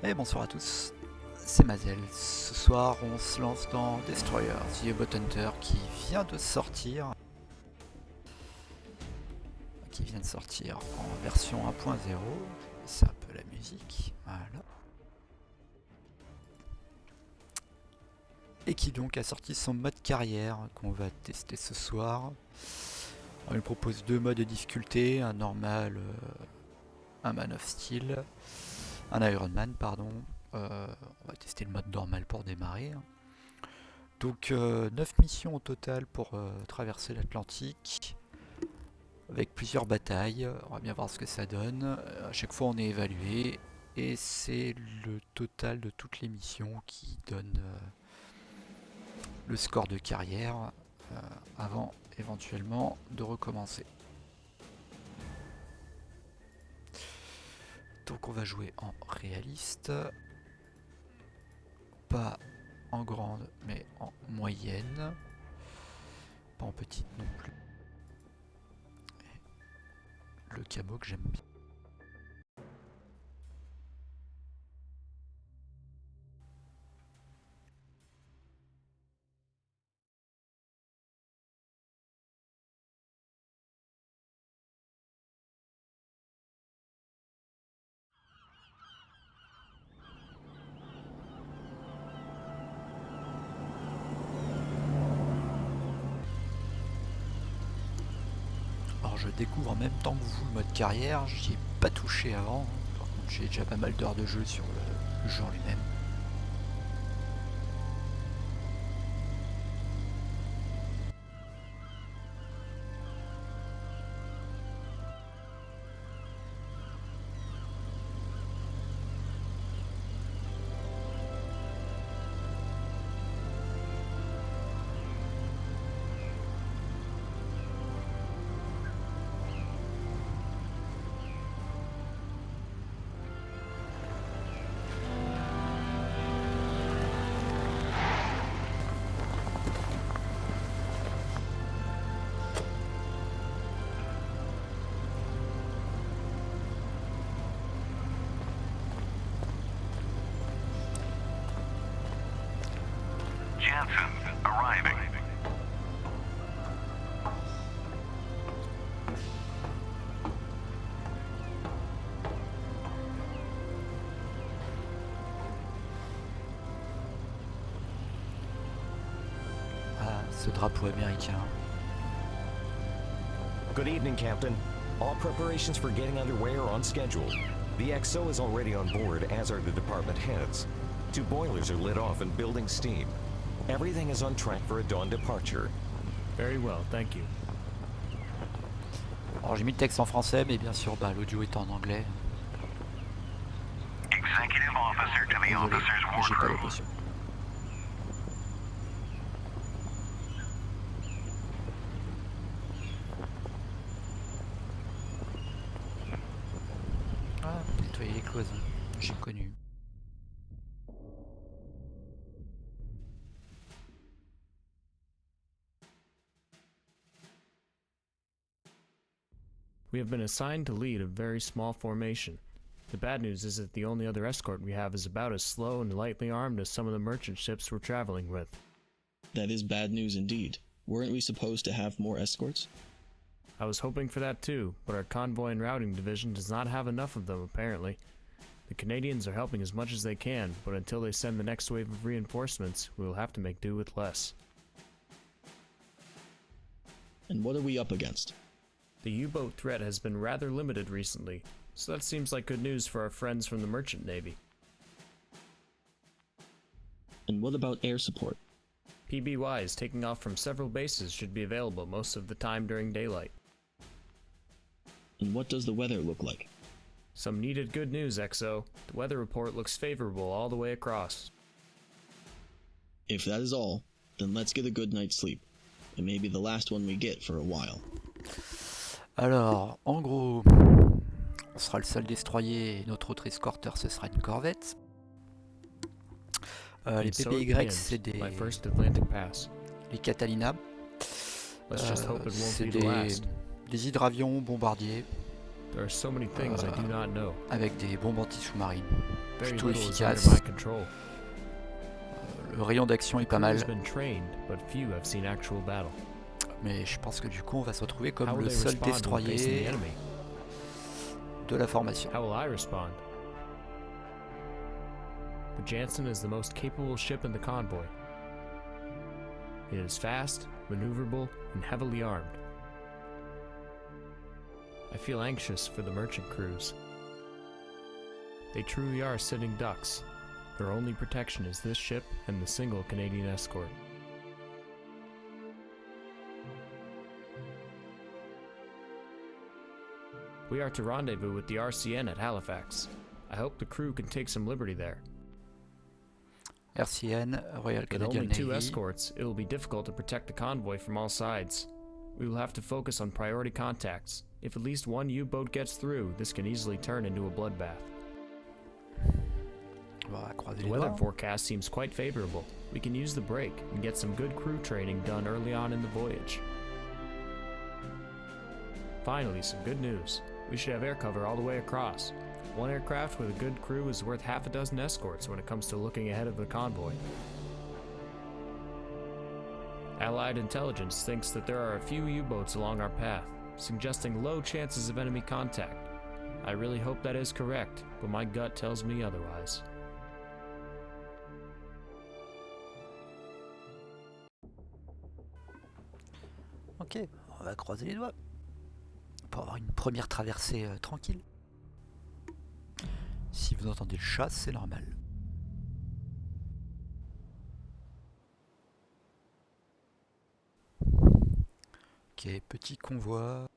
Et bonsoir à tous, c'est Mazel. Ce soir, on se lance dans Destroyer, The Bot Hunter, qui vient de sortir en version 1.0. C'est un peu la musique, voilà. Et qui donc a sorti son mode carrière qu'on va tester ce soir. Alors, il propose deux modes de difficulté, un normal, un Man of Steel, un Iron Man, pardon. On va tester le mode normal pour démarrer. Donc 9 missions au total pour traverser l'Atlantique, avec plusieurs batailles. On va bien voir ce que ça donne. À chaque fois on est évalué, et c'est le total de toutes les missions qui donne le score de carrière avant éventuellement de recommencer. Donc on va jouer en réaliste, pas en grande mais en moyenne, pas en petite non plus. Et le camo que j'aime bien. Alors je découvre en même temps que vous le mode carrière, j'y ai pas touché avant. Par contre j'ai déjà pas mal d'heures de jeu sur le jeu en lui-même. Jansen arriving. Ah, ce drapeau américain. Good evening, Captain. All preparations for getting underway are on schedule. The XO is already on board, as are the department heads. 2 boilers are lit off and building steam. Everything is on track for a dawn departure. Very well, thank you. Alors j'ai mis le texte en français, mais bien sûr l'audio est en anglais. Executive officer to the Désolé, officers mais j'ai pas wardroom. l'option. Ah, nettoyer les cloisons, j'ai connu. We have been assigned to lead a very small formation. The bad news is that the only other escort we have is about as slow and lightly armed as some of the merchant ships we're traveling with. That is bad news indeed. Weren't we supposed to have more escorts? I was hoping for that too, but our convoy and routing division does not have enough of them apparently. The Canadians are helping as much as they can, but until they send the next wave of reinforcements, we will have to make do with less. And what are we up against? The U-boat threat has been rather limited recently, so that seems like good news for our friends from the Merchant Navy. And what about air support? PBYs taking off from several bases should be available most of the time during daylight. And what does the weather look like? Some needed good news, XO. The weather report looks favorable all the way across. If that is all, then let's get a good night's sleep. It may be the last one we get for a while. Alors, en gros, on sera le seul destroyer et notre autre escorteur ce sera une corvette. Les And so PBY it begins, c'est my first Atlantic pass. les Catalina. Let's just hope it won't C'est be the last. des hydravions bombardiers There are so many things I do not know. avec des bombes anti-sous-marines. Very plutôt little is under efficace. my control. Le rayon d'action est pas Crew mal, has been trained, but few have seen actual battle. mais je pense que du coup on va se retrouver How comme will le they seul respond when facing the destroyer enemy? de la formation. How will I respond? The Jansen is the most capable ship in the convoy. It is fast, maneuverable, and heavily armed. I feel anxious for the merchant crews. They truly are sitting ducks. Their only protection is this ship and the single Canadian escort. We are to rendezvous with the RCN at Halifax. I hope the crew can take some liberty there. RCN, Royal With Canadian only 2 Navy. escorts, it will be difficult to protect the convoy from all sides. We will have to focus on priority contacts. If at least one U-boat gets through, this can easily turn into a bloodbath. On va croiser The les weather doigts. forecast seems quite favorable. We can use the break and get some good crew training done early on in the voyage. Finally, some good news. We should have air cover all the way across. One aircraft with a good crew is worth half a dozen escorts when it comes to looking ahead of the convoy. Allied intelligence thinks that there are a few U-boats along our path, suggesting low chances of enemy contact. I really hope that is correct, but my gut tells me otherwise. Ok, on va croiser les doigts pour avoir une première traversée tranquille. Si vous entendez le chat, c'est normal. Ok, petit convoi.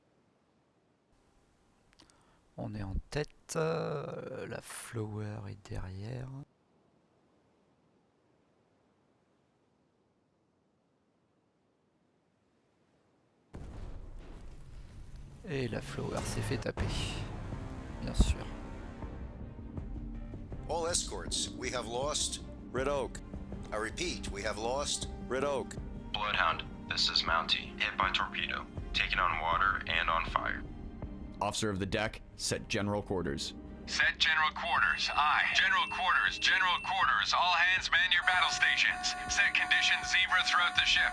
On est en tête. La Flower est derrière. Et la Flower s'est fait taper. Bien sûr. All escorts, we have lost Red Oak. I repeat, we have lost Red Oak. Bloodhound, this is Mountie, hit by torpedo, taken on water and on fire. Officer of the deck, set general quarters. Set general quarters. Aye. General quarters. General quarters. All hands man your battle stations. Set condition Zebra throughout the ship.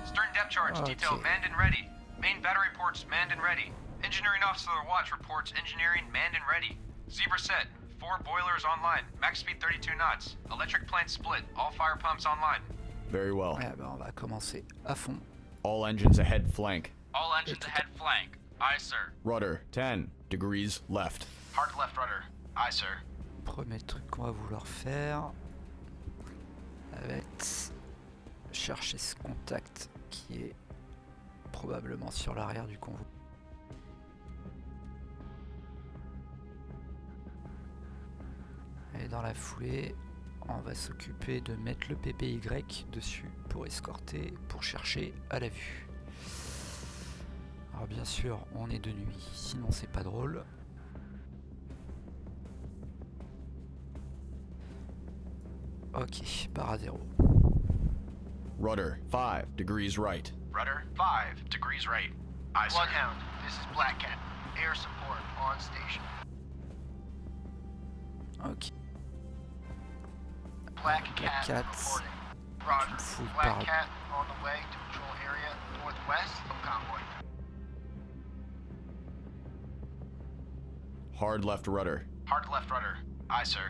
Stern depth charge detail Okay. manned and ready. Main battery ports manned and ready. Engineering officer of the watch reports engineering manned and ready. Zebra set. 4 boilers online. Max speed 32 knots. Electric plant split. All fire pumps online. Very well. Ouais, bah on va commencer à fond. All engines ahead flank. All engines ahead flank. Aye, sir. Rudder 10 degrees left. Hard left rudder. Aye, sir. Premier truc qu'on va vouloir faire, ça va être chercher ce contact qui est probablement sur l'arrière du convoi. Et dans la foulée, on va s'occuper de mettre le PPY dessus pour escorter, pour chercher à la vue. Alors bien sûr, on est de nuit, sinon c'est pas drôle. Ok, barre à 0. Rudder 5 degrees right. Rudder 5 degrees right. Aye, sir. Bloodhound, this is Black Cat. Air support on station. Ok, Black Cat, Cat reporting. Roger. fous Black par- Cat on the way to patrol area northwest from convoy. Hard left rudder. Hard left rudder. Aye, sir.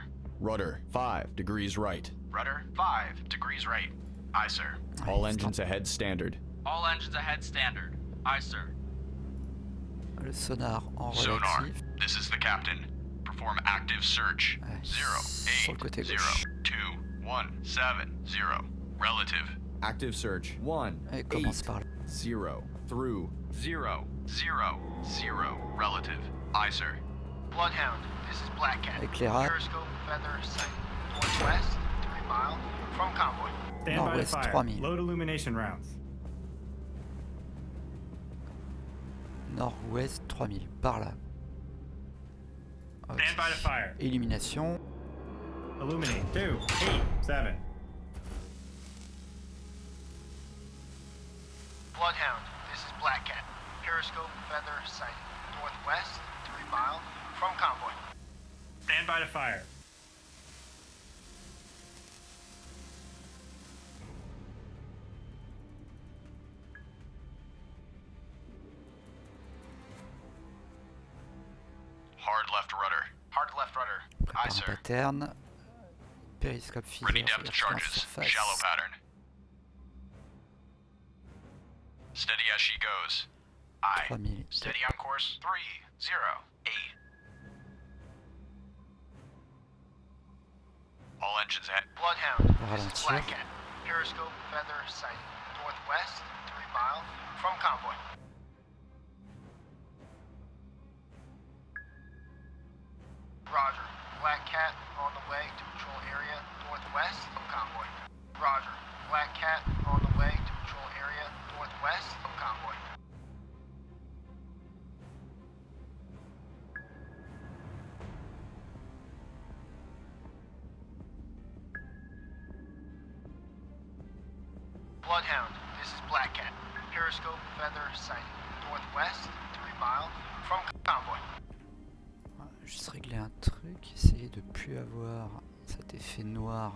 Rudder 5 degrees right. Rudder 5 degrees right. Aye, sir. All Ouais, engines ahead standard. All engines ahead standard. Aye, sir. le sonar en Sonar, relatif. this is the captain. Perform active search. Ouais, 0, sur le 8, côté 0, gauche. 2, 1, 7, 0. Relative. Active search 1 Et commence par là. 0 through 0, 0, 0. Relative. Aye, sir. Bloodhound, this is Black Cat. Éclairage. Periscope feather sight. Northwest, 3 mile from convoy. Stand by to Nord-ouest, fire. 3000. Load illumination rounds. Nord-ouest 3000, par là. Ok. Stand by to fire. Illumination. Illuminate. 2, 8, 7. Bloodhound, this is Black Cat. Periscope feather sight. Northwest, 3 mile from convoy. Stand by to fire. Hard left rudder. Hard left rudder. Prépare un pattern. Périscope Ready physique. depth charges. Shallow pattern. Steady as she goes. Aye. 3 minutes. Steady on course. 308. All engines ahead. Bloodhound. This is Ralentir. Black Cat. Periscope feather sighting. Northwest, 3 mile from convoy. Roger. Black Cat on the way to patrol area northwest from convoy. Roger. Black Cat on the way to patrol area northwest from convoy. Bloodhound, this is Black Cat. Periscope feather sighting. Northwest, 3 mile from convoy. Juste régler un truc, essayer de plus avoir cet effet noir.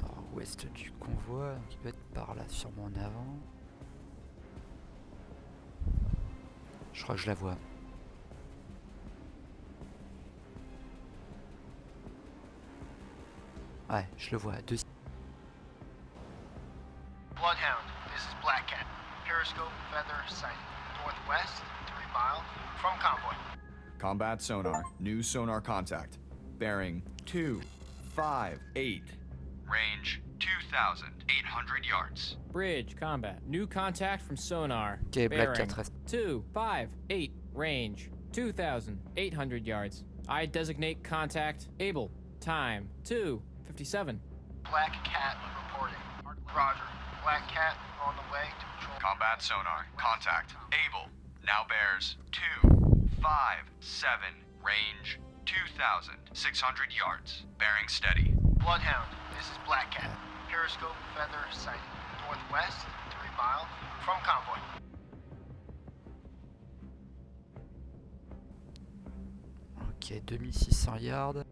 Nord-ouest du convoi, qui peut être par là, sûrement en avant. Je crois que je la vois. Ouais, je le vois. Bloodhound, this is Black Cat. Periscope feather sighting. Northwest, 3 mile from convoy. Combat sonar. New sonar contact. Bearing 258. Range 2,800 yards. Bridge, combat. New contact from sonar. Ok, Black Bearing Cat reste. 258. Range 2,800 yards. I designate contact. Able. Time 2:57. Black Cat reporting. Roger. Black Cat on the way to patrol. Combat sonar. Contact. Able. Now bears 257. Range 2,600 yards. Bearing steady. Bloodhound, this is Black Cat. Periscope feather sighting. Northwest, 3 mile from convoy. Ok, 2600 yards.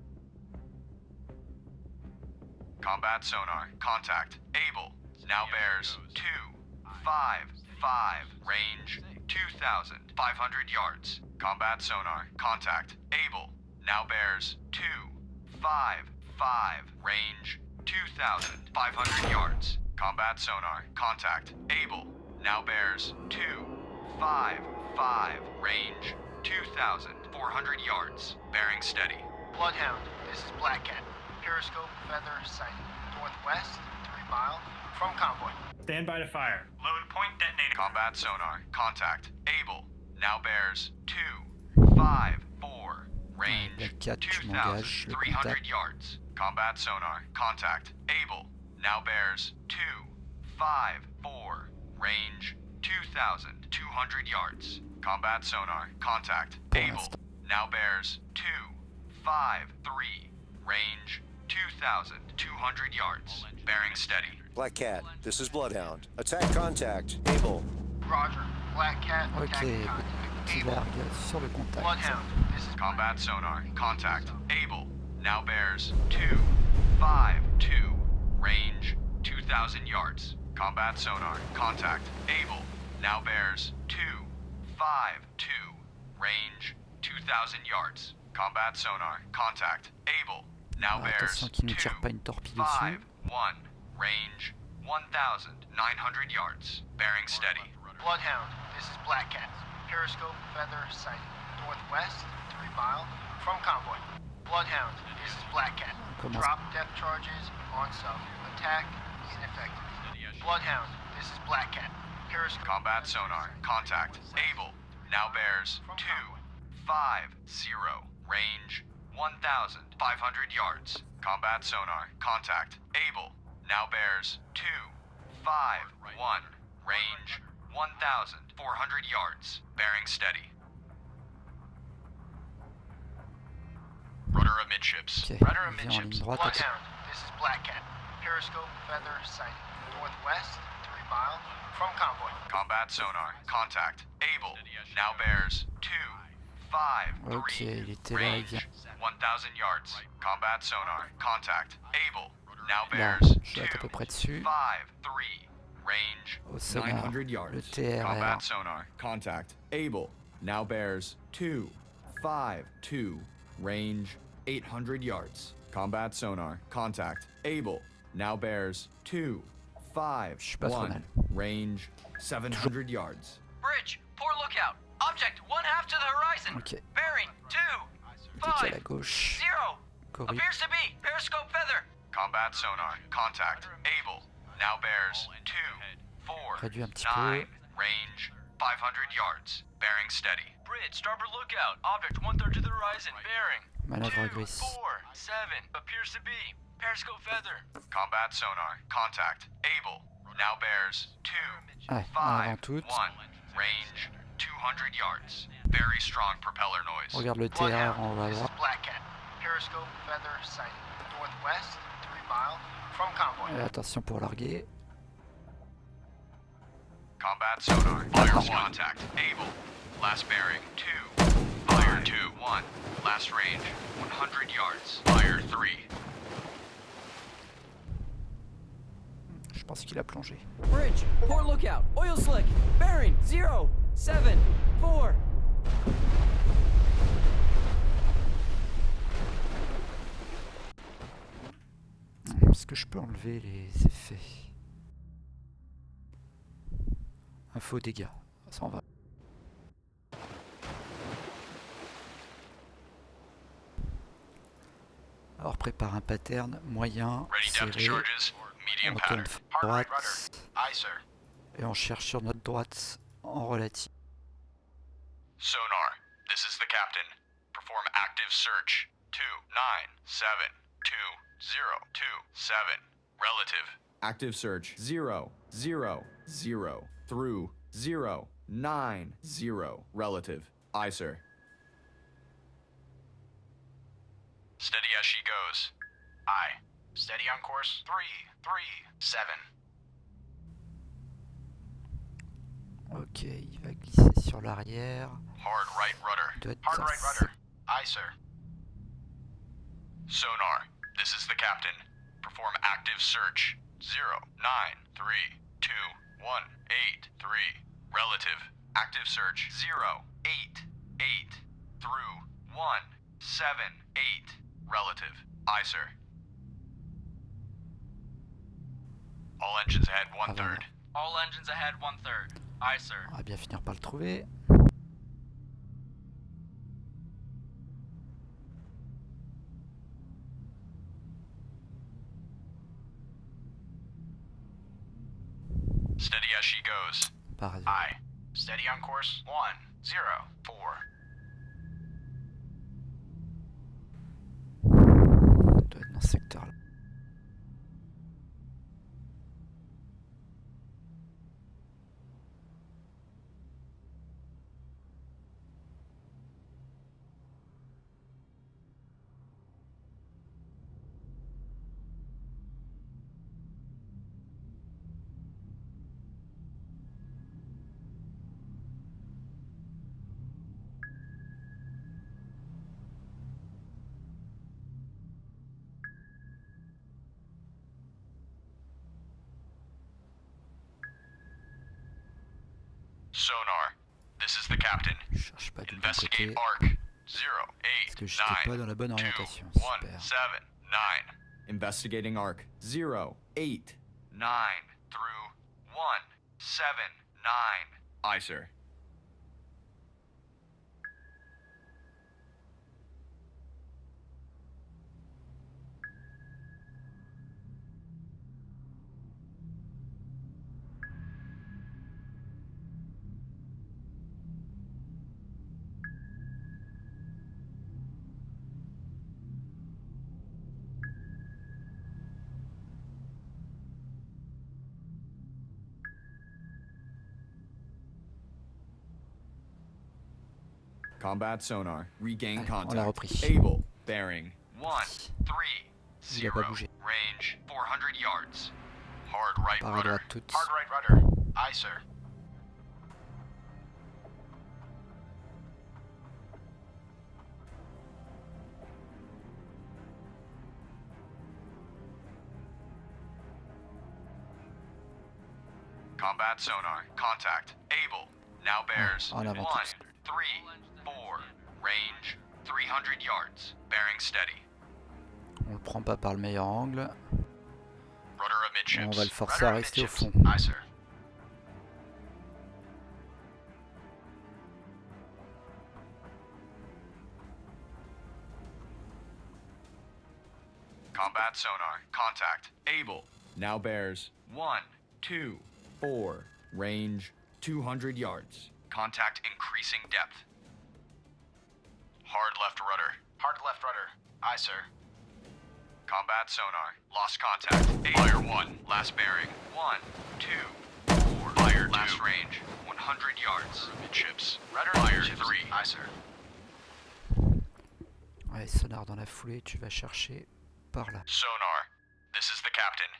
Combat sonar. Contact. Able. Now bears 255. Range 2,500 yards. Combat sonar. Contact. Able. Now bears 255. Range 2,500 yards. Combat sonar. Contact. Able. Now bears 255. Range 2,400 yards. Bearing steady. Bloodhound, this is Black Cat. Periscope feather sighting. Northwest, 3 mile from convoy. Stand by to fire. Load point detonator. Combat sonar. Contact. Able. Now bears 254. Range Black Cat, je m'engage, le 2,300 contact. yards. Combat sonar. Contact. Able. Now bears 254. Range 2,200 yards. Combat sonar. Contact. Able. Now bears 253. Range 2,200 yards. Bearing steady. Black Cat, this is Bloodhound. Attack contact. Able. Roger. Black Cat, Ok, attacking contact. petit Able. largue sur le contact. Bloodhound, this is Combat sonar. Contact. Able. Now bears 252. Range 2,000 yards. Combat sonar. Contact. Able. Now bears 252. Range 2,000 yards. Combat sonar. Contact. Able. Now bears Attention qu'il ne tire pas une torpille dessus. 251. Range 1,900 yards. Bearing steady. Bloodhound, this is Black Cat. Periscope feather sighting. Northwest, 3 mile from convoy. Bloodhound, this is Black Cat. Commence. Drop depth charges on sub. Attack ineffective. Bloodhound, this is Black Cat. Periscope Combat sonar. Contact. Able. Now bears 250. Range 1,500 yards. Combat sonar. Contact. Able. Now bears 251. Range 1,400 yards. Bearing steady. Rudder amidships. Ok, Rudder il vient en ligne amidships. droite. Bloodhound, this is Black Cat. Periscope feather sighted. Northwest, 3 miles from convoy. Combat sonar. Contact. Able. Now bears 2, 5, 3. Ok, il était là, il vient. Range 1,000 yards. Combat sonar. Contact. Able. Now Là, bears je dois être à peu 2, près dessus. 5, 3. Range Au sonar, 900 le yards. TRR. Combat sonar. Contact. Able. Now bears 2, 5, 2. Range 800 yards. Combat sonar. Contact. Able. Now bears 2, 5, Je suis pas trop 1. mal. Range 700 yards. Bridge, poor lookout. Object 1/2 to the horizon. Ok, Bearing 2, décale à 5, gauche. 0. Corrige. Appears to be periscope feather. Combat sonar. Contact. Able. Now bears 2, 4, Réduis un petit 9. peu. Range 500 yards. Bearing steady. Bridge, starboard lookout. Object 1/3 to the horizon. Bearing Manœuvre 2, agressive. 4, 7. Appears to be periscope feather. Combat sonar. Contact. Able. Now bears 2, Ouais, en 5, avant toute. 1. Range 200 yards. Very strong propeller noise. Regarde le TRR en haut à This is droite. Black Cat. Periscope feather sighted. Northwest, 3 miles from convoy. Attention pour larguer. Combat sonar. Fire contact. Able. Last bearing 2. Fire 2, 1. Last range 100 yards. Fire 3. Je pense qu'il a plongé. Bridge, poor lookout. Oil slick. Bearing 0, 7, 4. Est-ce que je peux enlever les effets? Info dégâts. Ça en va. Alors prépare un pattern moyen, Ready depth to serré. charges. On Medium retourne pattern. droite Aye, sir. et on cherche sur notre droite en relatif. Sonar. This is the captain. Perform active search. 2, 9, 7, 2, 0, 2, 7. Relative. Active search 0, 0, 0 through 0, 9, 0. Relative. Aye, sir. Steady as she goes. Aye. Steady on course. 3, 3, 7. Ok, il va glisser sur l'arrière. Hard right rudder. Il doit être Hard à right rudder. Aye, sir. Sonar. This is the captain. Perform active search. 0, 9, 3, 2, 1, 8, 3. Relative. Active search. 0, 8, 8 through 1, 7, 8. Relative. Aye, sir. All engines ahead 1/3. All engines ahead 1/3. Aye, sir. On va bien finir par le trouver. Steady as she goes. Pareil. Aye. Steady on course. 1, 0, 4. Il doit être dans ce secteur-là. Sonar. This is the captain. Je cherche pas du bon Investigate côté. arc. 0, 8, Parce que j'étais 9, pas dans la bonne 2, orientation. 1, Super. 7, 9. Investigating arc 0, 8. 9 through 1, 7, 9. Aye, sir. Combat sonar. Regain Allez, on l'a contact. repris. Able. Bearing. 1-3-0. Il a pas bougé. Range 400 yards. Hard right Par à rudder. droite toutes. Hard right rudder. Aye, sir. Combat sonar. Contact. Able. Now bears. En avant 1, tous. 3, 4. Range 300 yards. Bearing steady. On le prend pas par le meilleur angle. Rudder amidships. On va le forcer Rudder à rester au amidships. fond. Aye, sir. Combat sonar. Contact. Able. Now bears. 1, 2, 4. Range 200 yards. Contact increasing depth. Hard left rudder. Hard left rudder. Aye, sir. Combat sonar. Lost contact. Fire 1. Last bearing. 1, 2, 4. Fire 2. Last range. 100 yards. Midships. Rudder Fire amidships. 3. Aye, sir. Ouais, sonar dans la foulée, tu vas chercher par là. Sonar. This is the captain.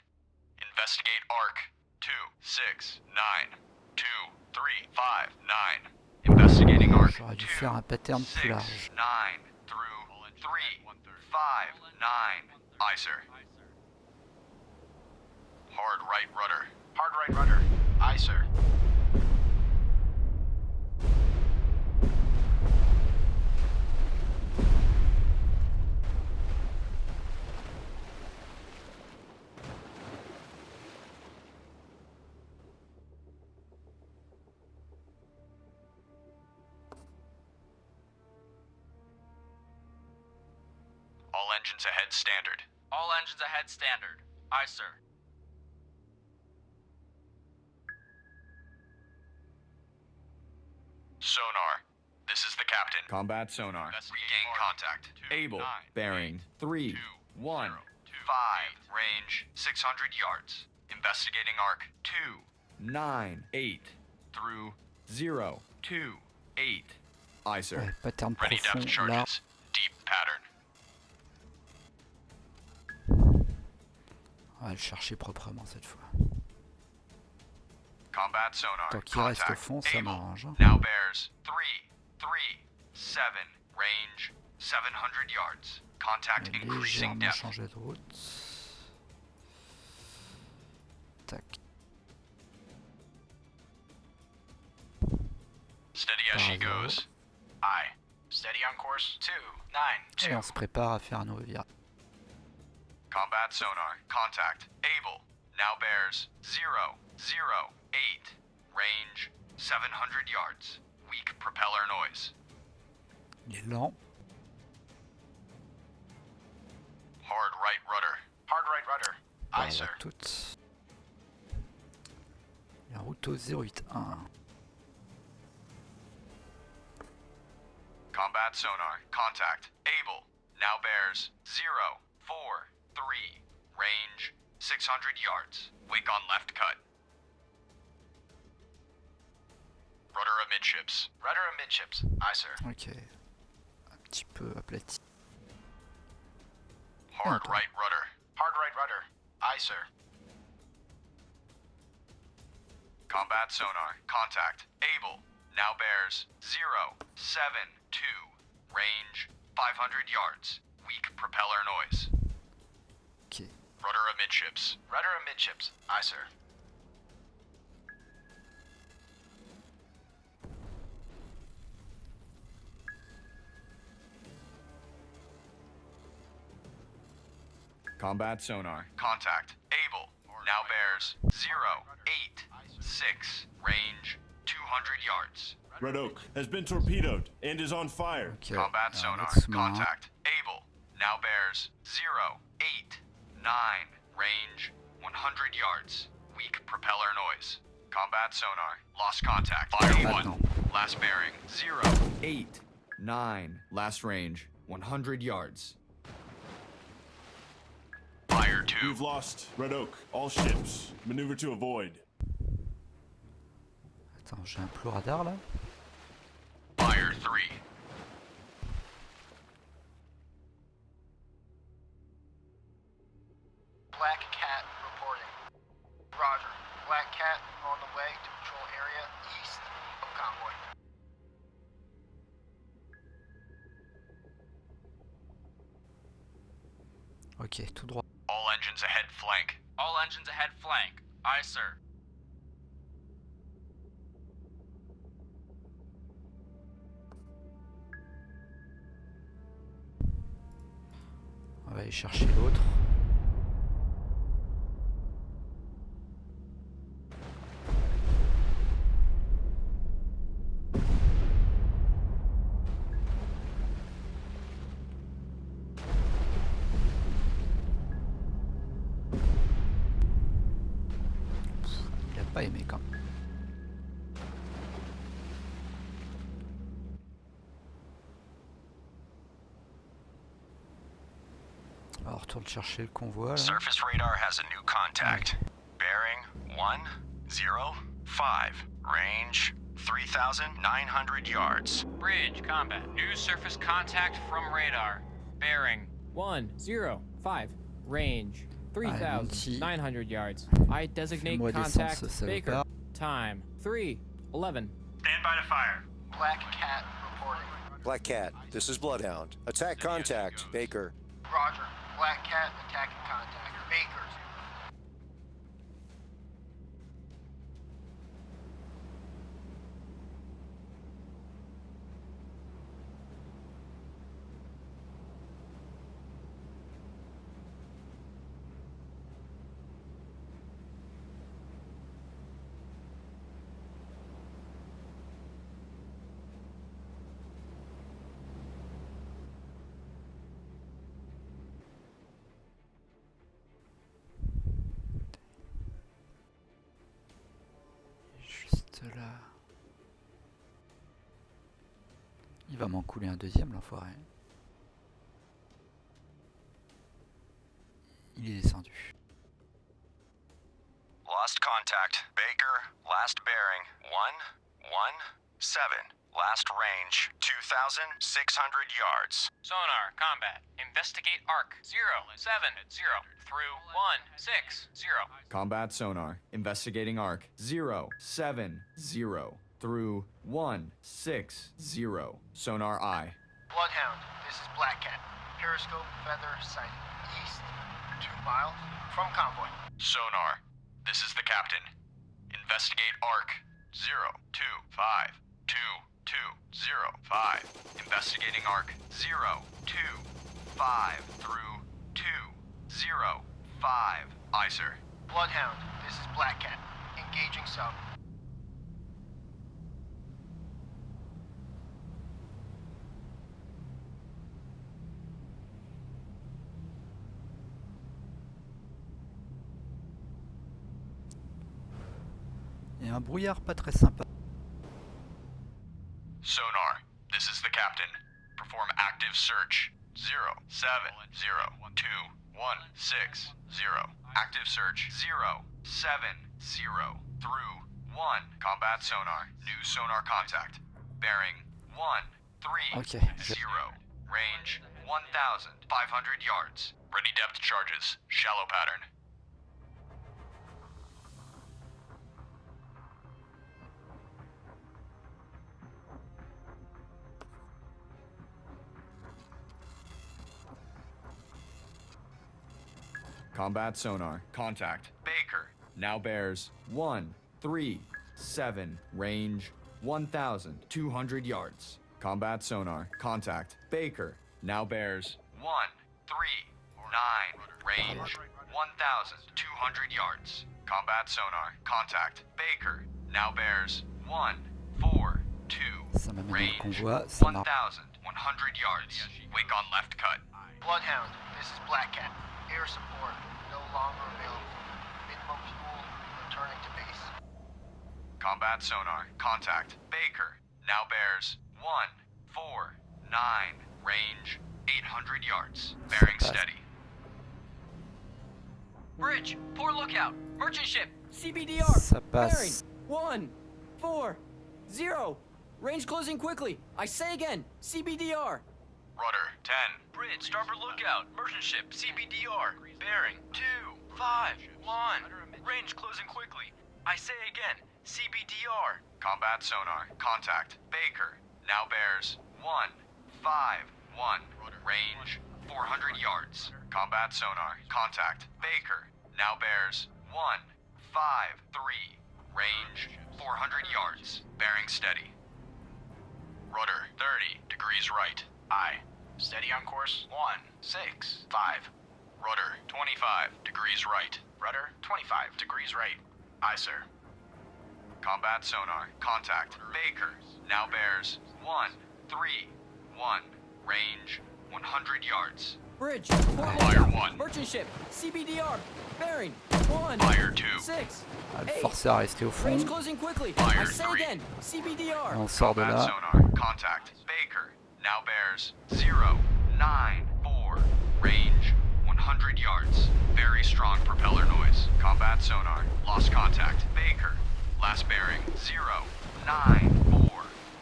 Investigate arc. 2, 6, 9. 2, 3, 5, 9. Investigating arc. J'aurais dû 2, faire un pattern plus 6, large. 9 through 3, 5, 9. Aye, sir. Hard right rudder. Hard right rudder. Aye, sir. All engines ahead standard. All engines ahead standard. Aye, sir. Sonar. This is the captain. Combat sonar. Regain contact. Able. Bearing. 3, 1. 5. Range 600 yards. Investigating arc. 2 9, 8. through 0, 2, 8. Aye, sir. Ouais, pattern ready profond depth là. charges. Deep pattern. On va le chercher proprement cette fois. Combat sonar. Tant qu'il reste au Contact. fond, ça Able. m'arrange. hein. Now bears 3, 3, 7. Range 700 yards. Contact On va increasing légèrement depth. changer de route. Tac. Steady as she Bravo. goes. Aye. Steady on course. 2, 9, Et 2. on se prépare à faire un nouveau virage. Combat sonar. Contact. Able. Now bears 0, 0, 8. Range 700 yards. Weak propeller noise. Il est lent. Hard right rudder. Hard right rudder. Par Aye, là sir. toutes. La route au 081. Combat sonar. Contact. Able. Now bears 0, 4, 3. Range 600 yards. Wake on left cut. Rudder amidships. Rudder amidships. Aye, sir. Ok. Un petit peu aplati. Hard Attends. right rudder. Hard right rudder. Aye, sir. Combat sonar. Contact. Able. Now bears 0, 7, 2. Range 500 yards. Weak propeller noise. Ok. Rudder amidships. Rudder amidships. Aye, sir. Combat sonar. Contact. Able. Now bears 0, 8, 6. Range 200 yards. Red Oak has been torpedoed and is on fire. Ok. Combat Alors, sonar. laisse-moi. Contact. Able. Now bears 0, 8, 9. Range 100 yards. Weak propeller noise. Combat sonar. Lost contact. Fire 1. Maintenant. Last bearing 0. 8, 9. Last range. 100 yards. Fire 2. We've lost Red Oak. All ships. Maneuver to avoid. Attends, j'ai un plus radar là. Fire 3. Ok, tout droit. All engines ahead flank. All engines ahead flank. Aye, sir. On va aller chercher l'autre. Il a pas aimé quand même. Alors, on retourne chercher le convoi là. Surface radar has a new contact. Bearing 105. Range 3,900 yards. Bridge, combat. New surface contact from radar. Bearing. 105. Range 3,900 yards. I designate Fais-moi contact descendre ce Baker. salopard. Time 3:11. Stand by to fire. Black Cat reporting. Black Cat, this is Bloodhound. Attack contact, Baker. Roger. Black Cat attacking contact. Baker's. Juste là. Il va m'en couler un deuxième, l'enfoiré. Il est descendu. Lost contact. Baker, last bearing 117. Last range 2,600 yards. Sonar, combat. Investigate arc. 070 through 160. Combat sonar. Investigating arc. 070 through 160. Sonar eye. Bloodhound, this is Black Cat. Periscope, feather, sighting. East. 2 miles from convoy. Sonar, this is the captain. Investigate arc. 0252205. Investigating arc. 025 through 205. Aye, sir. Bloodhound, this is Black Cat. Engaging sub. Il y a un brouillard pas très sympa. Sonar, this is the captain. Perform active search. 0702160. Active search. 070 through 1. Combat sonar. New sonar contact. Bearing 130. Range 1,500 yards. Ready depth charges. Shallow pattern. Combat sonar. Contact. Baker. Now bears 137. Range 1,200 yards. Combat sonar. Contact. Baker. Now bears 139. Range 1,200 yards. Combat sonar. Contact. Baker. Now bears 142. Ça m'amène dans le Range convoi, ça marche. 1,100 yards. Wake on left cut. Bloodhound, this is Black Cat. Air support no longer available. Minimum fuel returning to base. Combat sonar. Contact. Baker. Now bears 149. Range 800 yards. Bearing steady. Bridge, poor lookout. Merchant ship, CBDR. Ça Bearing passe. 140. Range closing quickly. I say again, CBDR. Rudder 10. Bridge, starboard lookout. Merchant ship, CBDR. Bearing 251. Range closing quickly. I say again, CBDR. Combat sonar. Contact. Baker. Now bears 151. Range 400 yards. Combat sonar. Contact. Baker. Now bears 153. Range 400 yards. Bearing steady. Rudder 30 degrees right. Aye. Steady on course 165. Rudder 25 degrees right. Rudder 25 degrees right. Aye, sir. Combat sonar. Contact. Baker. Now bears 131. Range 100 yards. Bridge. Fire 1. Merchant ship. CBDR. Bearing. 1. Fire 2. 6. On va le forcer à rester au fond. Range closing quickly. Fire I say 3. again. CBDR. On sort de Combat là. sonar. Contact. Baker. Now bears 094. Range 100 yards. Very strong propeller noise. Combat sonar. Lost contact. Baker. Last bearing 094.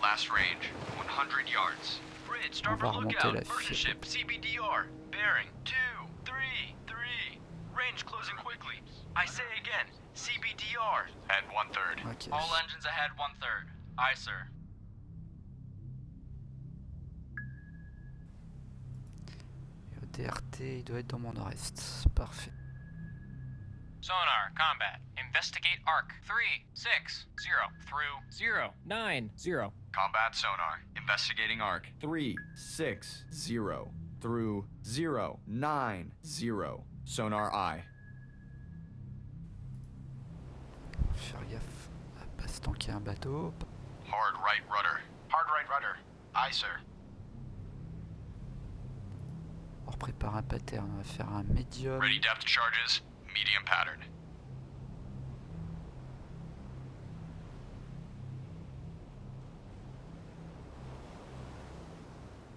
Last range 100 yards. Bridge, On va starboard remonter lookout. la Merchant fiche. ship, CBDR. Bearing 233. Range closing quickly. I say again, CBDR. At 1/3. Ok. All engines ahead 1/3. Aye, sir. Et au DRT, il doit être dans mon nord-est. Parfait. Sonar, combat. Investigate arc 360 through 090. Combat sonar. Investigating arc 360 through 090. Sonar I. Faire gaffe à pas se tanker un bateau. Hard right rudder. Hard right rudder. Aye, sir. On prépare un pattern. On va faire un médium. Ready depth charges. Medium pattern.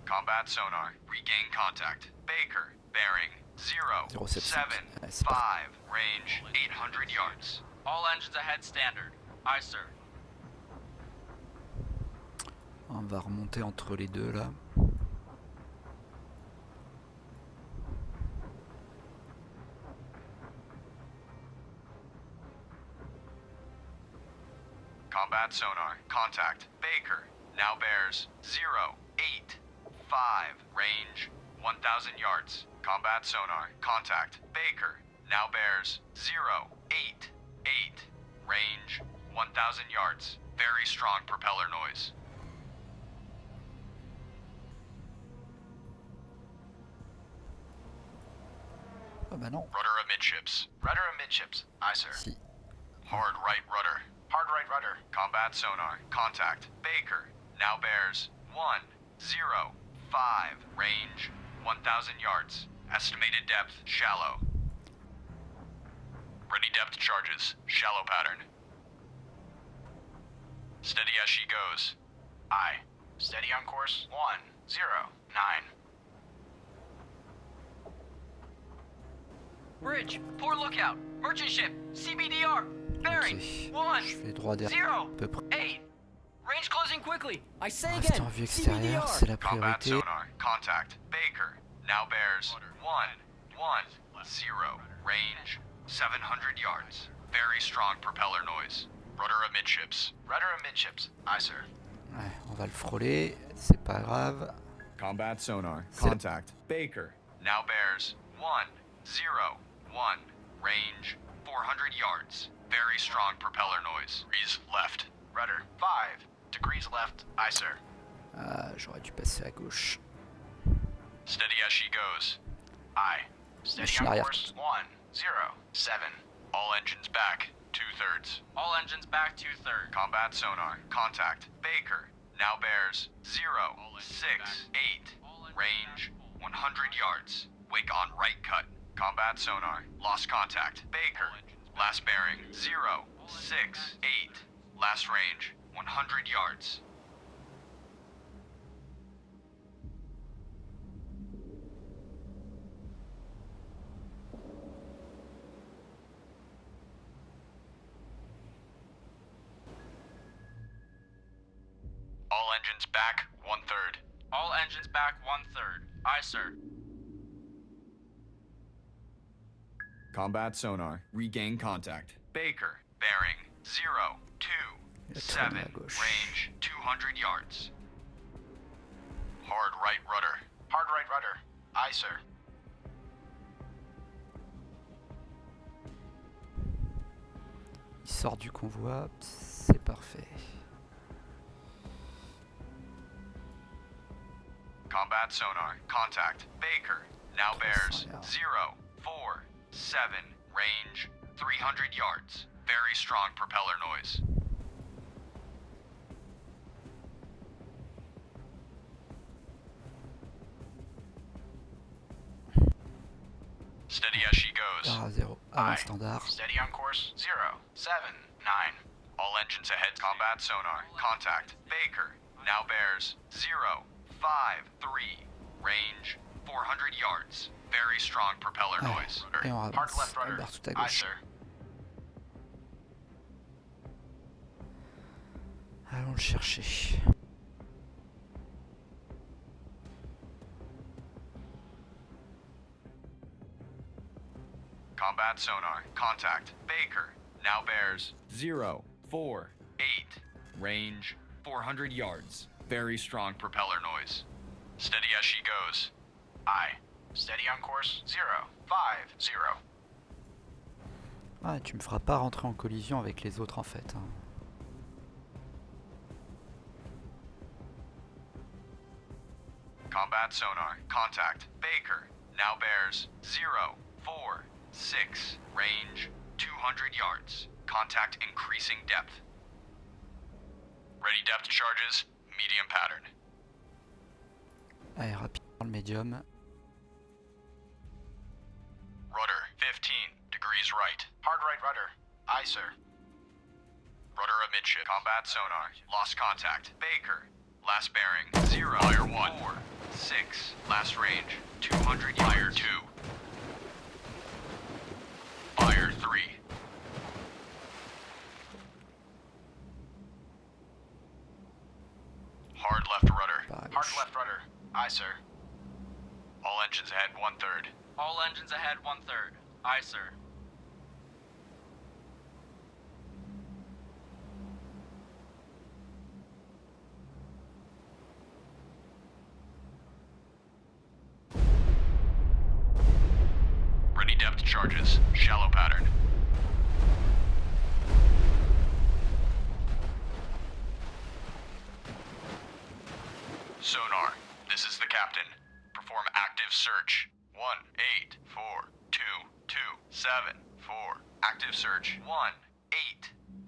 Combat sonar. Regain contact. Baker. Bearing 075. Range 800 yards. all engines ahead standard. Aye, sir. On va remonter entre les deux là. Combat sonar. Contact. Baker. Now bears 085. Range 1,000 yards. Combat sonar. Contact. Baker. Now bears 088. Range 1,000 yards. Very strong propeller noise. Ah bah non. Rudder amidships. Rudder amidships. Aye, sir. Si. Hard right rudder. Hard right rudder. Combat sonar. Contact. Baker. Now bears 105. Range 1,000 yards. Estimated depth shallow. Ready depth charges. Shallow pattern. Steady as she goes. Aye. Steady on course 109. Bridge, port lookout, merchant ship, CBDR, bearing, Ok. 1, Je fais droit derrière 0, à peu près. 8. Range closing quickly. I say Rester again, en vue extérieure, c'est CBDR. la Combat priorité. sonar. Contact. Baker. Now bears 110. Range 700 yards. Very strong propeller noise. Rudder amidships. Rudder amidships. Aye, sir. Ouais, on va le frôler, c'est pas grave. Combat sonar. C'est- Contact. Baker. Now bears 101. Range 400 yards. Very strong propeller noise. Breeze left. Rudder 5 degrees left. Aye, sir. Ah, j'aurais dû passer à gauche. Steady as she goes. Aye. Steady Machine on arrière. course 107. All engines back. 2/3. All engines back 2/3. Combat sonar. Contact. Baker. Now bears 068. Range 100 yards. Wake on right cut. Combat sonar. Lost contact. Baker. Last bearing 068. Last range 100 yards. All engines back 1/3. All engines back 1/3. Aye, sir. Combat sonar. Regain contact. Baker. Bearing 027. à gauche. Range 200 yards. Hard right rudder. Hard right rudder. Aye, sir. Il sort du convoi, c'est parfait. Combat sonar. Contact. Baker. Now bears 047. Range 300 yards. Very strong propeller noise. Steady as she goes. Par 0. Avant standard. Steady on course. 079. All engines ahead. Combat sonar. Contact. Baker. Now bears 053. Range 400 yards. Very strong propeller noise. Et on Hard avance. left La rudder. barre tout à Aye, gauche. sir. Allons le chercher. Combat sonar. Contact. Baker. Now bears 048. Range 400 yards. Very strong propeller noise. Steady as she goes. Aye. Steady on course. 050. Ah, tu me feras pas rentrer en collision avec les autres en fait. Hein. Combat sonar. Contact. Baker. Now bears 046. Range 200 yards. Contact increasing depth. Ready depth charges. Medium pattern. Allez, rapide dans le médium. Rudder 15 degrees right. Hard right rudder. Aye, sir. Rudder amidship. Combat sonar. Lost contact. Baker. Last bearing 0. Fire 146. Last range 200 yards. Fire 2. Fire 3. Hard left rudder. Hard left rudder. Aye, sir. All engines ahead 1/3. All engines ahead 1/3. Aye, sir. Ready depth charges. Shallow pattern. Sonar. This is the captain. Perform active search. 1-8-4-2-2-7-4. Active search.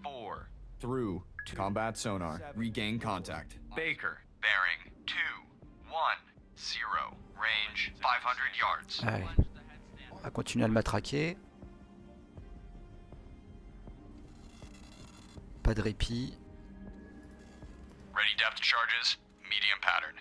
1-8-4. Through to combat sonar. Regain contact. Baker. Bearing 2-1-0. Range 500 yards. Allez. On va continuer à le matraquer. Pas de répit. Ready depth charges. Medium pattern.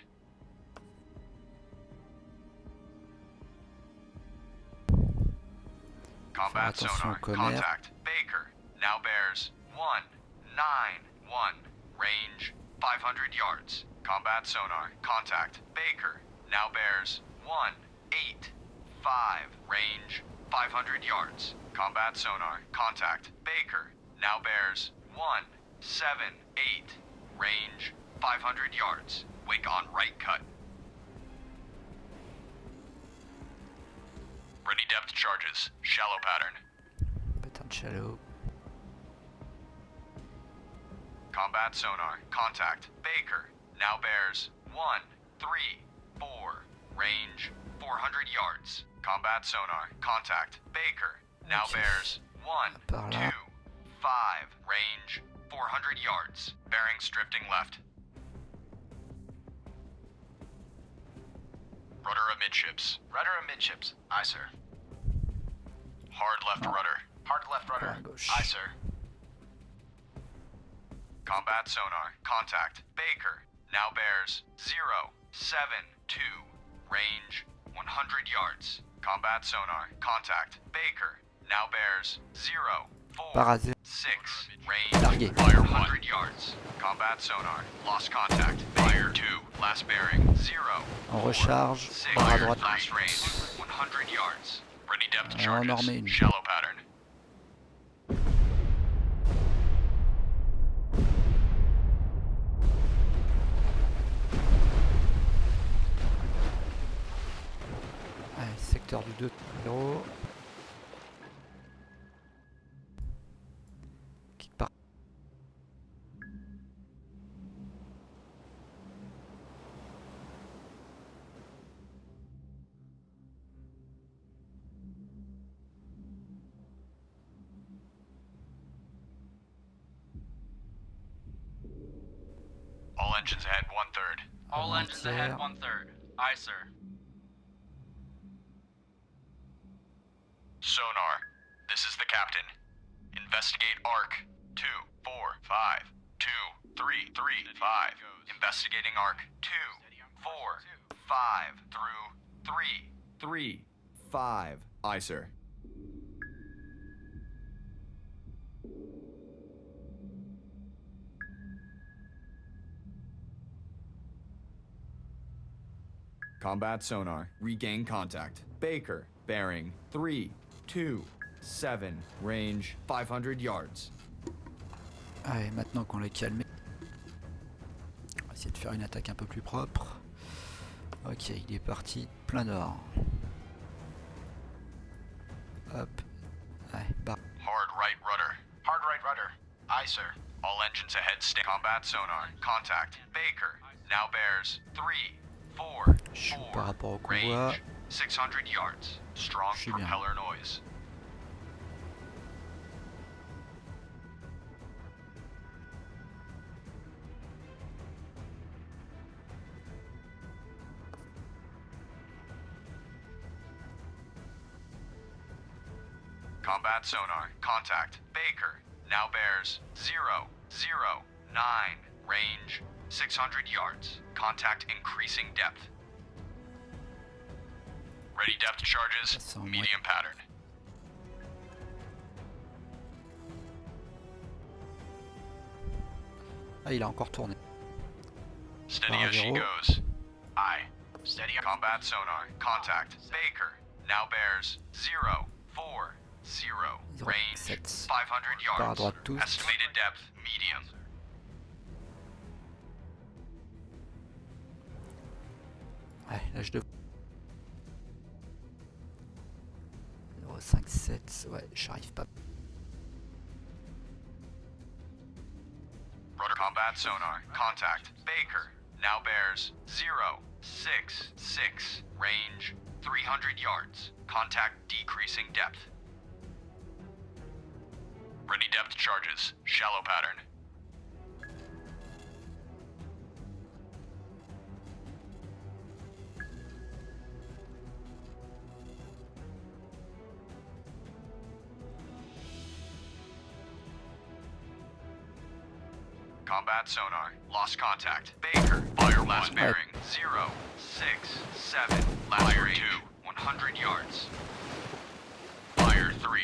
Combat Attention sonar. au commerce. Contact. Baker. Now bears 191. Range 500 yards. Combat sonar. Contact. Baker. Now bears 185. Range 500 yards. Combat sonar. Contact. Baker. Now bears 178. Range 500 yards. Wake on right cut. Ready depth charges. Shallow pattern. Pattern shallow. Combat sonar. Contact. Baker. Now bears 134. Range 400 yards. Combat sonar. Contact. Baker. Now bears 125. Range 400 yards. Bearings drifting left. Rudder amidships. Rudder amidships. Aye, sir. Hard left rudder. Hard left rudder. Aye, sir. Combat sonar. Contact. Baker. Now bears 072. Range 100 yards. Combat sonar. Contact. Baker. Now bears 046. Range. Largué. Fire 100 yards. Combat sonar. Lost contact. Fire 2. Last bearing 0. On recharge. 6. Barre à droite. Last range 100 yards. Ready depth On en charges. remet une. Shallow pattern. 0 qui part. All engines ahead 1/3. All engines ahead 1/3. Aye, sir. Sonar, this is the captain. Investigate ARC 2, 4, 5, 2, 3, 3, 5. Investigating ARC 2, 4, 5 through 3. 3, 5. Aye, sir. Combat sonar. Regain contact. Baker. Bearing 3, 2, 7. Range 500 yards. Allez, maintenant qu'on l'a calmé, on va essayer de faire une attaque un peu plus propre. Ok, il est parti, plein nord. Hop. Allez, bah. Hard right rudder. Hard right rudder. Aye, sir. All engines ahead. Combat sonar. Contact. Baker. Now bears 3, 4, Je suis par 4. rapport au convoi. Range 600 yards. Strong Je suis bien. propeller noise. Combat sonar. Contact. Baker. Now bears 0, 0, 9. Range 600 yards. Contact increasing depth. Ready depth charges. Medium pattern. Ah, il a encore tourné. Steady Barre as she zéro. goes. Aye. Steady. Combat sonar. Contact. Baker. Now bears 0, 4, 0. Range 7. 500 Par à yards. droite tous. Estimated depth medium. Ouais, là je devrais. 5, 7. Ouais, j'arrive pas. Rudder combat sonar. Contact. Baker. Now bears 0, 6, 6. Range 300 yards. Contact decreasing depth. Ready depth charges. Shallow pattern. Combat sonar. Lost contact. Baker. Fire last bearing. 0, 6, 7. Last fire 2. 100 yards. Fire 3.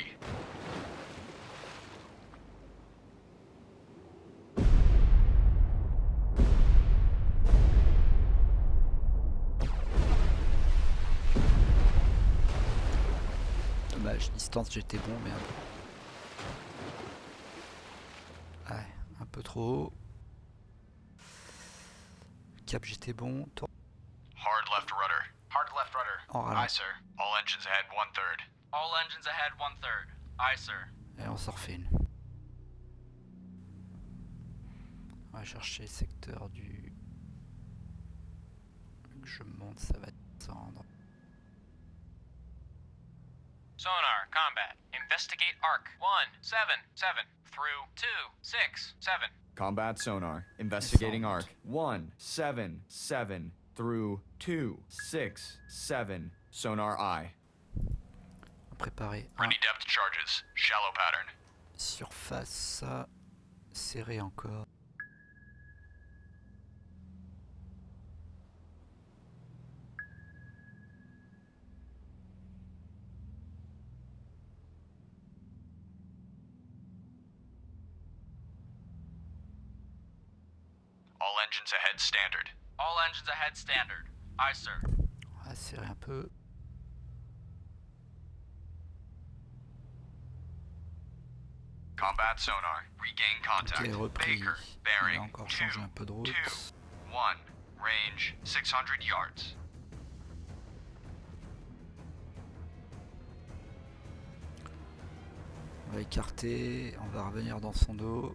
Dommage, distance j'étais bon, mais ouais, un peu trop haut. Cap j'étais bon. Hard left rudder. Hard left rudder. En Aye, ralent. sir. All engines ahead 1/3. All engines ahead 1/3. Aye, sir. Et on s'en refait une. On va chercher le secteur du... Vu que je monte, ça va descendre. Sonar, combat. Investigate ARC 1, 7, 7 through 2, 6, 7. Combat sonar. Investigating ARC 1, 7, 7 through 2, 6, 7. Sonar eye. On va préparer un Ready depth charges. Shallow pattern. surface. Serré encore. All engines ahead standard. All engines ahead standard. Aye, sir. On va serrer un peu. Combat sonar. Regain contact. Ok, repris. Baker. On Bearing a encore 2, changé un peu de route. 2, 1. Range 600 yards. va écarter, on va revenir dans son dos.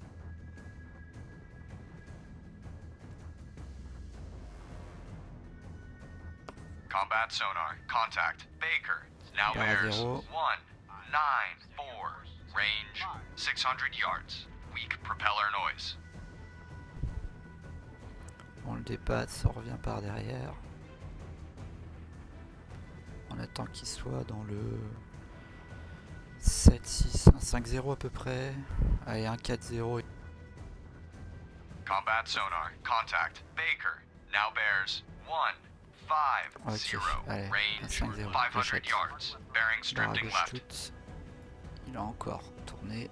Combat sonar. Contact. Baker. Now Barre à bears 0. 194. Range 600 yards. Weak propeller noise. On le dépasse, on revient par derrière. On attend qu'il soit dans le 7, 6, 1, 5, 0 à peu près. Allez, 1, 4, 0. Combat sonar. Contact. Baker. Now bears 150. Allez, 1, Range 5, 0. 500 J'achète. yards. Bearings Barre à drifting gauche left. toute. Il a encore tourné.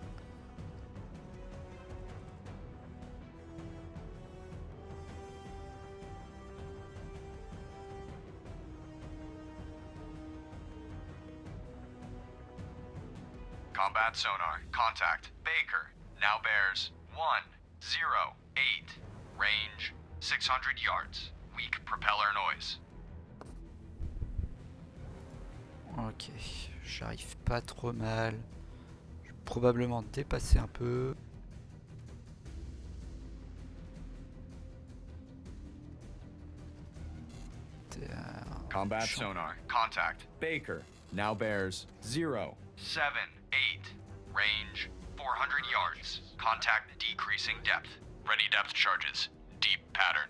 Combat sonar. Contact. Baker. Now bears 108. Range 600 yards. Weak propeller noise. Ok, j'arrive pas trop mal. Je vais probablement dépasser un peu. Combat sonar. Contact. Baker. Now bears 0. 7-8. Range 400 yards. Contact decreasing depth. Ready depth charges. Deep pattern.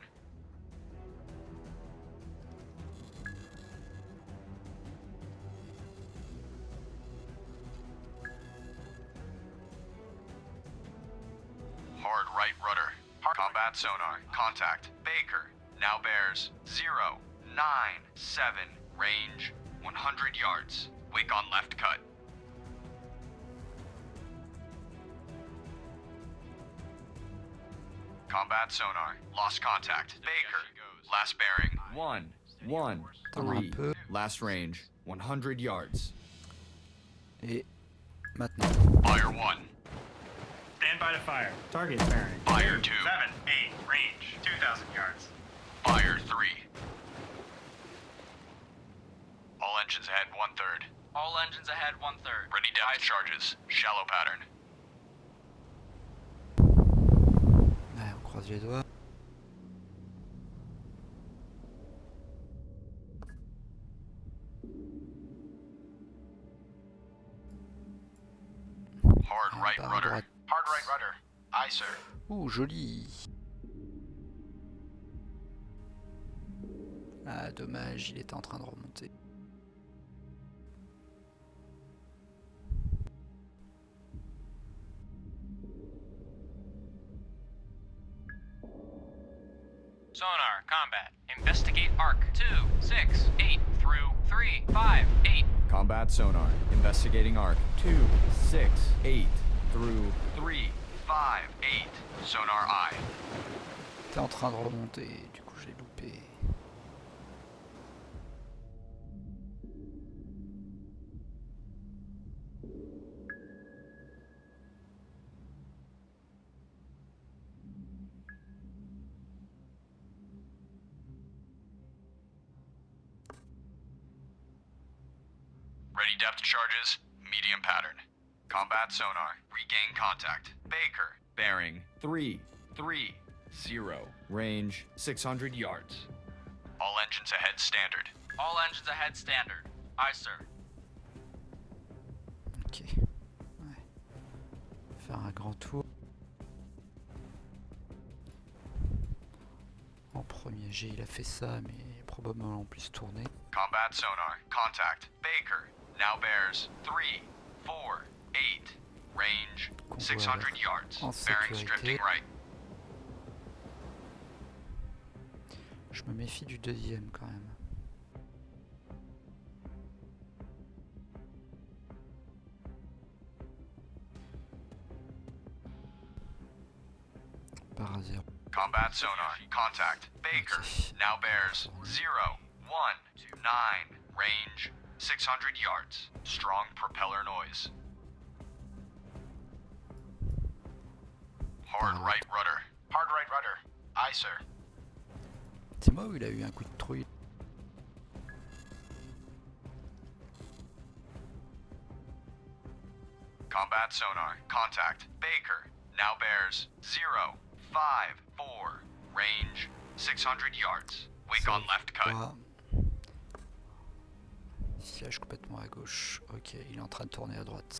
Hard right rudder. Combat sonar. Contact. Baker. Now bears 097. Range 100 yards. Wake on left cut. Combat sonar. Lost contact. Baker. Last bearing. 113. Last range 100 yards. Et maintenant. Fire 1. Stand by to fire. Target bearing. Fire 2. 7, 8, range 2,000 yards. Fire 3. All engines ahead 1/3. All engines ahead 1/3. Ready depth charges. Shallow pattern. Ouais, on croise les doigts. Hard right Barre à rudder. droite. Hard right rudder. Aye, sir. Ouh, joli. Ah, dommage, il était en train de remonter. Sonar, combat. Investigate arc 2, 6, 8 through 3, 5, 8. Combat sonar. Investigating arc 2, 6, 8 through 3, 5, 8. Sonar eye. T'es en train de remonter, du coup j'ai loupé. Ready depth charges. Medium pattern. Combat sonar. Regain contact. Baker. bearing 330. Range 600 yards. All engines ahead standard. All engines ahead standard. Aye, sir. Ok. Ouais. Faire un grand tour. En premier jet, il a fait ça, mais probablement en plus tourner. Combat sonar. Contact. Baker. Now bears 3, 4, 8. Range 600 yards. En Bearings sécurité. drifting right. Je me méfie du deuxième quand même. Par à 0. Combat sonar. Contact. Baker. Now bears 019. Range 600 yards. Strong propeller noise. Hard right rudder. Hard right rudder. Aye, sir. C'est moi où il a eu un coup de trouille. Combat Combat sonar. Contact. Baker. Now bears 0, 5, 4. Range 600 yards. Wake on left cut. Siège complètement à gauche. Ok, il est en train de tourner à droite.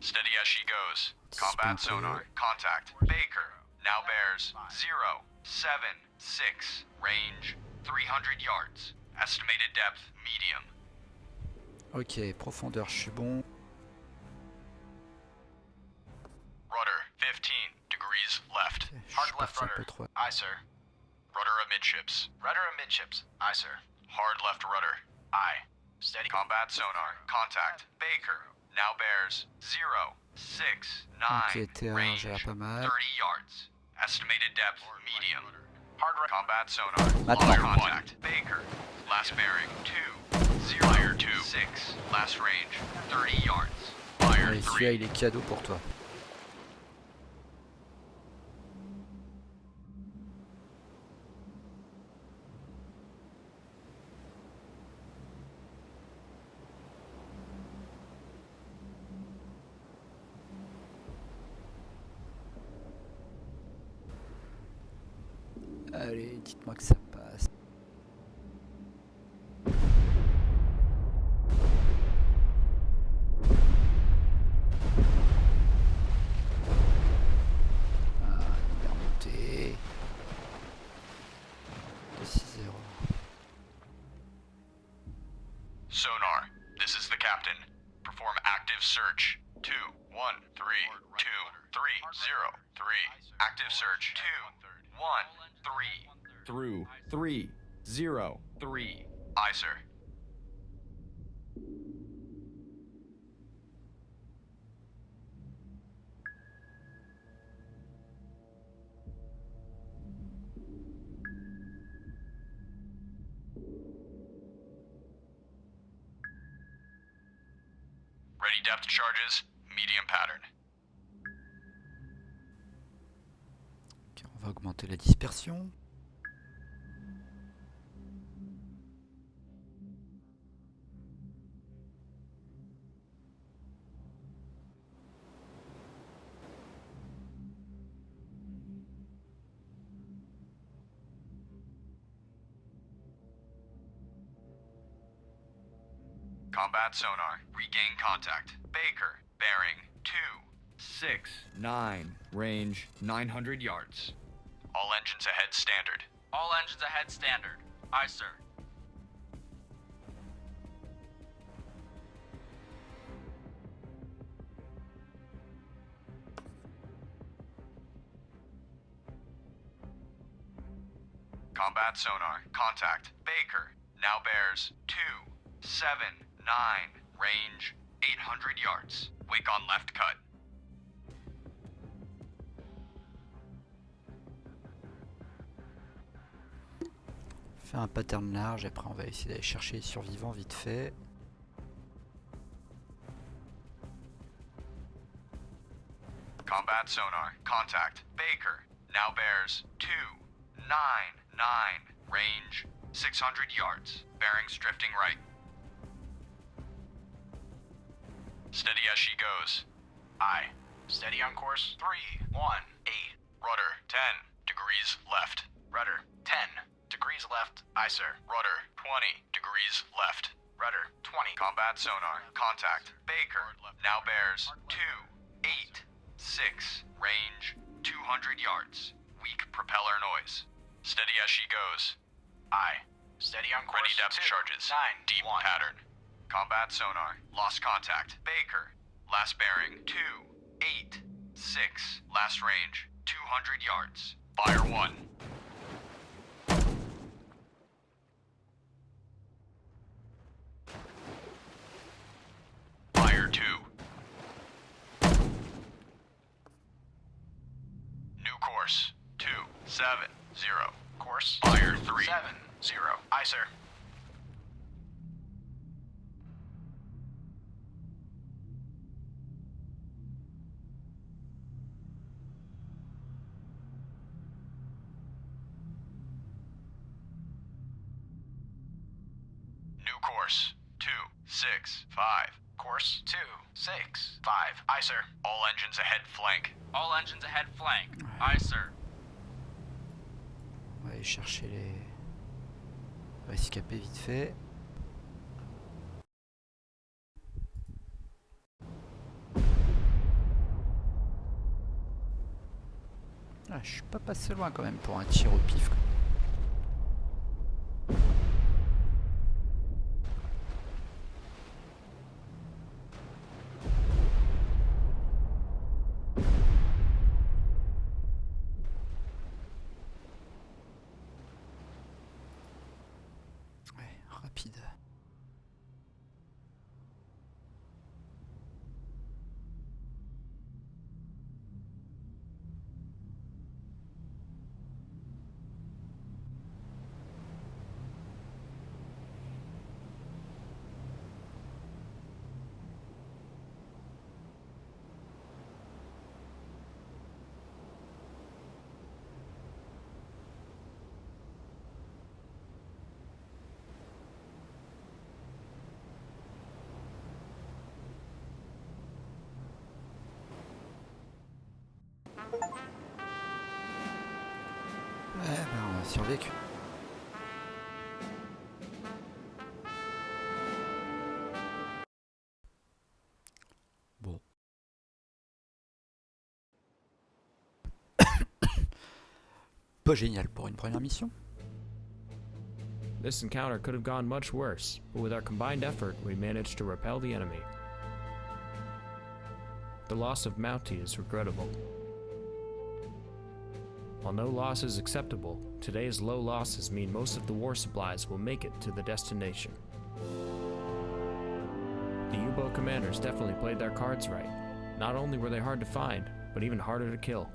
Steady as she goes. Combat sonar. Contact. Baker. Now bears 0, 7, 6. Range 300 yards. Estimated depth medium. Ok, profondeur, je suis bon. Rudder 15 degrees left. Hard left rudder. Aye, sir. Rudder amidships. Rudder amidships. Aye, sir. Hard left rudder. Aye. Steady. Combat sonar. Contact. Baker. Now bears 0, 6, 9. Ok, terrain, j'ai l'air pas mal. 30 yards. Estimated depth medium. Hard right. Combat sonar. Maintenant. Contact. Baker. Last bearing 2, 0. Fire 2. 6. Last range 30 yards. Fire Allez, 3. celui-là, il est cadeau pour toi. Allez, dites-moi que ça passe. Ah, il est remonté. 2-6-0. Sonar, this is the captain. Perform active search. 2, 1, 3, 2, 3, 0, 3. Active search. 2, 1, 3. Through 3, 0, 3. Aye, sir. Ready depth charges, medium pattern. Ok, on va augmenter la dispersion. Combat sonar, regain contact. Baker, bearing 2, 6, 9. Range 900 yards. all engines ahead standard. All engines ahead standard. Aye, sir. Combat sonar, contact. Baker, now bears 2, 7, 9, range 800 yards. Wake on left cut. Fait un pattern large, après on va essayer d'aller chercher les survivants vite fait. Combat sonar, contact. Baker, now bears 2, 9, 9, range 600 yards. Bearings drifting right. Steady as she goes. Aye. Steady on course 3, 1, 8. Rudder 10 degrees left. Rudder 10 degrees left. Aye, sir. Rudder 20 degrees left. Rudder 20. Combat sonar, contact. Baker, now bears 2, 8, 6, range 200 yards. Weak propeller noise. Steady as she goes. Aye. Steady on course Ready depth 2, charges. 9, Deep 1. pattern. Combat sonar, lost contact. Baker, last bearing 2, 8, 6, last range 200 yards. Fire 1. Fire 2. New course 2, 7, 0. Course Fire 3. 7, 0. Aye, sir. course 265. Course 265. Aye, sir. All engines ahead flank. All engines ahead flank. Aye, sir. On va aller chercher les rescapés vite fait. Ah, je suis pas passé loin quand même pour un tir au pif. Ouais, rapide. Ouais, ben on a survécu. Bon. Pas génial pour une première mission. This encounter could have gone much worse, but with our combined effort, we managed to repel the enemy. The loss of Mountie is regrettable. While no loss is acceptable, today's low losses mean most of the war supplies will make it to the destination. The U-boat commanders definitely played their cards right. Not only were they hard to find, but even harder to kill.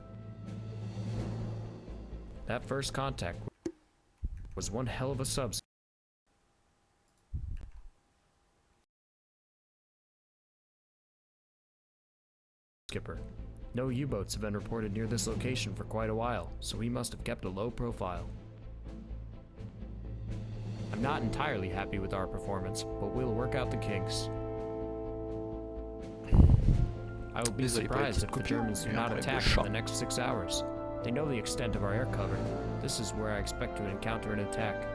That first contact was one hell of a sub. Skipper. No U-boats have been reported near this location for quite a while, so he must have kept a low profile. I'm not entirely happy with our performance, but we'll work out the kinks. I will be surprised if the Germans do not attack in the next 6 hours. They know the extent of our air cover. This is where I expect to encounter an attack.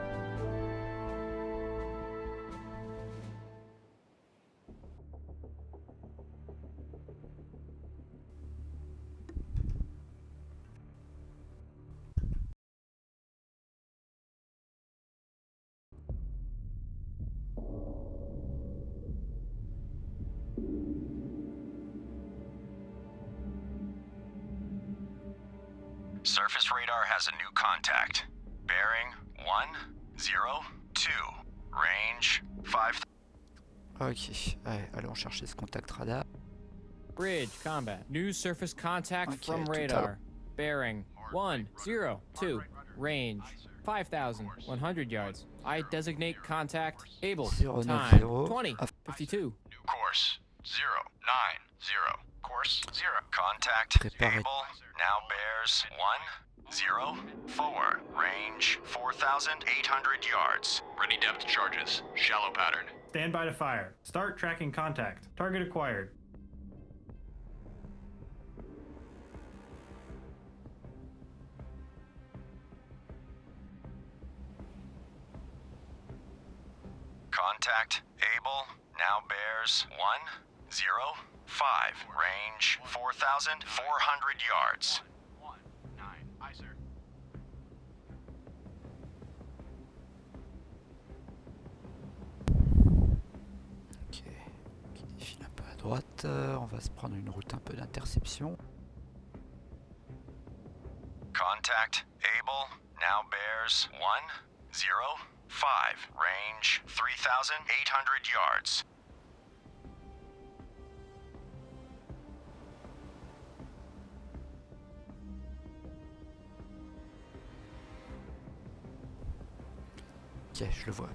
Surface radar has a new contact. Bearing 102. Range 5. Ok, ouais, allons chercher ce contact radar. Bridge combat. New surface contact from radar. Bearing 102. Range 5,100 yards. I designate contact. Able. 090. Time 20:52. Course 090. Course 0. Contact Préparé. able. Now bears 104. Range 4,800 yards. Ready depth charges. Shallow pattern. Stand by to fire. Start tracking contact. Target acquired. Contact able. Now bears 105. Range 4,400 yards. 19. Aye, sir. Ok, qui défile un peu à droite. On va se prendre une route un peu d'interception. Contact able. Now bears 105. Range 3,800 yards. Ok, je le vois.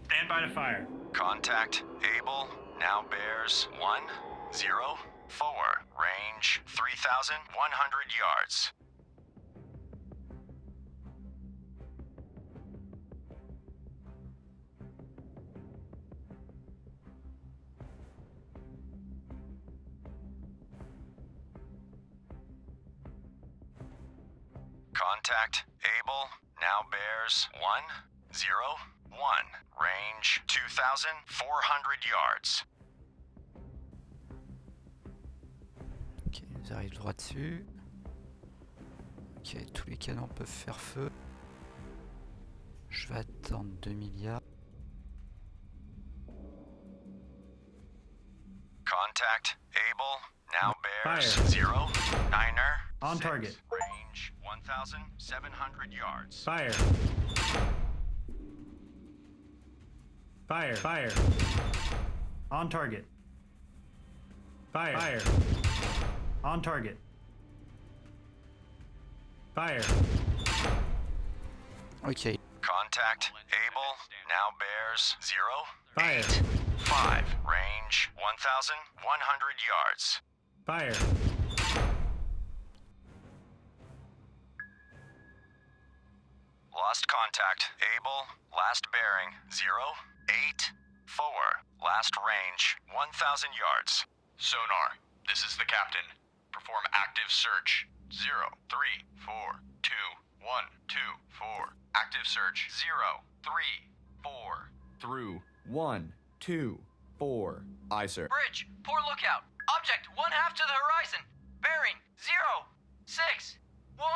Stand by to fire. Contact able. Now bears 104. Range 3,100 yards. Contact Able now bears 101. Range 2,400 yards. Ok, ils arrivent droit dessus. Ok, tous les canons peuvent faire feu. Je vais attendre 2 milliards. Contact Able now bears Fire. 0, 9er. On 6, target. Range 1,700 yards. Fire. Fire. Fire. On target. Fire. Fire. On target. Fire. Ok, Contact Able now bears 0, Fire. 8, 5. Range 1,100 yards. Fire. Lost contact. Able. Last bearing 0, 8, 4. Last range 1,000 yards. Sonar, this is the captain. Perform active search. 0, 3, 4, 2, 1, 2, 4. Active search. 0, 3, 4. Through 1, 2, 4. Aye, sir. Bridge, poor lookout. Object 1/2 to the horizon. Bearing 0, 6, 1.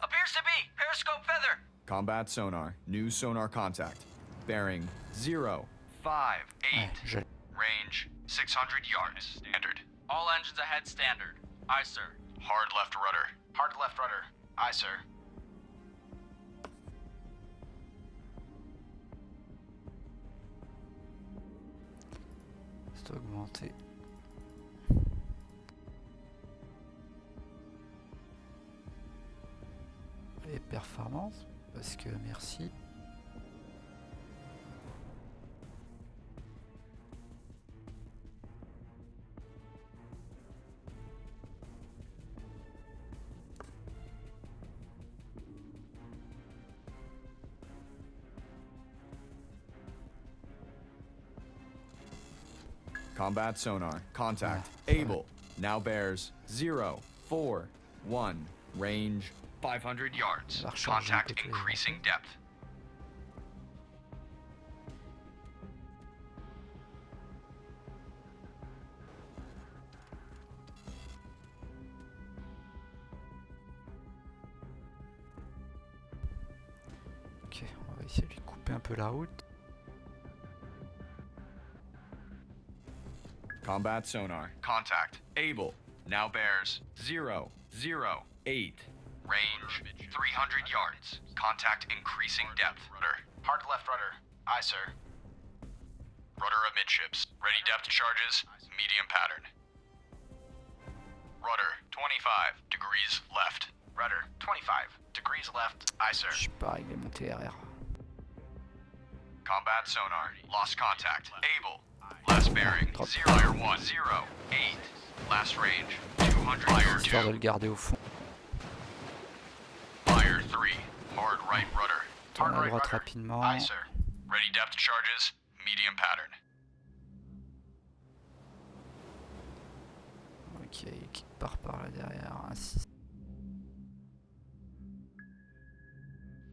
Appears to be periscope feather. Combat sonar. New sonar contact. Bearing 0, 5. 8. ouais, je... Range 600 yards. Standard. All engines ahead standard. Aye, sir. Hard left rudder. Hard left rudder. Aye, sir. C'est augmenté. Les performances, parce que merci. Combat sonar. Contact. Ouais, Able. Now bears 0, 4, 1. Range 500 yards. va recharger un Contact peu tous les increasing depth. Ok, on va essayer de lui couper un peu la route. Combat sonar. Contact. Able. Now bears 0, 0, 8. Range 300 yards. Contact increasing depth. Rudder. Hard left rudder. Aye, sir. Rudder amidships. Ready depth charges. Medium pattern. Rudder 25 degrees left. Rudder 25 degrees left. Aye, sir. Je suis pas réglementé RR. Combat sonar. Lost contact. Able. Last bearing. Drop. 0, fire 1, 0, 8. Last range. 200 fire Histoire de 2. le garder au fond. Fire 3. Hard right rudder. Tourne Hard à right droite rudder. rapidement. Aye, sir. Ready depth charges. Medium pattern. Ok, qui part par là derrière. Ainsi.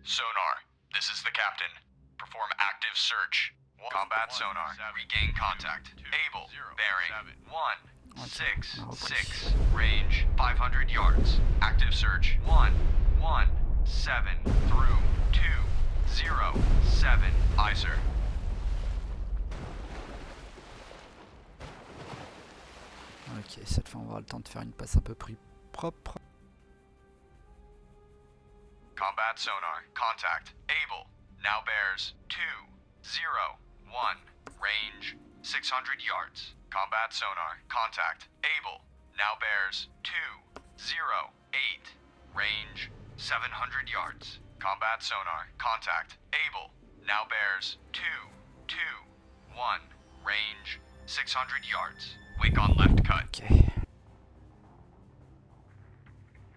Sonar. This is the captain. Perform active search. Combat sonar. Regain contact. Able. Bearing. 1, 6, 6. Range. 500 yards. Active search. 1, 1, 7. Through. 2, 0, 7. Aye, sir. Ok, cette fois on va avoir le temps de faire une passe un peu plus propre. Combat sonar. Contact. Able. Now bears 2, 0, 1. Range 600 yards. Combat sonar. Contact. Able. Now bears 2, 0, 8. Range 700 yards. Combat sonar. Contact. Able. Now bears 2, 2, 1. Range 600 yards. Wake on left cut. Ok.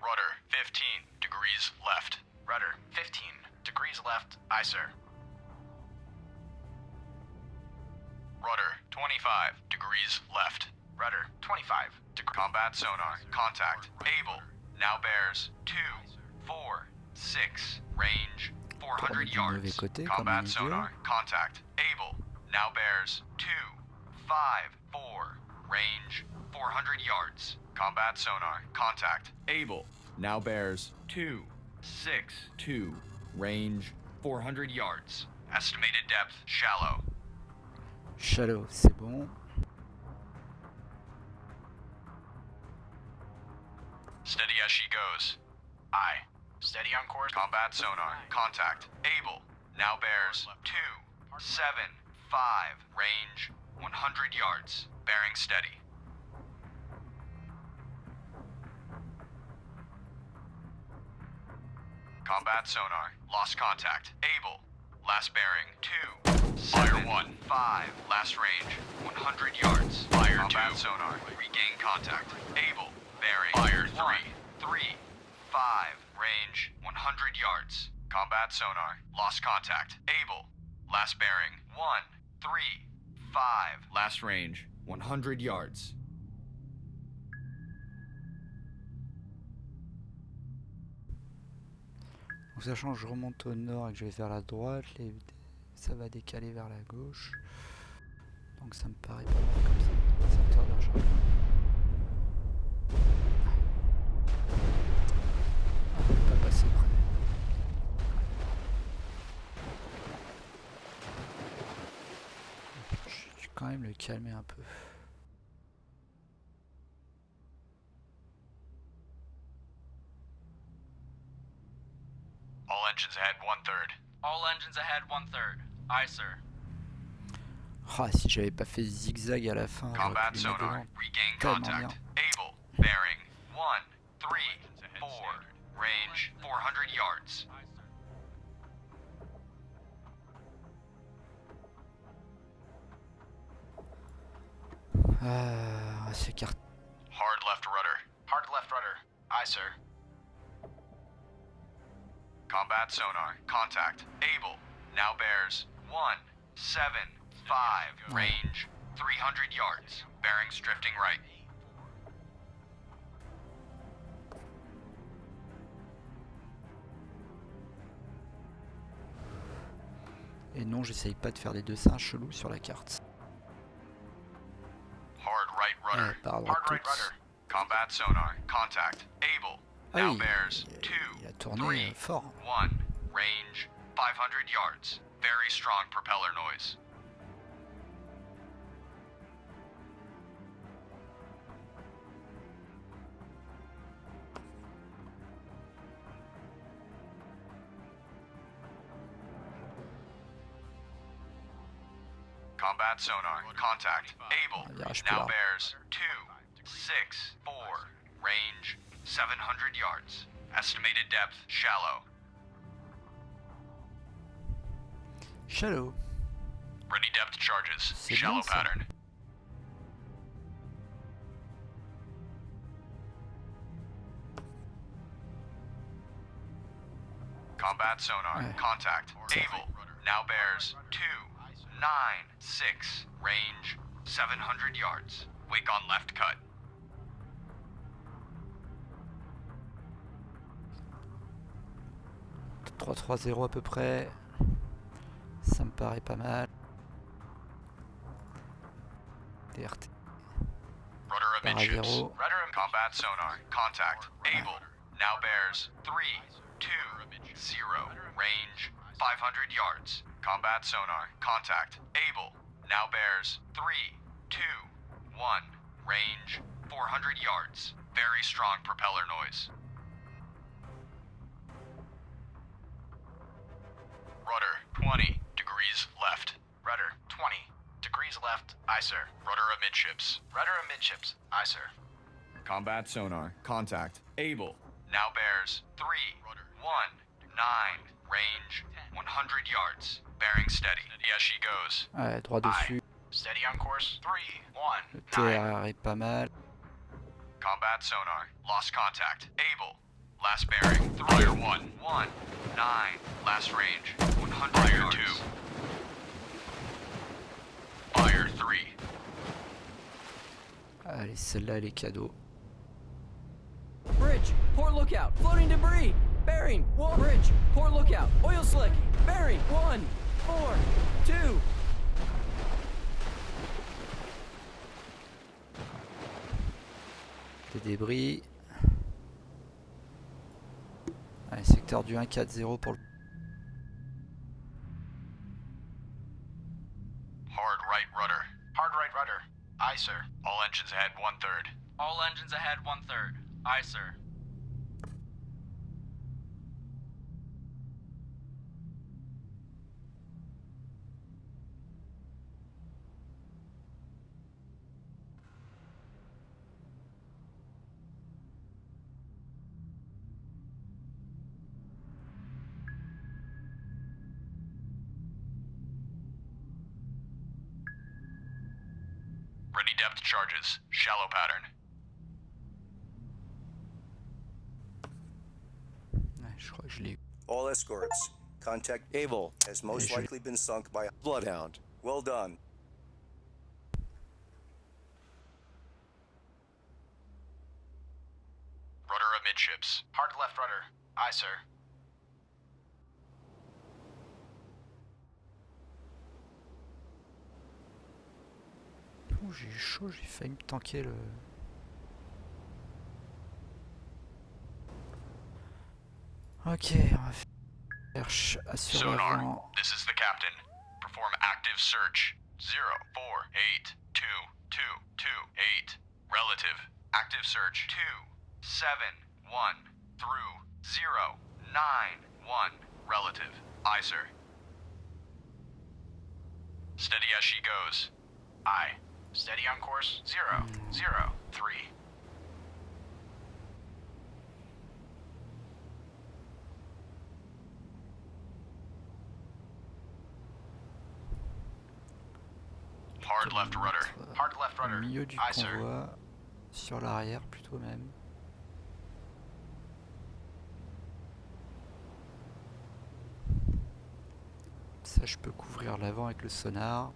Rudder 15 degrees left. Rudder 15 degrees left. Aye, sir. Rudder 25 degrees left. Rudder 25 degrees. Combat sonar. Contact. Able. Now bears 2, 4. 6, range 400 du mauvais yards. côté, comme un Combat idiot. sonar, contact, able. Now bears 2, 5, 4, range 400 yards. Combat sonar, contact, Able. Now bears 2, 6, 2, range 400 yards. estimated depth, shallow. Shallow, c'est bon. Steady as she goes. Aye. Steady on course. Combat sonar, contact, able. Now bears 2, 7, 5, range 100 yards. Bearing steady. Combat sonar, lost contact, able. Last bearing 2, 7, 5, last range 100 yards. Fire combat 2, sonar, regain contact, able. Bearing fire 3, 3, 5, range 100 yards. Combat sonar, lost contact, able. Last bearing 1, 3, 5. Last range 100 yards. Donc sachant que je remonte au nord et que je vais vers la droite, ça va décaler vers la gauche. Donc ça me paraît pas mal comme ça. Secteur de recharge. Ah, on peut pas passer près. Je vais quand même le calmer un peu. All engines ahead 1/3. All engines ahead 1/3. Aye, sir. Ah, si j'avais pas fait zigzag à la fin, j'aurais Combat pu les mettre sonar, devant. regain Tellement contact, bien. able. Bearing 1, 3, 4, range 400 yards. Ah, on va s'écarter. Hard left rudder. Hard left rudder. Aye, sir. Combat sonar, contact, able. Now bears 1, 7, 5, range 300 yards. Bearings drifting right. Et non, j'essaye pas de faire des dessins chelous sur la carte. Hard right rudder. Ouais, par droite Hard right toute. rudder. Combat sonar, contact, able. Ah Now oui, bears 2, il a tourné 3, fort. 1, range 500 yards. Very strong propeller noise. Combat sonar, contact, able. virage Now plus large. bears 2, 6, 4, range 700 yards. Estimated depth, shallow. Shallow. Ready depth charges, C'est shallow bien, ça. pattern. Combat sonar, Ouais. contact, C'est able. Now bears 2, 9, 6, range 700 yards. Wake on left cut. « 3-3-0 à peu près. Ça me paraît pas mal. DRT. Rudder Par à amidships. 0. Combat sonar, contact, able. Now bears 3, 2, 0, range 500 yards. Combat sonar, contact, able. Now bears 3, 2, 1, range 400 yards. Very strong propeller noise. Rudder 20 degrees left. Rudder 20 degrees left. Aye, sir. Rudder amidships. Rudder amidships. Aye, sir. Combat sonar, contact, able. Now bears 3, 1, 9, range 100 yards. Bearing steady. Yes, she goes. Ouais, droit dessus. Steady on course. 3, 1, Le 9. TR est pas mal. Combat sonar. Lost contact. Able. Last bearing. Fire 1, 1, 9. Last range. 100 Fire yards. 2. Fire 3. Allez, celle-là, elle est cadeau. Bridge! Port lookout! Floating debris! Bearing, one. Bridge, poor lookout. Oil slick. Bearing, 1, 4, 2. Des débris. Allez, secteur du 1-4-0 pour le... Hard right rudder. Hard right rudder. Aye, sir. All engines ahead 1/3. All engines ahead 1/3. Aye, sir. Ready depth charges. Shallow pattern. Ouais, je crois que je l'ai eu. All escorts. Contact Able has most likely been sunk by a bloodhound. Well done. Rudder amidships. Hard left rudder. Aye, sir. Ouh, j'ai eu chaud, j'ai failli me tanker le... Ok, on va faire assurer Sonar, avant. this is the captain. Perform active search. 0482228. Relative. Active search 271 through 091. Relative. Aye, sir. Steady as she goes. Aye. Steady on course. 003. Hard left rudder. Hard left Au rudder. milieu du Aye, sir. convoi, sur l'arrière plutôt même. Ça, je peux couvrir l'avant avec le sonar.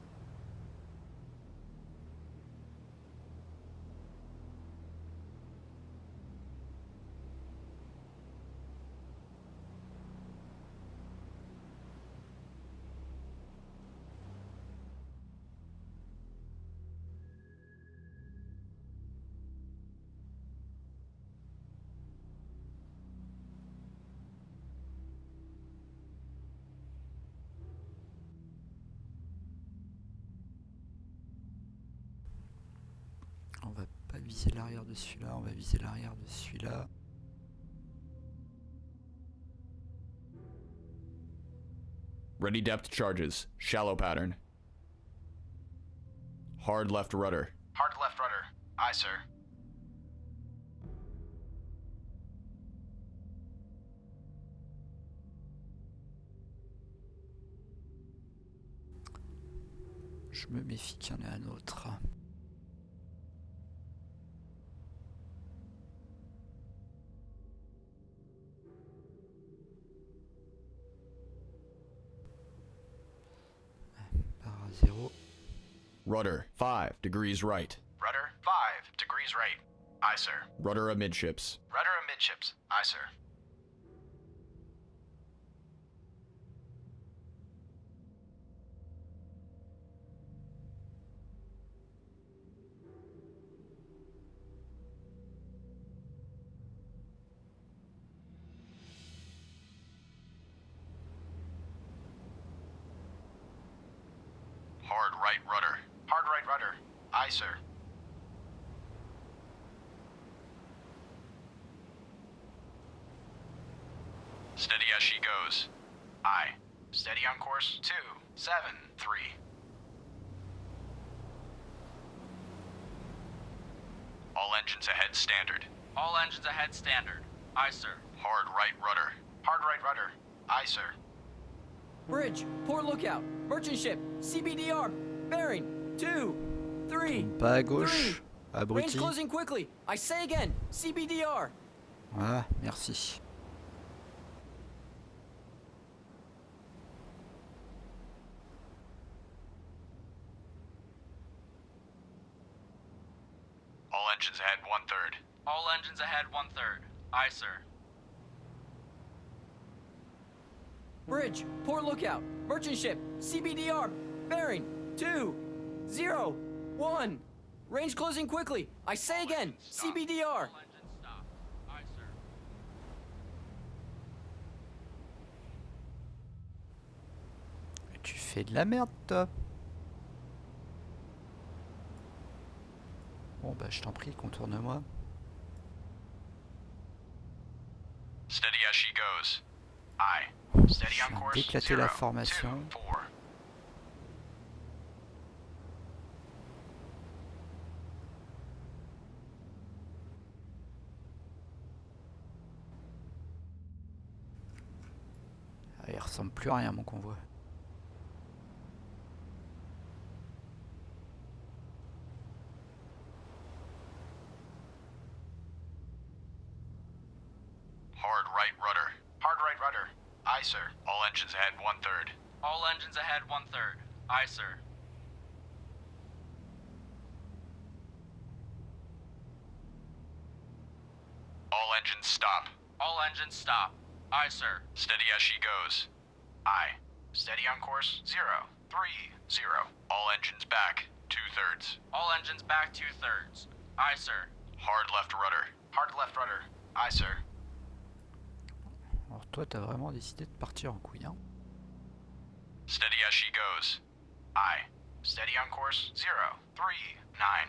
On va pas viser l'arrière de celui-là, on va viser l'arrière de celui-là. Ready depth charges. Shallow pattern. Hard left rudder. Hard left rudder. Aye, sir. Je me méfie qu'il y en ait un autre. Barre à 0. Rudder 5 degrees right. Rudder 5 degrees right. Aye, sir. Rudder amidships. Rudder amidships. Aye, sir. Hard right rudder. Hard right rudder. Aye, sir. Steady as she goes. Aye. Steady on course. 273. All engines ahead standard. All engines ahead standard. Aye, sir. Hard right rudder. Hard right rudder. Aye, sir. Bridge, poor lookout. Merchant ship, CBDR. Bearing, 2, 3. Pas à gauche, 3. Range abruti. closing quickly. I say again, CBDR. Ah, merci. All engines ahead 1/3. All engines ahead 1/3. Aye, sir. Bridge, port lookout, merchant ship, CBDR, bearing, 2-0-1. Range closing quickly. I say again, CBDR. Tu fais de la merde, toi. Bon, bah, je t'en prie, contourne-moi. Steady as she goes. Aye. Steady on course. D'éclater la formation. 2, 4. Ah, il ressemble plus à rien, mon convoi. Hard right rudder. Hard right rudder. Aye, sir. All engines ahead 1/3. All engines ahead 1/3. Aye, sir. All engines stop. All engines stop. Aye, sir. Steady as she goes. Aye. Steady on course. 0-3-0. All engines back 2/3. All engines back 2/3. Aye, sir. Hard left rudder. Hard left rudder. Aye, sir. Alors toi, t'as vraiment décidé de partir en couille, hein? Steady as she goes. Aye. Steady on course. 0-3-9.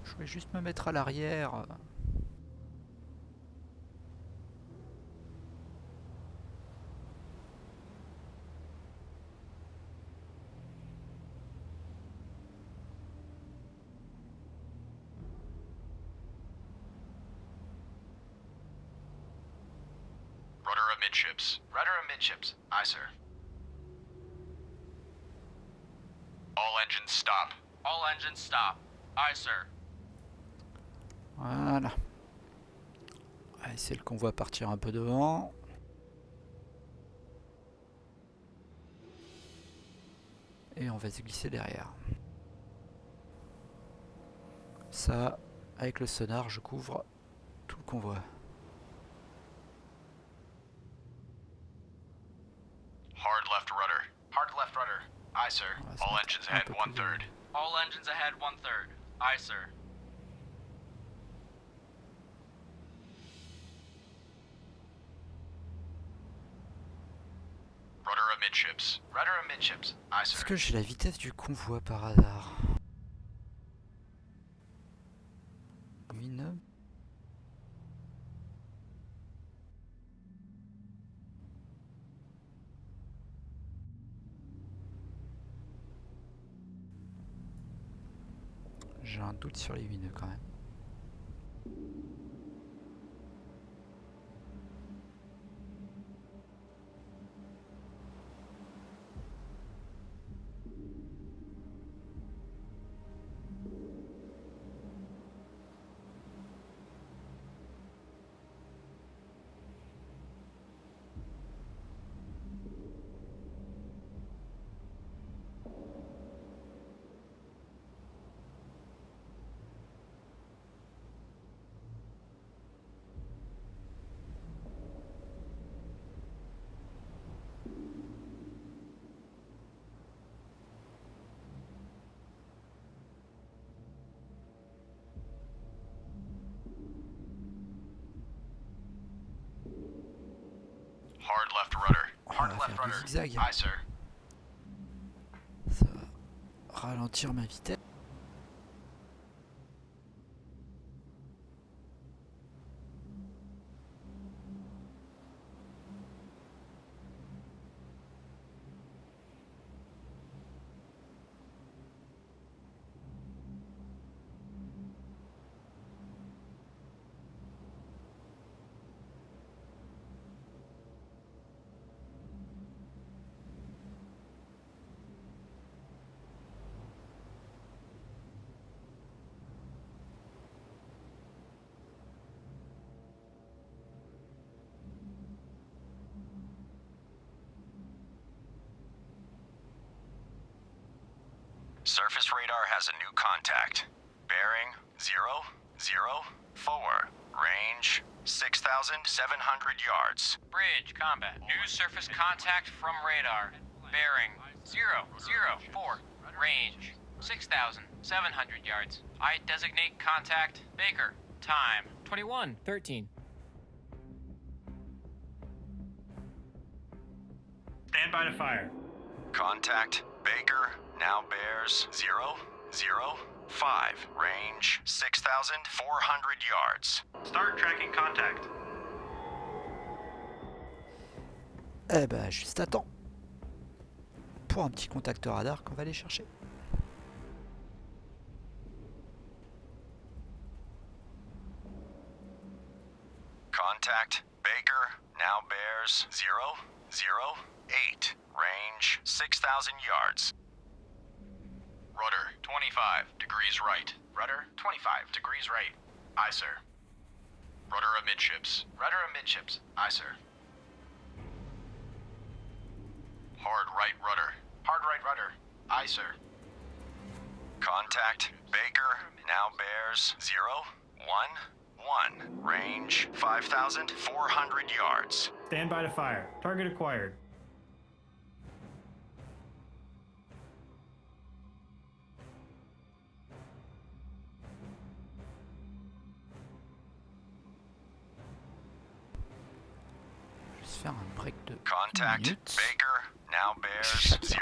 Je voulais juste me mettre à l'arrière. Rudder amidships. Rudder amidships. Aye, sir. All engines stop. All engines stop. Aye, sir. Voilà. On va essayer le convoi partir un peu devant. Et on va se glisser derrière. Ça, avec le sonar, je couvre tout le convoi. Hard left rudder. Hard left rudder. Aye, sir. All engines ahead 1/3. All engines ahead 1/3. Aye, sir. Rudder amidships. Rudder amidships. Aye, Est-ce sir. que j'ai la vitesse du convoi par hasard? 8-9. J'ai un doute sur les 8 nœuds quand même. Hard left rudder. On Hard va left faire des rudder. zigzags. Aye, sir. Ça va ralentir ma vitesse. Surface radar has a new contact. Bearing 004. Range 6,700 yards. Bridge, combat. New surface contact from radar. Bearing 004. Range 6,700 yards. I designate contact Baker. Time 21:13. Stand by to fire. Contact Baker now bears 005. Range 6,400 yards. Start tracking contact. Eh ben, juste à temps. Pour un petit contact radar qu'on va aller chercher. Contact Baker now bears 008. Range 6,000 yards. Rudder 25 degrees right. Rudder, 25 degrees right. Aye, sir. Rudder amidships. Rudder amidships. Aye, sir. Hard right rudder. Hard right rudder. Aye, sir. Contact Baker now bears 011. Range 5,400 yards. Stand by to fire. Target acquired. Juste faire un break de Contact minutes. Baker now bears 011.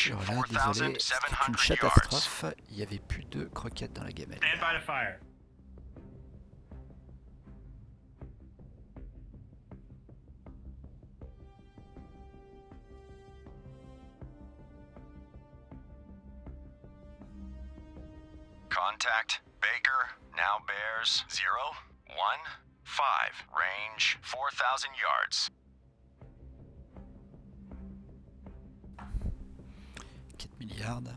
Alors là, désolé, c'était une catastrophe. Il n'y avait plus de croquettes dans la gamelle. Stand by to fire. Contact Baker now bears 015. Range 4,000 yards. 4 milliards.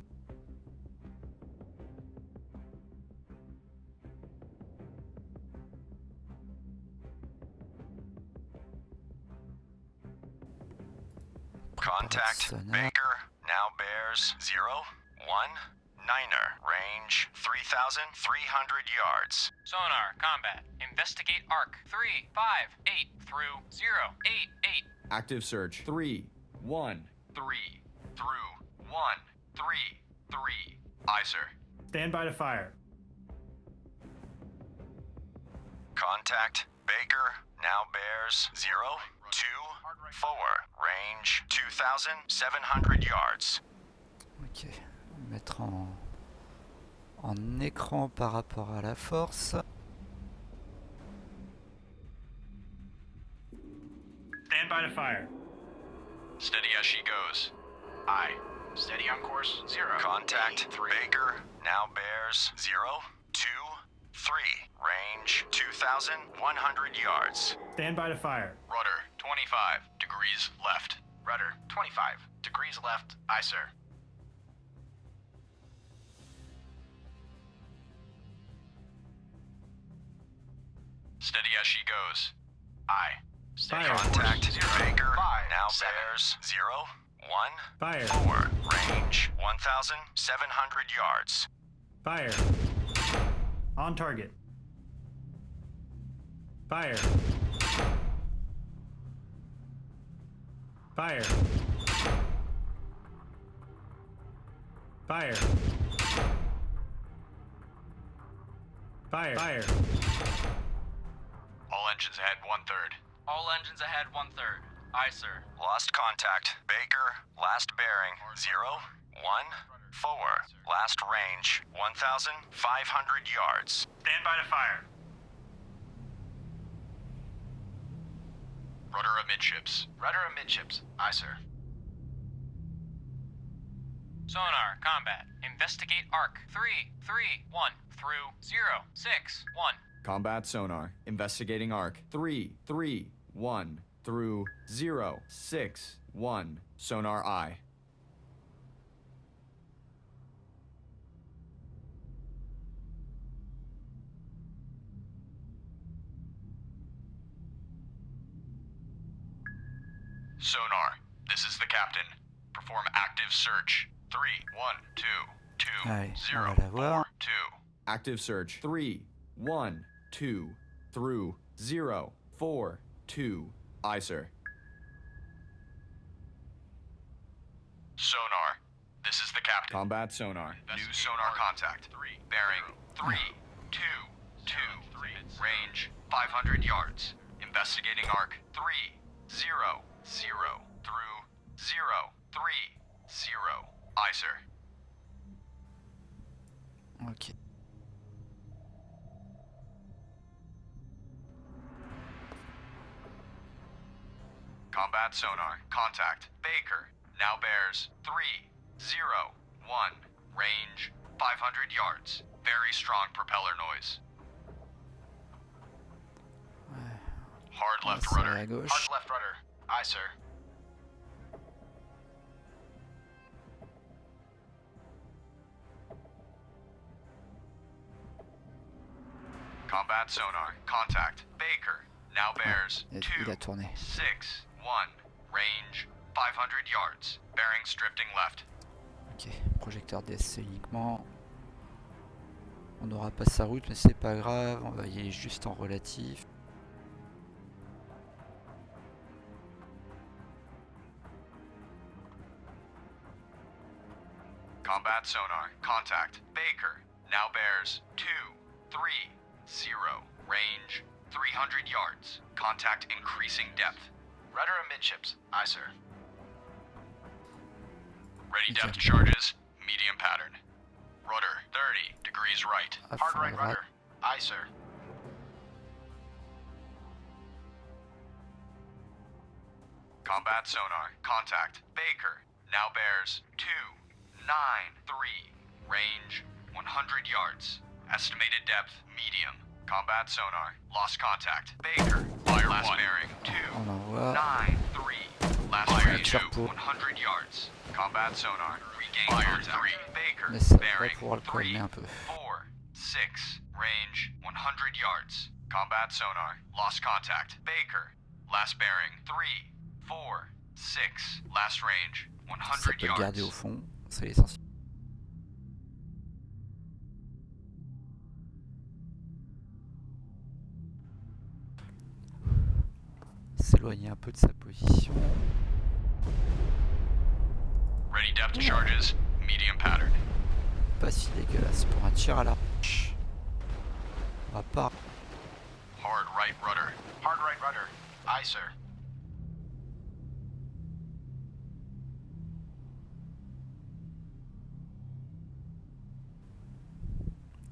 Contact Baker now bears 019er. Range 3,300 yards. Sonar, combat. Investigate arc 358 through 088. Active search 313 through 133. Aye, sir. Stand by to fire. Contact Baker now bears 024. Range 2,700 yards. Ok, on va mettre en écran par rapport à la force. Stand by to fire. Steady as she goes. Aye. Steady on course 0. Contact Baker now bears 024. range 2,100 yards. Stand by to fire. Rudder, 25 degrees left. Rudder, 25 degrees left. Aye, sir. Steady as she goes. Aye. Fire. Contact Baker. 5, Now 7. bears 0, 1, Fire. 4. Range 1,700 yards. Fire. On target. Fire. Fire. Fire. Fire. Fire. All engines ahead 1/3. All engines ahead 1/3. Aye, sir. Lost contact. Baker. Last bearing 0, 1, 4. Last range 1,500 yards. Stand by to fire. Rudder amidships. Rudder amidships. Aye, sir. Sonar, combat. Investigate arc. 3, 3, 1 through 0, 6, 1. Combat sonar. Investigating arc. 3, 3, 1 through 0, 6, 1. Sonar eye. Sonar, this is the captain. Perform active search. 3, 1, 2, 2, Allez, 0, on va la voir. 4, 2. Active search. 3, 1, 2 through 0, 4, 2. Aye, sir. Sonar, this is the captain. Combat sonar. New sonar contact. Bearing 3, 2, 2. Range 500 yards. Investigating arc 3, 0, 0 through 0, 3, 0. Aye, sir. Ok. Combat sonar. Contact. Baker. Now bears 3, 0, 1. Range 500 yards. Very strong propeller noise. Hard left Ça va rudder. à gauche. Hard left rudder. Aye, sir. Combat sonar. Contact. Baker. Now bears Il 2, a tourné. 6, 1. Range 500 yards. Bearings drifting left. Ok, projecteur d'essai uniquement. On n'aura pas sa route, mais c'est pas grave, on va y aller juste en relatif. Combat sonar. Contact. Baker. Now bears 2, 3, 0. Range 300 yards. Contact increasing depth. Rudder amidships. Aye, sir. Ready depth charges. Medium pattern. Rudder 30 degrees right. À Hard fond right à droite. rudder. Aye, sir. Combat sonar. Contact. Baker. Now bears 2, 9, 3. Range 100 yards. Estimated depth medium. Combat sonar. Lost contact. Baker. Fire last bearing 2, On envoie. 9, 3. Last Fire range tir pour. 100 yards. Combat sonar. Regain contact. 3. Baker. Mais ça va bearing pouvoir le 3, calmer un peu. 4, 6. Range 100 yards. Combat sonar. Lost contact. Baker. Last bearing 3, 4, 6. Last range Ça 100 peut le garder au yards. fond, c'est l'essentiel. S'éloigner un peu de sa position. Ready depth charges. Medium pattern. Pas si dégueulasse pour un tir à l'arche. On va pas. Hard right rudder. Hard right rudder. Aye, sir.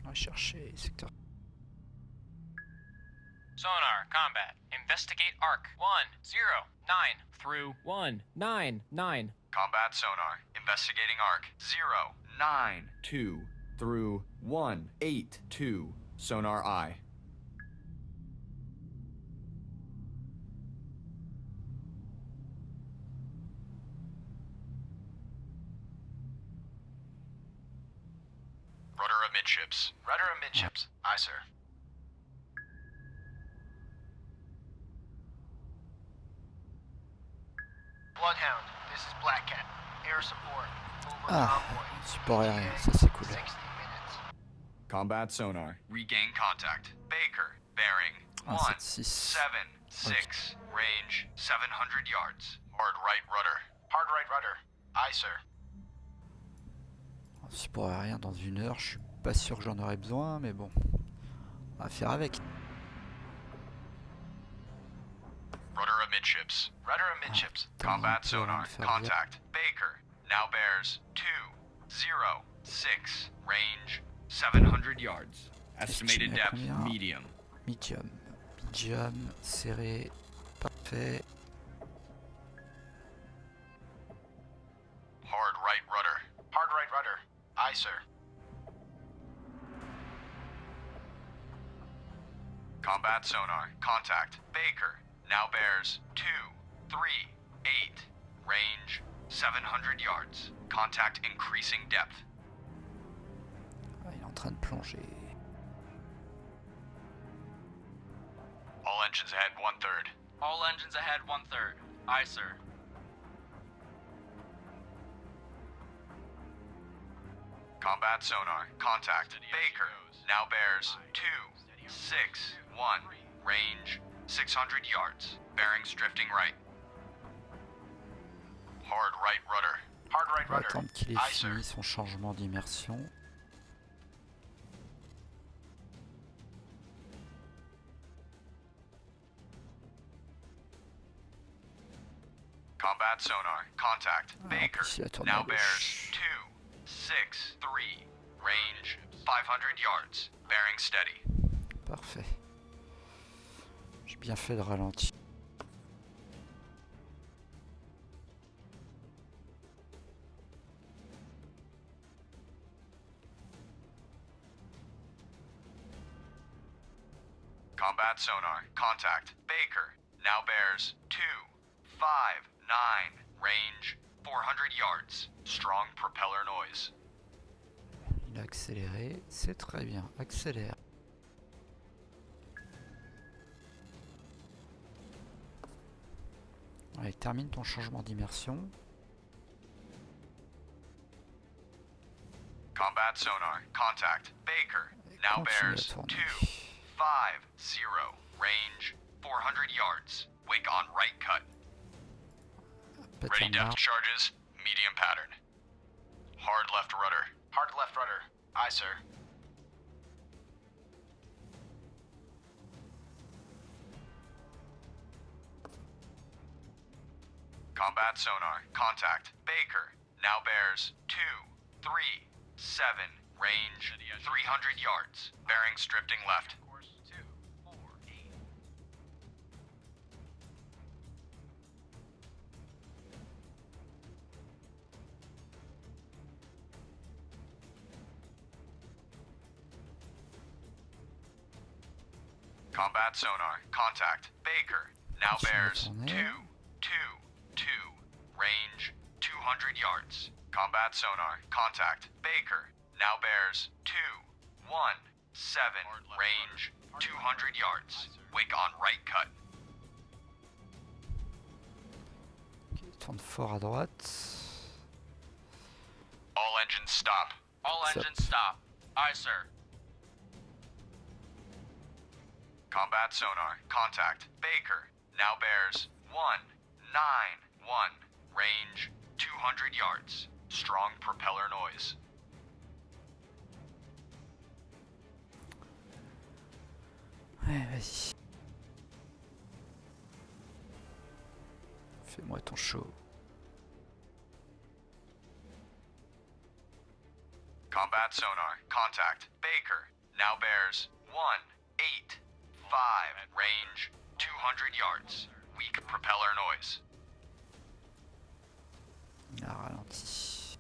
On va chercher secteur. Sonar, combat. Investigate arc. 1, 0, 9 through 1, 9, 9. Combat sonar. Investigating arc. 0, 9, 2 through 1, 8, 2. Sonar I. Rudder amidships. Rudder amidships. Aye, sir. Bloodhound, this is Black Cat. Air support. Over Ah, convoy. support aérien, ETA, ça c'est cool. 60 minutes. Combat sonar. Regain contact. Baker. Bearing 176. Range 700 yards. Hard right rudder. Hard right rudder. Aye, sir. Support aérien dans 1 heure, je suis pas sûr que j'en aurais besoin, mais bon, on va faire avec. Rudder amidships. Rudder amidships. Combat sonar. Contact. Baker. Now bears 206. Range 700 yards. Estimated depth medium. Medium. Medium, serré, parfait. Hard right rudder. Hard right rudder. Aye, sir. Combat sonar. Contact. Baker. Now bears 238. Range 700 yards. Contact increasing depth. Ah, il est en train de plonger. All engines ahead 1/3. All engines ahead 1/3. Aye, sir. Combat sonar. Contact. Baker. Now bears 261. Range 600 yards. Bearings drifting right. Hard right rudder. Hard right On va rudder. attendre qu'il ait Aye, sir. fini son changement d'immersion. Combat sonar. Contact. Baker. plus, il a tourné Now à gauche. bears 263. Range 500 yards. Bearing steady. Parfait. J'ai bien fait de ralentir. Combat sonar. Contact. Baker. Now bears 259. Range 400 yards. Strong propeller noise. Il a accéléré, c'est très bien. Accélère. Allez, termine ton changement d'immersion. Combat sonar. Contact. Baker. Now Continue à bears tourner. 250. Range 400 yards. Wake on right cut. Ready Pattern depth marche. charges. Medium pattern. Hard left rudder. Hard left rudder. Aye, sir. Combat sonar. Contact. Baker. Now bears 237. Range 300 yards. Bearings drifting left. Combat sonar. Contact. Baker. Now bears 222. Range 200 yards. Combat sonar. Contact. Baker. Now bears 217. Range 200 yards. Wake on right cut. Ok, tourne fort à droite. All engines stop. All Stop. engines stop. Aye, sir. Combat sonar. Contact. Baker. Now bears 191. Range 200 yards. Strong propeller noise. Ouais, vas-y. Fais-moi ton show. Combat sonar. Contact. Baker. Now bears 185. Range 200 yards. Weak propeller noise. Il a ralenti.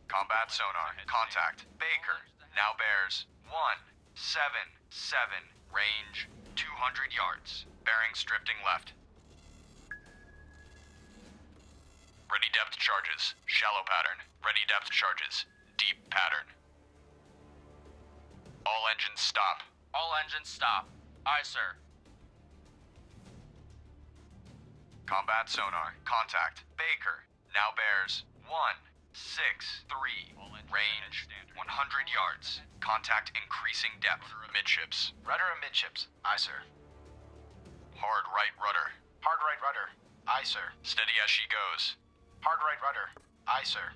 Combat sonar. Contact. Baker. Now bears 177. Range 200 yards. Bearings drifting left. Ready depth charges. Shallow pattern. Ready depth charges. Deep pattern. All engines stop. All engines stop. Aye, sir. Combat sonar. Contact. Baker. Now bears 163. Range 100 yards. Contact increasing depth. Midships. Rudder amidships. Aye, sir. Hard right rudder. Hard right rudder. Aye, sir. Steady as she goes. Hard right rudder. Aye, sir.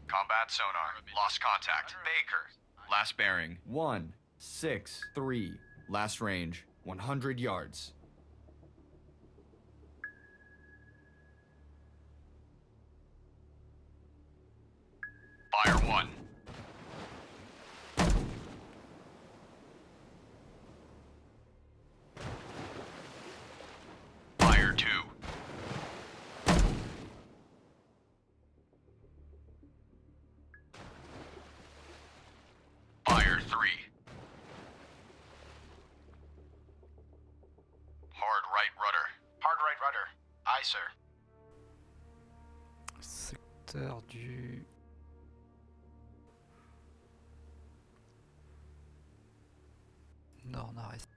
Combat sonar. Lost contact. Baker. Last bearing 163. Last range 100 yards. Fire 1. Fire 2. Fire 3. Hard right rudder. Hard right rudder. Aye, sir. Secteur du... Nord-nord-est.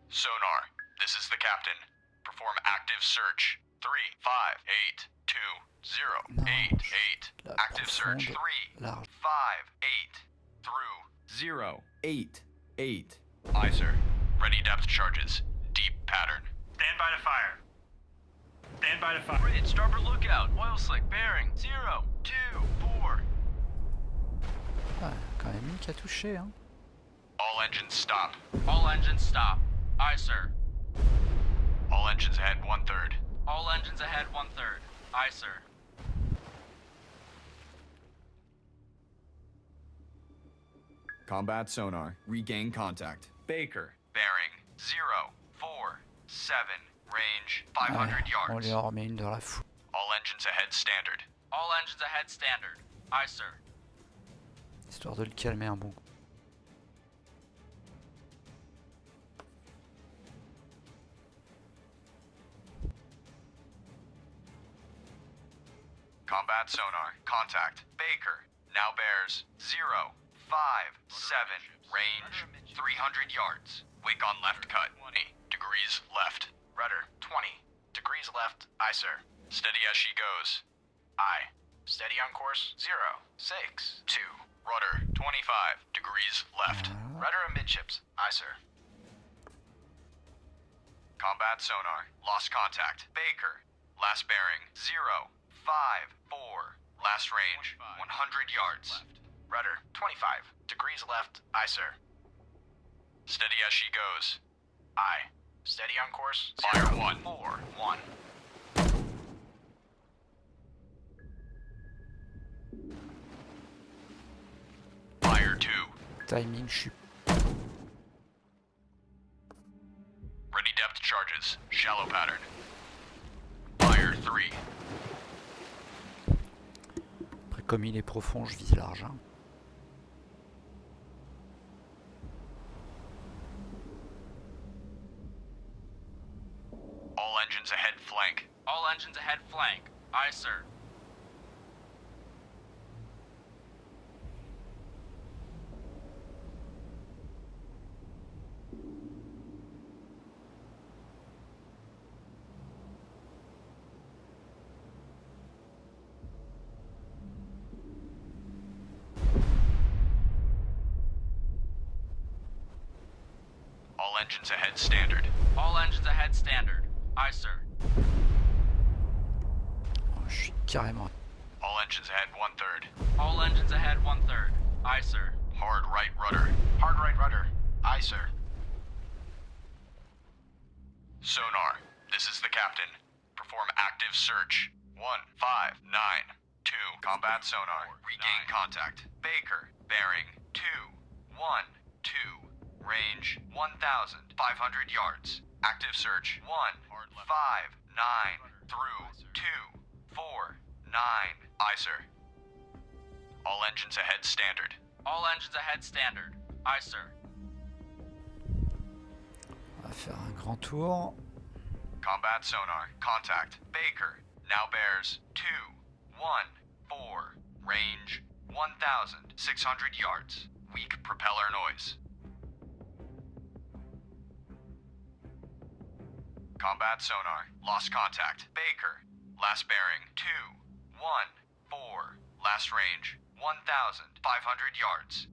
Sonar. This is the captain. Perform active search. 3582088. La Active search. profonde, large. 358 through 088. Aye, sir. Ready depth charges. Deep pattern. Stand by to fire. Stand by to fire. Bridge, starboard lookout. Oil slick, bearing 024. Ah, quand même une qui a touché, hein. All engines stop. All engines stop. Aye, sir. All engines ahead 1/3. All engines ahead 1/3. Aye, sir. Combat sonar. Regain contact. Baker. Bearing 047. Range 500 Ouais, on yards. lui en remet une dans la foule. All engines ahead standard. All engines ahead standard. Aye, sir. Histoire de le calmer un bon coup. Combat sonar. Contact. Baker. Now bears 057. Range 300 yards. Wake on left cut. 20 degrees left. Rudder 20. Degrees left. Aye, sir. Steady as she goes. Aye. Steady on course 062. Rudder 25 degrees left. Rudder amidships. Aye, sir. Combat sonar. Lost contact. Baker. Last bearing 054. Last range 100 yards. Rudder 25. Degrees left. Aye, sir. Steady as she goes. Aye. Steady on course Fire 1. 041. Fire 2. Timing, je suis... Ready depth charges. Shallow pattern. Fire 3. Après, comme il est profond, je vise large, hein. All engines ahead flank. All engines ahead flank. Aye, sir. All engines ahead standard. All engines ahead standard. Aye, sir. Oh, je suis carrément... All engines ahead 1/3. All engines ahead 1/3. Aye, sir. Hard right rudder. Hard right rudder. Aye, sir. Sonar. This is the captain. Perform active search. 1592. Combat sonar. Regain contact. Baker. Bearing 212. range 1,500 yards. Active search 1, 5, 9 through 2, 4, 9. Aye, sir. All engines ahead standard. All engines ahead standard. Aye, sir. On va faire un grand tour. Combat sonar. Contact. Baker. Now bears 2, 1, 4. Range 1,600 yards. Weak propeller noise. Combat sonar. Lost contact. Baker. Last bearing 2, 1, 4. Last range 1,500 yards.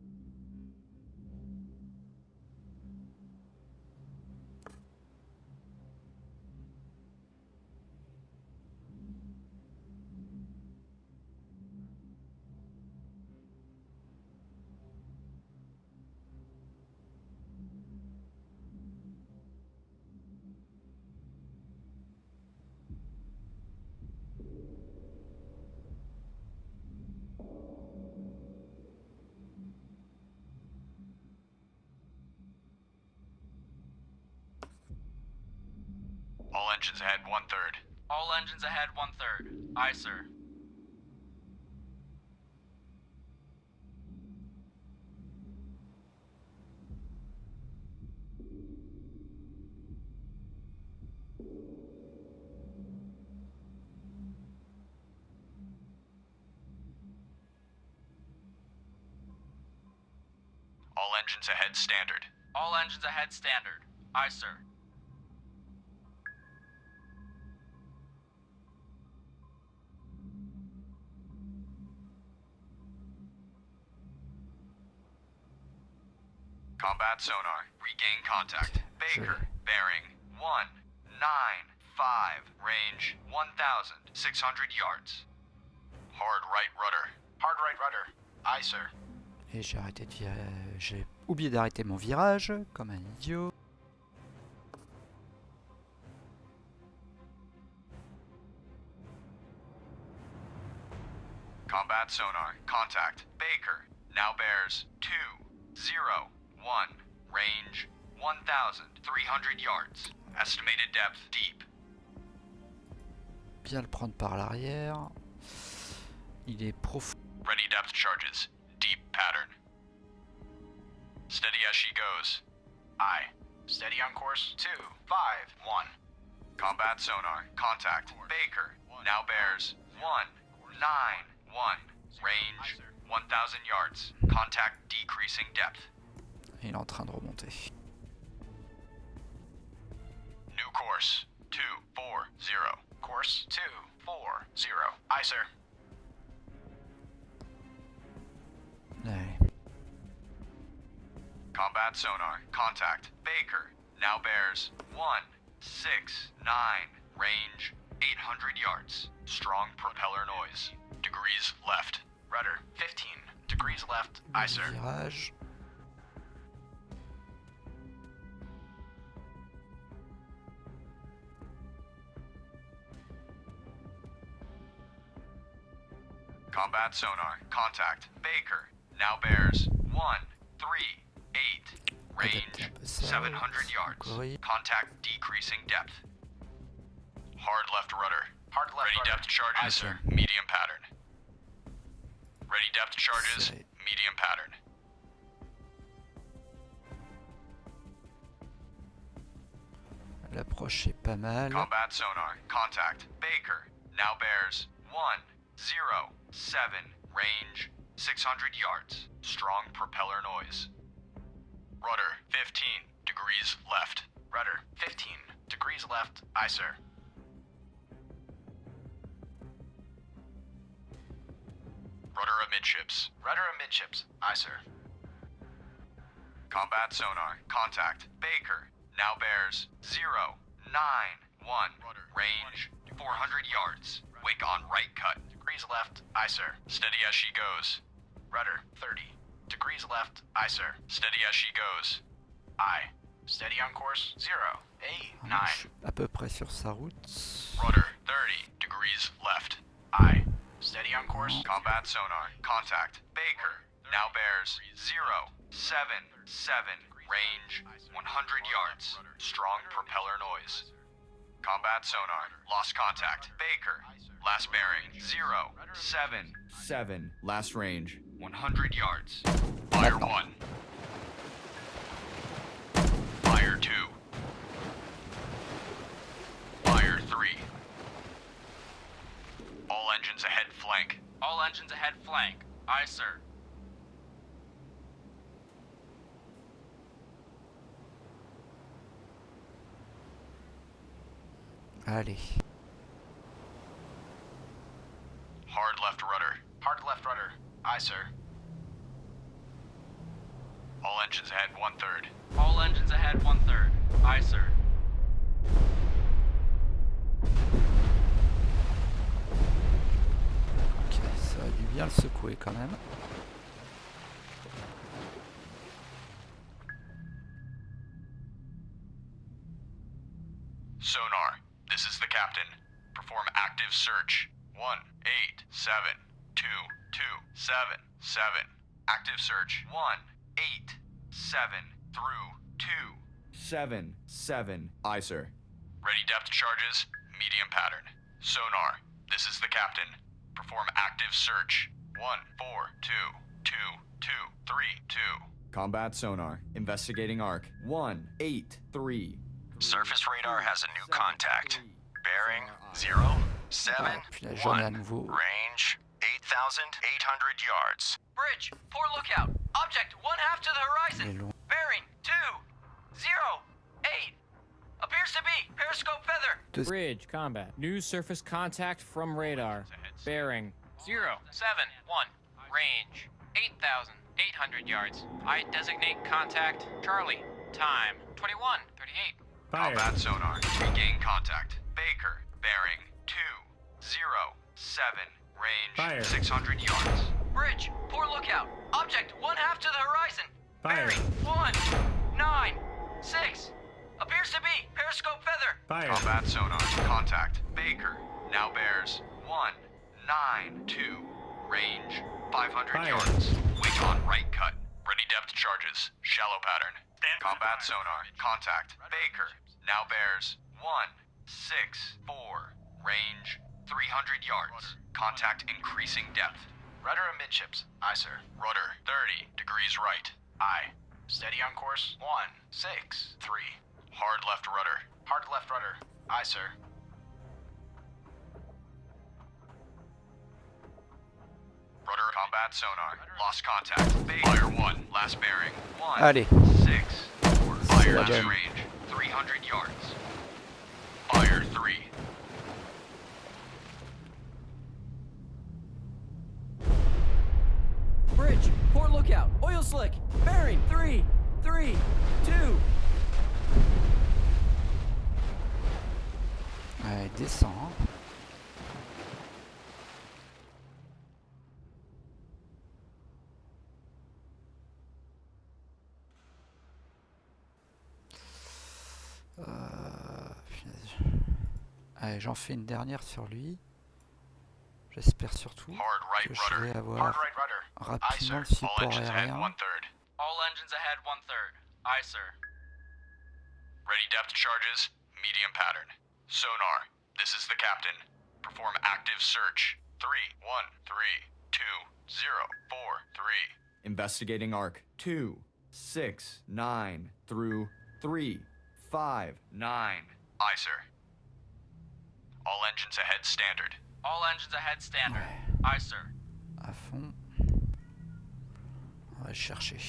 All engines ahead 1/3. All engines ahead 1/3. Aye, sir. All engines ahead standard. All engines ahead standard. Aye, sir. Combat sonar. Regain contact. Baker. Bearing 195. Range 1,600 yards. Hard right rudder. Hard right rudder. Aye, sir. Et j'ai oublié d'arrêter mon virage, comme un idiot. Combat sonar. Contact. Baker. Now bears 2, 0, 1. Range 1,300 yards. Estimated depth deep. Bien le prendre par l'arrière. Il est profond. Ready depth charges. Deep pattern. Steady as she goes. Aye. Steady on course 2, 5, 1. Combat sonar. Contact. Baker. Now bears 1, 9, 1. Range 1,000 yards. Contact decreasing depth. Il est en train de remonter. New course 2, 4, 0. Course 2, 4, 0. Aye, sir. Allez. Combat sonar. Contact. Baker. Now bears 1, 6, 9. Range 800 yards. Strong propeller noise. Degrees left. Rudder 15 degrees left. Aye, sir. Virage. Combat sonar. Contact. Baker. Now bears 1, 3, 8. Range 700 yards. Contact decreasing depth. Hard left rudder. Hard left Ready rudder. depth charges. Aye, sir. Medium pattern. Ready depth charges. C'est- Medium pattern. L'approche est pas mal. Combat sonar. Contact. Baker. Now bears 1, 0, 7. Range 600 yards. Strong propeller noise. Rudder 15 degrees left. Rudder 15 degrees left. Aye, sir. Rudder amidships. Rudder amidships. Aye, sir. Combat sonar. Contact. Baker. Now bears 0, 9, 1. Range 400 yards. Wake on right cut. Degrees left. Aye, sir. Steady as she goes. Rudder 30 degrees left. Aye, sir. Steady as she goes. Aye. Steady on course 0, 8, 9. Je suis à peu près sur sa route. Rudder 30 degrees left. Aye. Steady on course. Combat sonar. Contact. Baker. Now bears 0, 7, 7. Range 100 yards. Strong propeller noise. Combat sonar. Lost contact. Baker. Last bearing 077. Last range 100 yards. Fire 1. Fire 2. Fire 3. All engines ahead flank. All engines ahead flank. Aye, sir. Allez. Hard left rudder. Hard left rudder. Aye, sir. All engines ahead 1/3. All engines ahead 1/3. Aye, sir. Ok, ça a dû bien le secouer quand même. Sonar, this is the captain. Perform active search. 1872777. Active search. 187 through 277. Aye, sir. Ready depth charges. Medium pattern. Sonar, this is the captain. Perform active search. 1422232. Combat sonar. Investigating arc. 183. Surface radar has a new contact. Bearing Ah, puis la jaune à 071. nouveau. Range 8,800 yards. Bridge, port lookout. Object 1/2 to the horizon. Bearing 208. Appears to be periscope feather. Bridge, combat. New surface contact from radar. Bearing 071. Range 8,800 yards. I designate contact Charlie. Time 21:38. Combat sonar. Regain contact. Baker. Bearing 207. Range 600 yards. Bridge, port lookout. Object 1/2 to the horizon. Fire. Bearing 196. Appears to be periscope feather. Combat sonar. Contact. Baker. Now bears 192. Range 500 yards. Wing on right cut. Ready depth charges. Shallow pattern. Combat sonar. Contact. Baker. Now bears 164. Range 300 yards. Contact increasing depth. Rudder amidships. Aye, sir. Rudder 30 degrees right. Aye. Steady on course. 163. Hard left rudder. Hard left rudder. Aye, sir. Rudder combat sonar. Lost contact. Fire 1. Last bearing. 1. Allez. 6-4. Fire last range. 300 yards. Fire 3. Bridge, port lookout. Oil slick. Bearing 332. Allez, descend. Allez, j'en fais une dernière sur lui. J'espère surtout que je vais avoir rapidement le support aérien. All engines ahead 1/3. Aye, sir. Ready depth charges. Medium pattern. Sonar. This is the captain. Perform active search. 3132043. Investigating arc. 269 through 359. Aye, sir. All engines ahead standard. All engines ahead standard. Aye, sir. À fond. On va le chercher.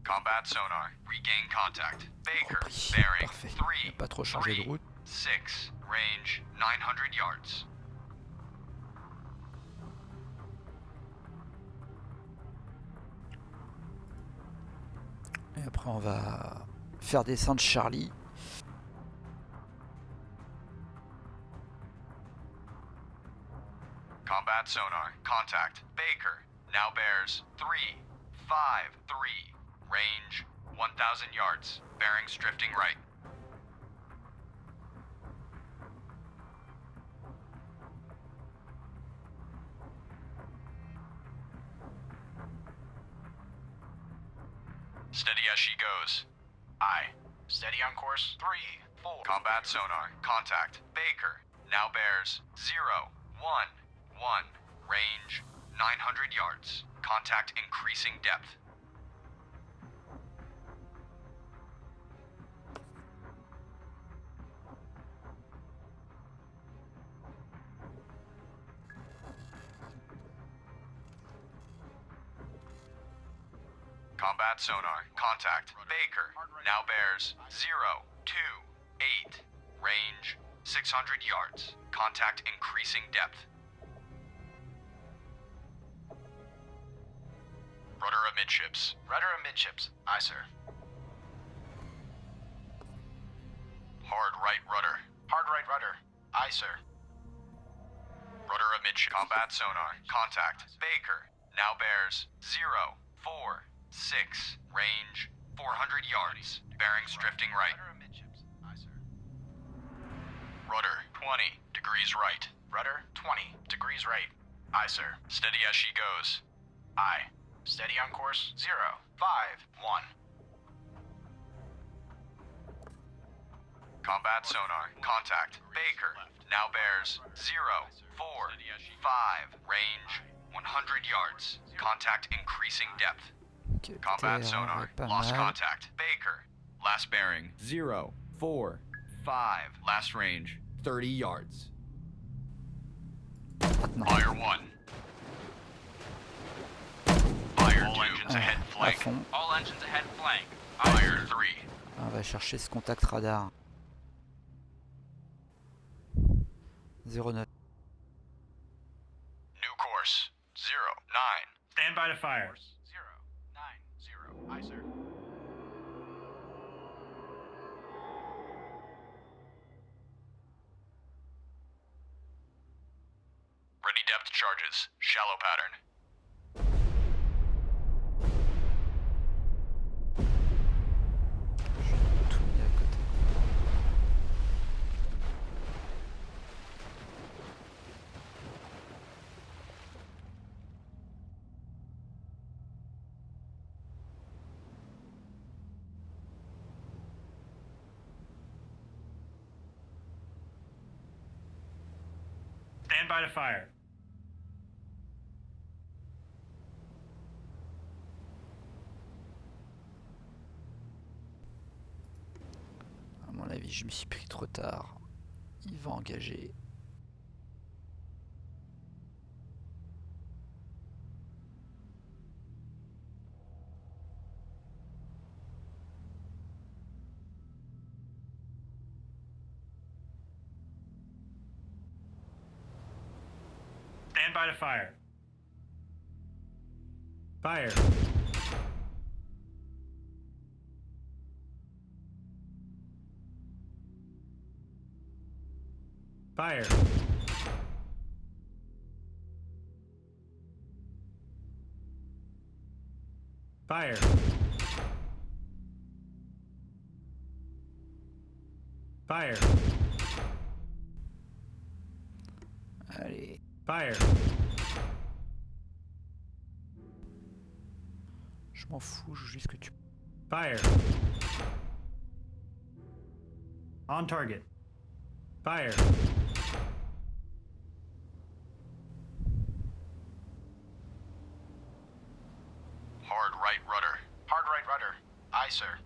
Combat sonar. Regain contact. Baker. Repris. Bearing Parfait. 3. Pas trop changé de route. 6. Range 900 yards. Et après on va faire descendre Charlie. Combat sonar. Contact. Baker. Now bears 353. Range 1,000 yards. Bearings drifting right. Steady as she goes. Aye. Steady on course 3, 4. Combat sonar. Contact. Baker. Now bears 0, 1, 1. Range 900 yards. Contact increasing depth. Combat sonar. Contact. Baker. Now bears 0, 2, 8. Range 600 yards. Contact increasing depth. Rudder amidships. Rudder amidships. Aye, sir. Hard right rudder. Hard right rudder. Aye, sir. Rudder amidships. Combat sonar. Contact. Baker. Now bears 0, 4, 6. Range 400 yards. Bearings drifting right. Rudder amidships. Aye, sir. Rudder 20 degrees right. Rudder 20 degrees right. Aye, sir. Steady as she goes. Aye. Steady on course 0, 5, 1. Combat sonar. Contact. Baker. Now bears 0, 4, 5. Range 100 yards. Contact increasing depth. Combat sonar. Lost contact. Baker. Last bearing 0, 4, 5. Last range 30 yards. Fire 1. Fire 2. All engines ahead À flank. fond. All engines ahead flank. Fire 3. On va chercher ce contact radar. 09. New course 0, 9. Stand by to fire. 0, 9, 0. Aye, sir. Ready depth charges. Shallow pattern. Tout mis à côté. Stand by to fire. À mon avis, je me suis pris trop tard. Il va engager. Stand by to fire. Fire. Fire. Fire. Fire. Allez. Fire. Je m'en fous, je veux juste que tu... Fire. On target. Fire. Hard right rudder. Hard right rudder. Aye, sir.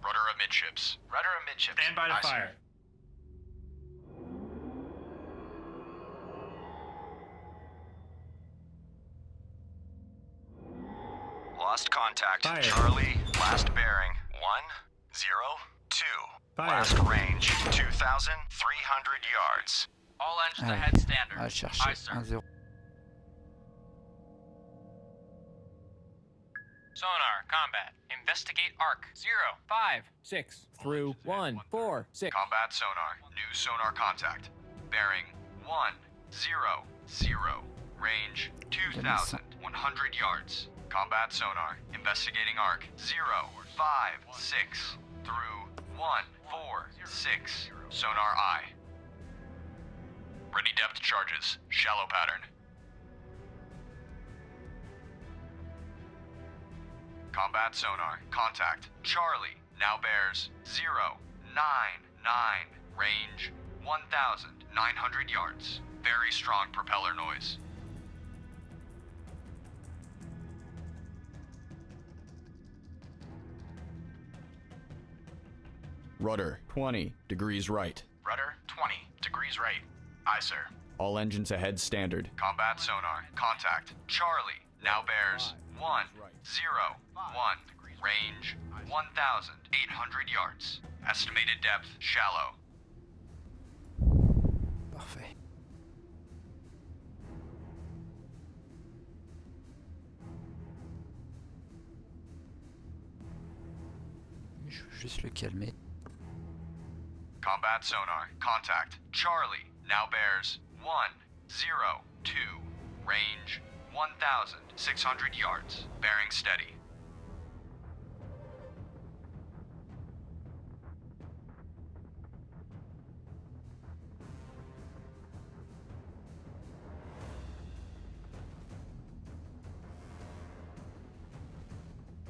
Rudder amidships. Rudder amidships. Stand by to Aye, sir. fire. Lost contact. Fire. Charlie, last bearing 1, 0, 2. Fire. Last range 2,300 yards. All engines Allez. ahead standard. On va chercher Aye, sir. 1-0. Sonar, combat. Investigate arc. 0, 5. 6 through 1, 4, 6. Combat sonar. New sonar contact. Bearing 1, 0, 0. Range 2,100 yards. Combat sonar. Investigating arc. 0, 5, 6. Through 1, 4, 6. Sonar eye. Ready depth charges. Shallow pattern. Combat sonar. Contact. Charlie. Now bears 099. Range 1,900 yards. Very strong propeller noise. Rudder 20 degrees right. Rudder 20 degrees right. Aye, sir. All engines ahead standard. Combat sonar. Contact. Charlie. Now bears 101. Range 1,800 yards. Estimated depth shallow. Parfait. Je veux juste le calmer. Combat sonar. Contact. Charlie. Now bears 102. Range 1,600 yards. Bearing steady.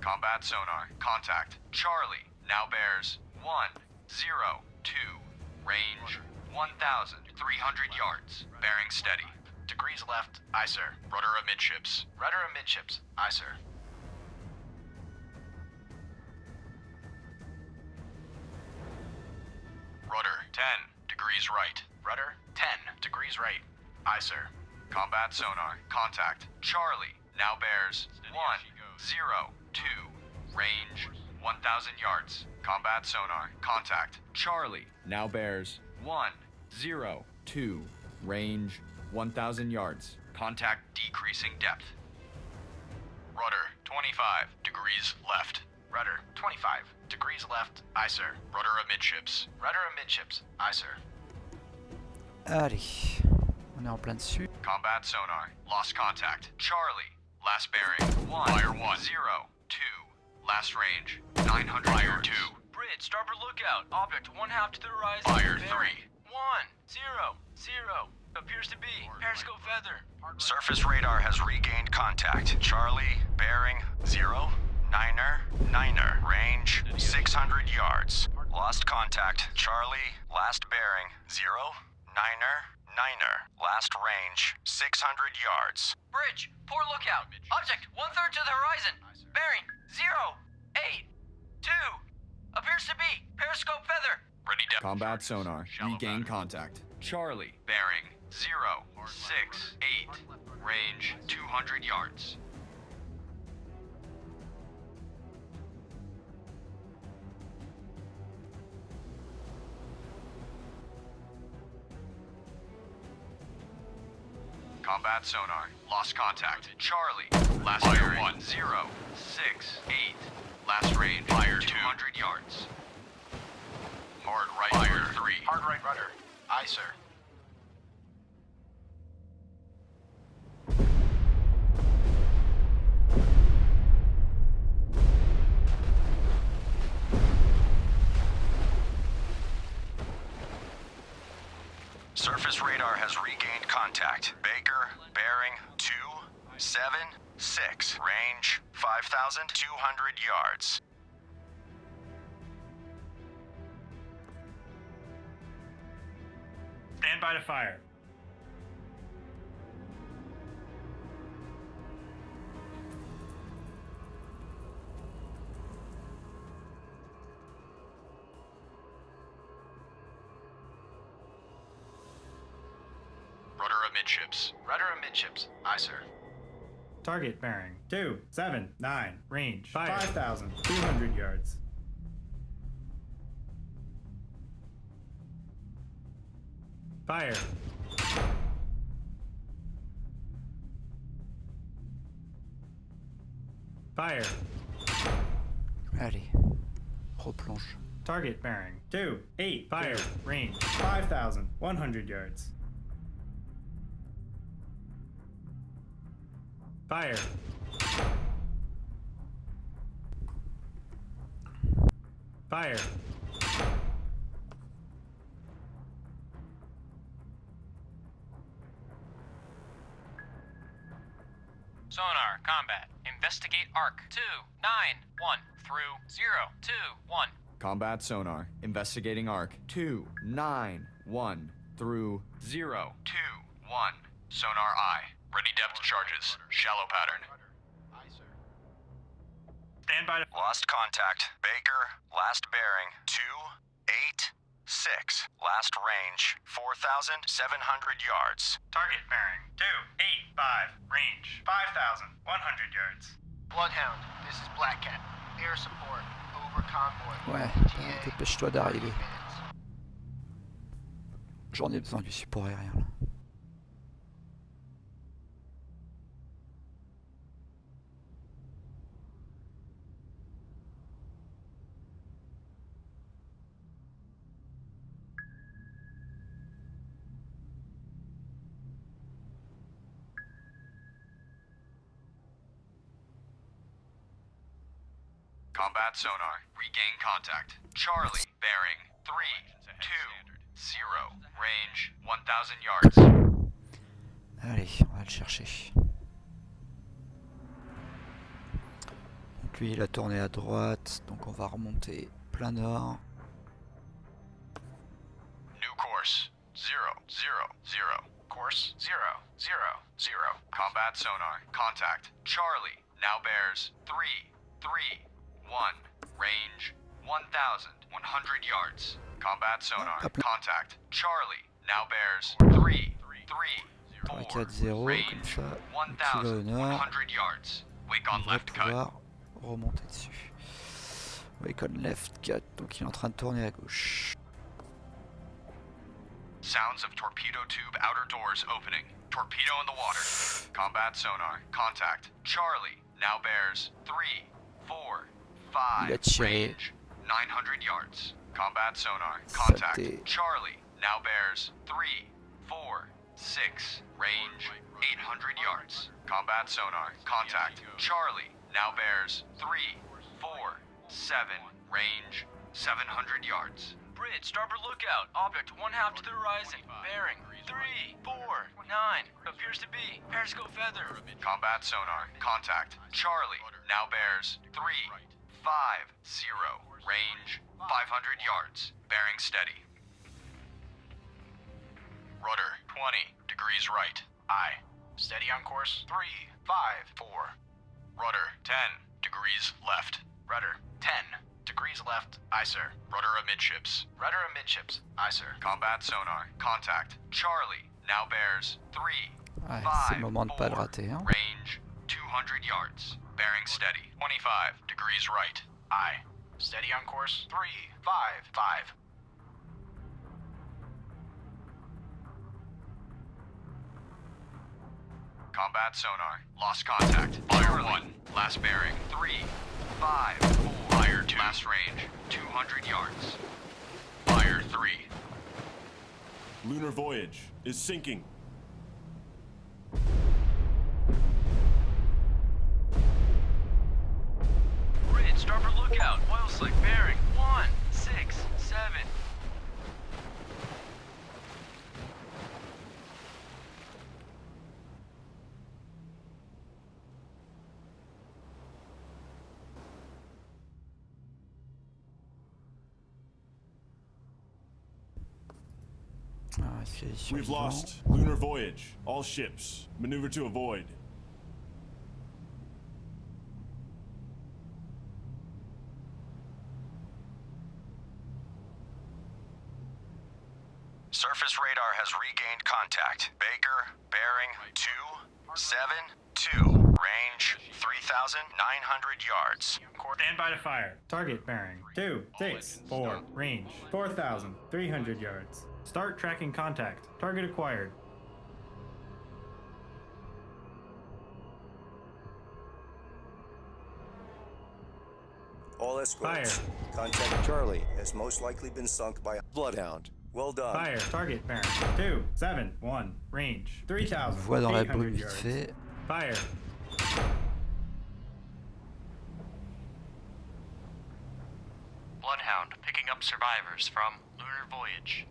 Combat sonar. Contact. Charlie. Now bears 102. Range 1,300 yards. Bearing steady. Degrees left. Aye, sir. Rudder amidships. Rudder amidships. Aye, sir. Rudder 10 degrees right. Rudder 10 degrees right. Aye, sir. Combat sonar. Contact. Charlie. Now bears 102. Range 1,000 yards. Combat sonar. Contact. Charlie. Now bears 102. range 1,000 yards. Contact decreasing depth. Rudder 25 degrees left. Rudder 25 degrees left. Aye, sir. Rudder amidships. Rudder amidships. Aye, sir. Allez, on est en plein dessus. Combat sonar. Lost contact. Charlie. Last bearing. Fire 1. 2. Last range. 900 Fire yards. 2. Bridge, starboard lookout. Object 1/2 to the horizon. Fire Bearing 3. 100. Appears to be. Periscope feather. Surface radar has regained contact. Charlie, bearing 099er. Range 600 yards. Lost contact. Charlie, last bearing 099er. Last range 600 yards. Bridge, poor lookout. Object 1/3 to the horizon. Bearing 082. Appears to be. Periscope feather. Ready depth. Combat sonar. Shallow Regain battery. contact. Charlie. Bearing 068. Range 200 yards. Combat sonar. Lost contact. Charlie. Last bearing 1-0-6-8. Last range. Fire 200 yards. Hard right. Fire 3. Hard right rudder. Aye, sir. Surface radar has regained contact. Baker, bearing 276. Range 5,200 yards. Stand by to fire. Rudder amidships. Rudder amidships. Aye, sir. Target bearing 279. Range 5,200 yards. Fire. Fire. Allez, replonge. Target bearing 28. Fire. Range 5,100 yards. Fire. Fire. Sonar, combat. In Investigate arc 291 through 021. Combat sonar. Investigating arc 291 through 021. Sonar I. Ready depth charges. Shallow pattern. Stand by to... Lost contact. Baker. Last bearing. 286. Last range. 4,700 yards. Target bearing 285. Range 5,100 yards. Bloodhound, this is Black Cat. Air support. Over convoy. Ouais, dépêche-toi d'arriver. J'en ai besoin du support aérien là. Combat sonar. Regain contact. Charlie. Bearing 320. Range 1,000 yards. Allez, on va le chercher. Donc lui il a tourné à droite, donc on va remonter plein nord. New course. 000. Course 000. Combat sonar. Contact. Charlie. Now bears 331. Range 1,100 yards. Combat sonar. Contact. Charlie. Now bears 334. 4-0, comme ça, il va au nord. 1,100 yards. Wake on On va left cut. pouvoir remonter dessus. Wake on left cut, donc il est en train de tourner à gauche. Sounds of torpedo tube outer doors opening. Torpedo in the water. Combat sonar. Contact. Charlie. Now bears 345. Il a tiré. Range 900 yards. Combat sonar. Contact. Saleté. Charlie. Now bears 346. Range 800 yards. Combat sonar. Contact. Charlie. Now bears 347. Range 700 yards. Bridge, starboard lookout. Object 1/2 to the horizon. Bearing 349. Appears to be periscope feather. Combat sonar. Contact. Charlie. Now bears 350. Range 500 yards. Bearing steady. Rudder 20 degrees right. Aye. Steady on course 354. Rudder 10 degrees left. Rudder 10 degrees left. Aye, sir. Rudder amidships. Rudder amidships. Aye, sir. Combat sonar. Contact. Charlie. Now bears 3. Ouais, c'est le moment de pas le rater. Hein. Range 200 yards. Bearing steady. 25 degrees right. Aye. Steady on course 355. Combat sonar. Lost contact. Fire 1. Last bearing 354. Fire 2. Last range 200 yards. Fire 3. Lunar Voyage is sinking. Bridge, starboard lookout. Oil slick bearing 167. Ah, est-ce qu'il est We've survivant? lost Lunar Voyage. All ships, maneuver to avoid. Surface radar has regained contact. Baker, bearing 272. Range 3,900 yards. Stand by to fire. Target bearing 264. Range 4,300 yards. Start tracking contact. Target acquired. All escorts. Fire. Contact Charlie has most likely been sunk by a Bloodhound. Well done. Fire. Target bearing 271. Range 3,000. Voit dans la brume vite fait. Fire. Bloodhound picking up survivors from Lunar Voyage.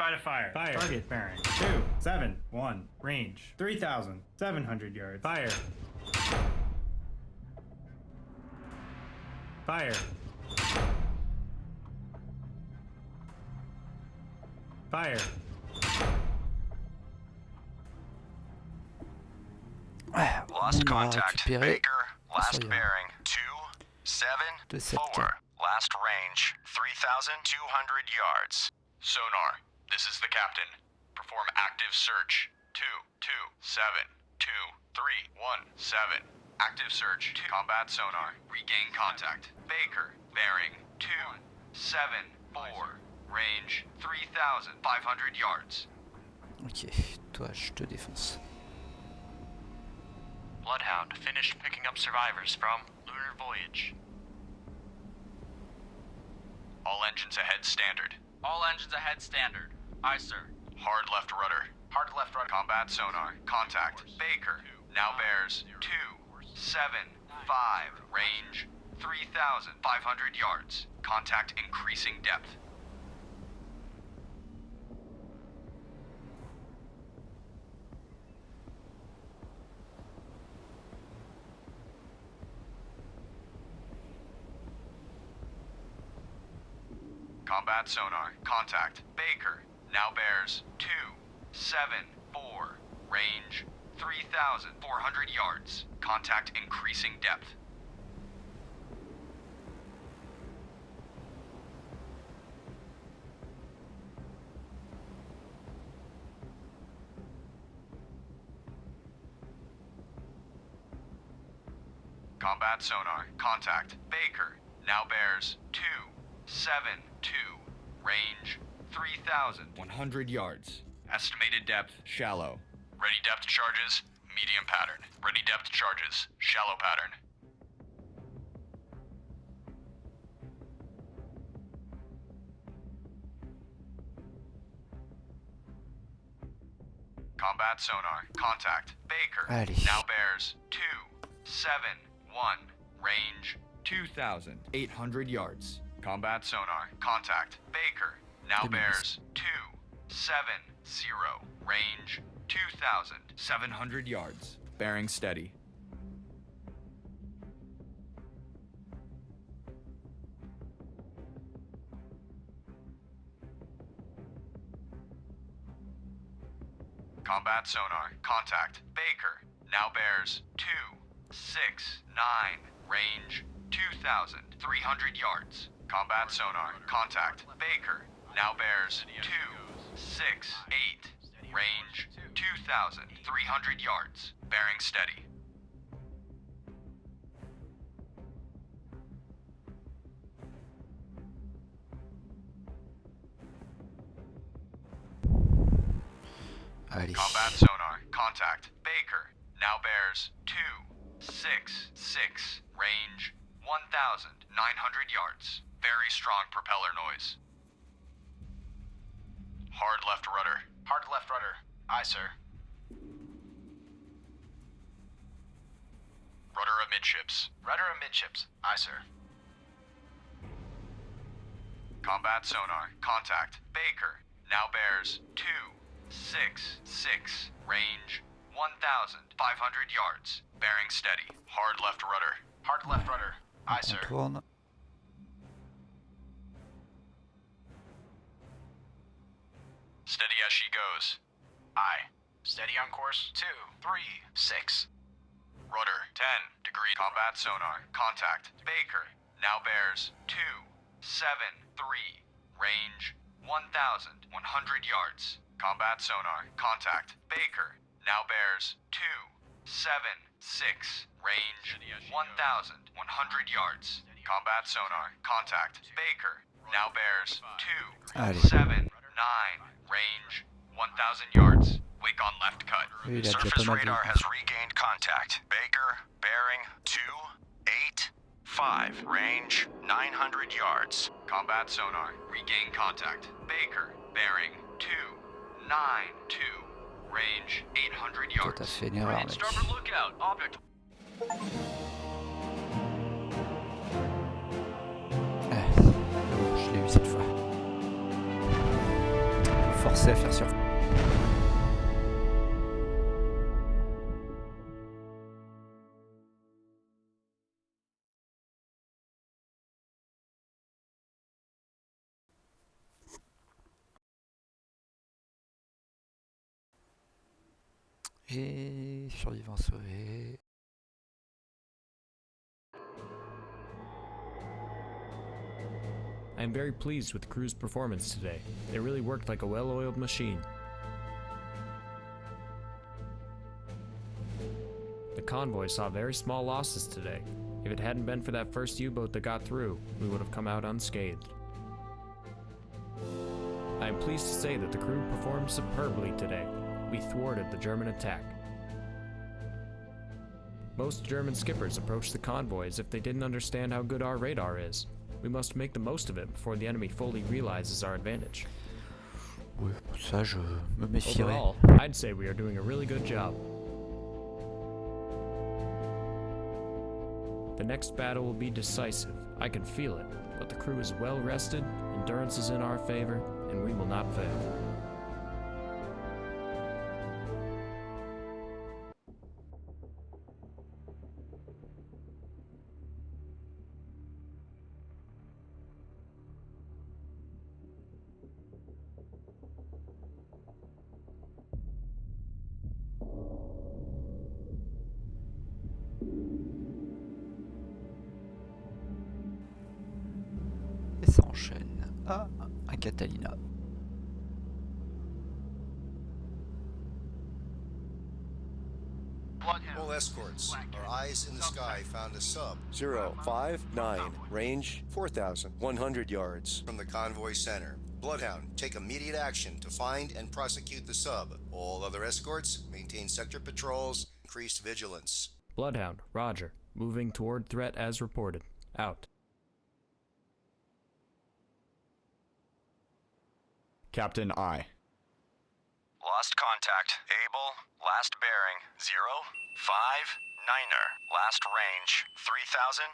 Try to fire. Fire. Target bearing 271. Range 3,700 yards. Fire. Fire. Fire. Lost On a contact. récupéré Baker, last Sawyer. bearing 274. 274. Last range 3,200 yards. Sonar, this is the captain. Perform active search. 2272317. Active search. Combat sonar. Regain contact. Baker, bearing 274. Range 3,500 yards. Ok, toi je te défonce. Bloodhound finished picking up survivors from Lunar Voyage. All engines ahead standard. All engines ahead standard. Aye, sir. Hard left rudder. Hard left rudder. Combat sonar. Contact. Baker. Now bears 275. Range 3,500 yards. Contact increasing depth. Combat sonar. Contact. Baker. Now bears 274. Range 3,400 yards. Contact increasing depth. Combat sonar. Contact. Baker. Now bears 272. Range 3,100 yards. Estimated depth shallow. Ready depth charges, medium pattern. Ready depth charges, shallow pattern. Combat sonar. Contact. Baker. Allez. Now bears 271. Range 2,800 yards. Combat sonar. Contact. Baker. Now bears 270. Range 2,700 yards. Bearing steady. Combat sonar. Contact. Baker. Now bears 269. Range 2,300 yards. Combat sonar. Contact. Baker. Now bears 268. Range 2,300 yards. Bearing steady. Allez. Combat sonar. Contact. Baker. Now bears 266. Range 1,900 yards. Very strong propeller noise. Hard left rudder. Hard left rudder. Aye, sir. Rudder amidships. Rudder amidships. Aye, sir. Combat sonar. Contact. Baker. Now bears 266. Range 1,500 yards. Bearing steady. Hard left rudder. Hard left rudder. Aye, sir. On tourne. Steady as she goes. Aye. Steady on course 236. Rudder 10-degree. Combat sonar. Contact. Baker. Now bears 273. Range 1,100 yards. Combat sonar. Contact. Baker. Now bears 276. Range 1,100 yards. Combat sonar. Contact. Baker. Now bears 279. Range 1,000 yards. Wake on left cut. Oui, il a déjà Surface pas mal de radar has regained contact. Baker, bearing 285. Range 900 yards. Combat sonar. Regain contact. Baker, bearing 292. Range 800 Toi, yards. t'as fait une erreur, mec. Starboard lookout. Object. Je l'ai eu cette fois. forcer à faire sur. Et survivant sauvé. I am very pleased with the crew's performance today. They really worked like a well-oiled machine. The convoy saw very small losses today. If it hadn't been for that first U-boat that got through, we would have come out unscathed. I am pleased to say that the crew performed superbly today. We thwarted the German attack. Most German skippers approached the convoy as if they didn't understand how good our radar is. We must make the most of it before the enemy fully realizes our advantage. Ouais, ça je me méfierais. Overall, I'd say we are doing a really good job. The next battle will be decisive. I can feel it, but the crew is well rested, endurance is in our favor, and we will not fail. Et ça enchaîne à un Catalina. All escorts, our eyes in the sky found a sub 059, range 4,100 yards from the convoy center. Bloodhound, take immediate action to find and prosecute the sub. All other escorts, maintain sector patrols, increased vigilance. Bloodhound, Roger. Moving toward threat as reported. Out. Captain I. Lost contact. Able. Last bearing. 059er. Last range. 3,700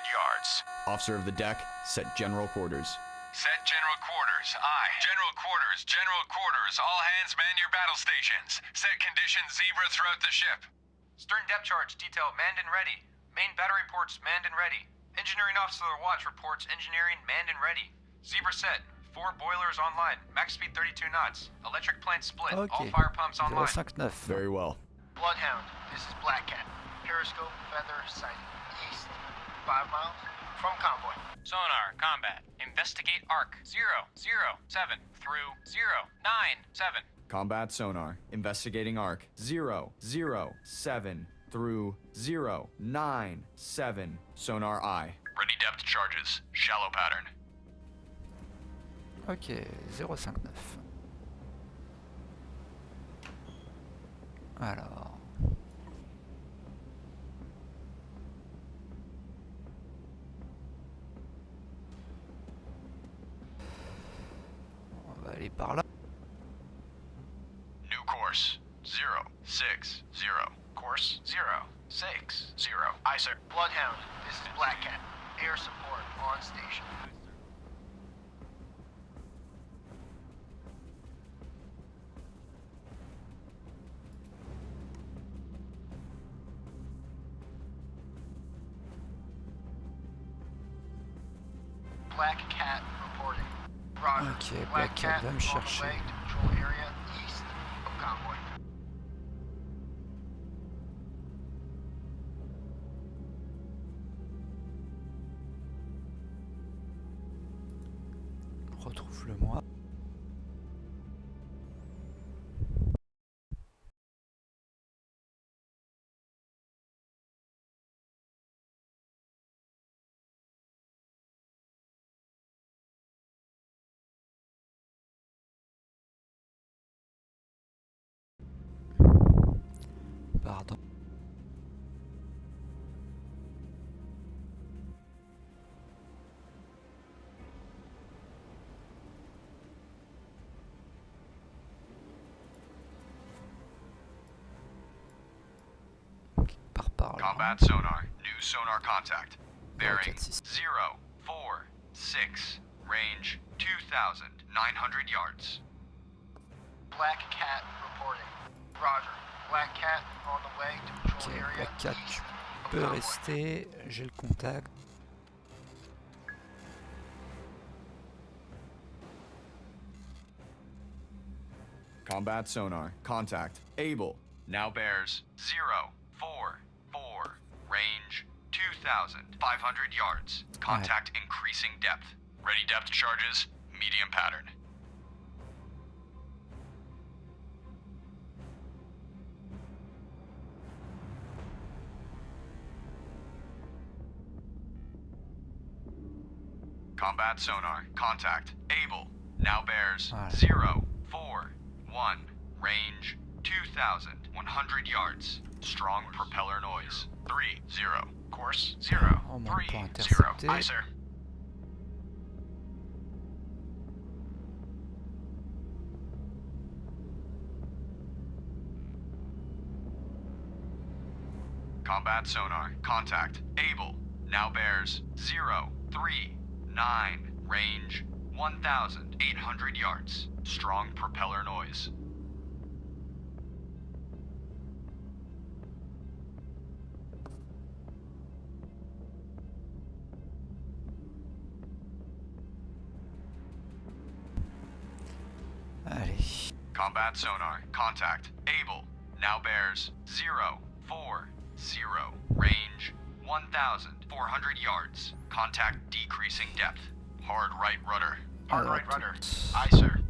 yards. Officer of the deck, set general quarters. Set general quarters. Aye. General quarters. General quarters. All hands man your battle stations. Set conditions Zebra throughout the ship. Stern depth charge detail manned and ready. Main battery ports manned and ready. Engineering officer of the watch reports engineering manned and ready. Zebra set. 4 boilers online. Max speed 32 knots. Electric plant split. Ok. All fire pumps online. 059. Very well. Bloodhound, this is Black Cat. Periscope, feather, sighting. East. 5 miles. From convoy. Sonar, combat. Investigate arc 007 through 097. Combat sonar. Investigating arc 007 through 097. Sonar I. Ready depth charges. Shallow pattern. Ok, 059. Alors. On va aller par là. New course. 060. Course 060. Aye, sir. Bloodhound, this is Black Cat. Air support on station. Black Cat reporting. Roger. Ok, Black Cat va me on the chercher. way to patrol area east of convoy. Retrouve-le-moi. Pardon. Par là. Combat sonar. New sonar contact. Bearing 4, 6. 046. Range 2,900 yards. Black Cat reporting. Roger. Black Cat on the way to patrol Ok, area. Black Cat, tu peux rester, j'ai le contact. Combat sonar. Contact. Able. Now bears 044. Range 2,500 yards. Contact increasing depth. Ready depth charges. Medium pattern. Combat sonar. Contact. Able. Now bears 041. Range 2,100 yards. Strong propeller noise. 30. Course 030. Aye, sir. Combat sonar. Contact. Able. Now bears 039. Range 1,800 yards. Strong propeller noise. Allez. Combat sonar. Contact. Able. Now bears 040. Range 1,400 yards. Contact decreasing depth. Hard right rudder. Hard right rudder. Aye, sir.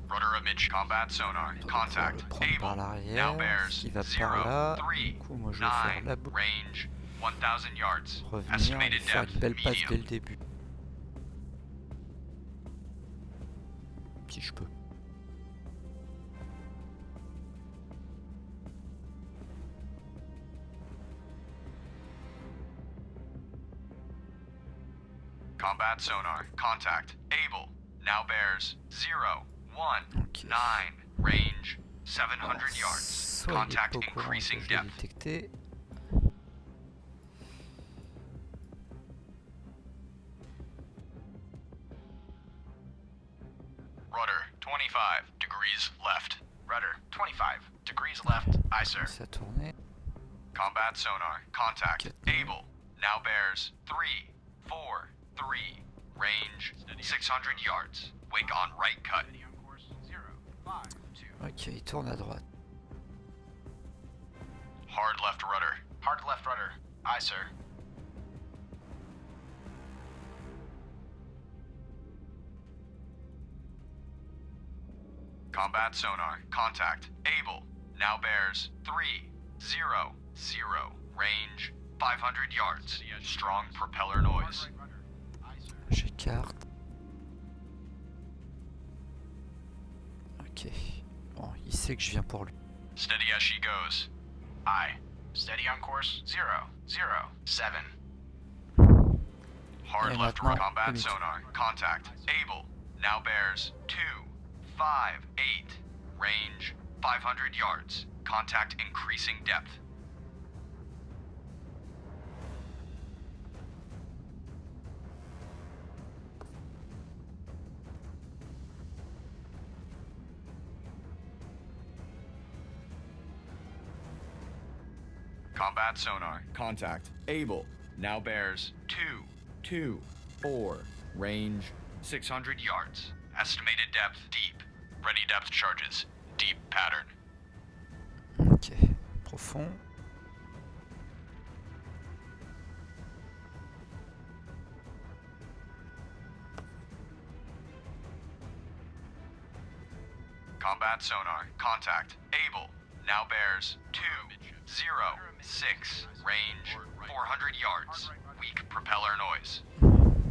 Rudder amidge. Combat sonar. Contact. Able. Now bears 039. Range 1,000 yards. Estimated Faire depth une belle passe dès le medium. début. Si je peux. Combat sonar. Contact. Able. Now bears 019. Range 700 yards. Soit il est Contact pas au courant increasing que je l'ai depth. détecté. Rudder 25 degrees left. Rudder 25 degrees left. Aye, sir. Ça a tourné. Combat sonar. Contact. Able. Now bears 343. Range 600 yards. Wake on right cut. Ok, il tourne à droite. Hard left rudder. Hard left rudder. Aye, sir. Combat sonar. Contact. Able. Now bears 300. Range 500 yards. Strong propeller noise. J'écarte. Ok. Bon, il sait que je viens pour lui. Steady as she goes. Aye. Steady on course 007. Hard Et left maintenant, combat limite. sonar. Contact. Able. Now bears 258. Range 500 yards. Contact increasing depth. Combat sonar. Contact. Able. Now bears 224. Range 600 yards. Estimated depth deep. Ready depth charges. Deep pattern. Ok. Profond. Combat sonar. Contact. Able. Now bears 206. Range 400 yards. Weak propeller noise.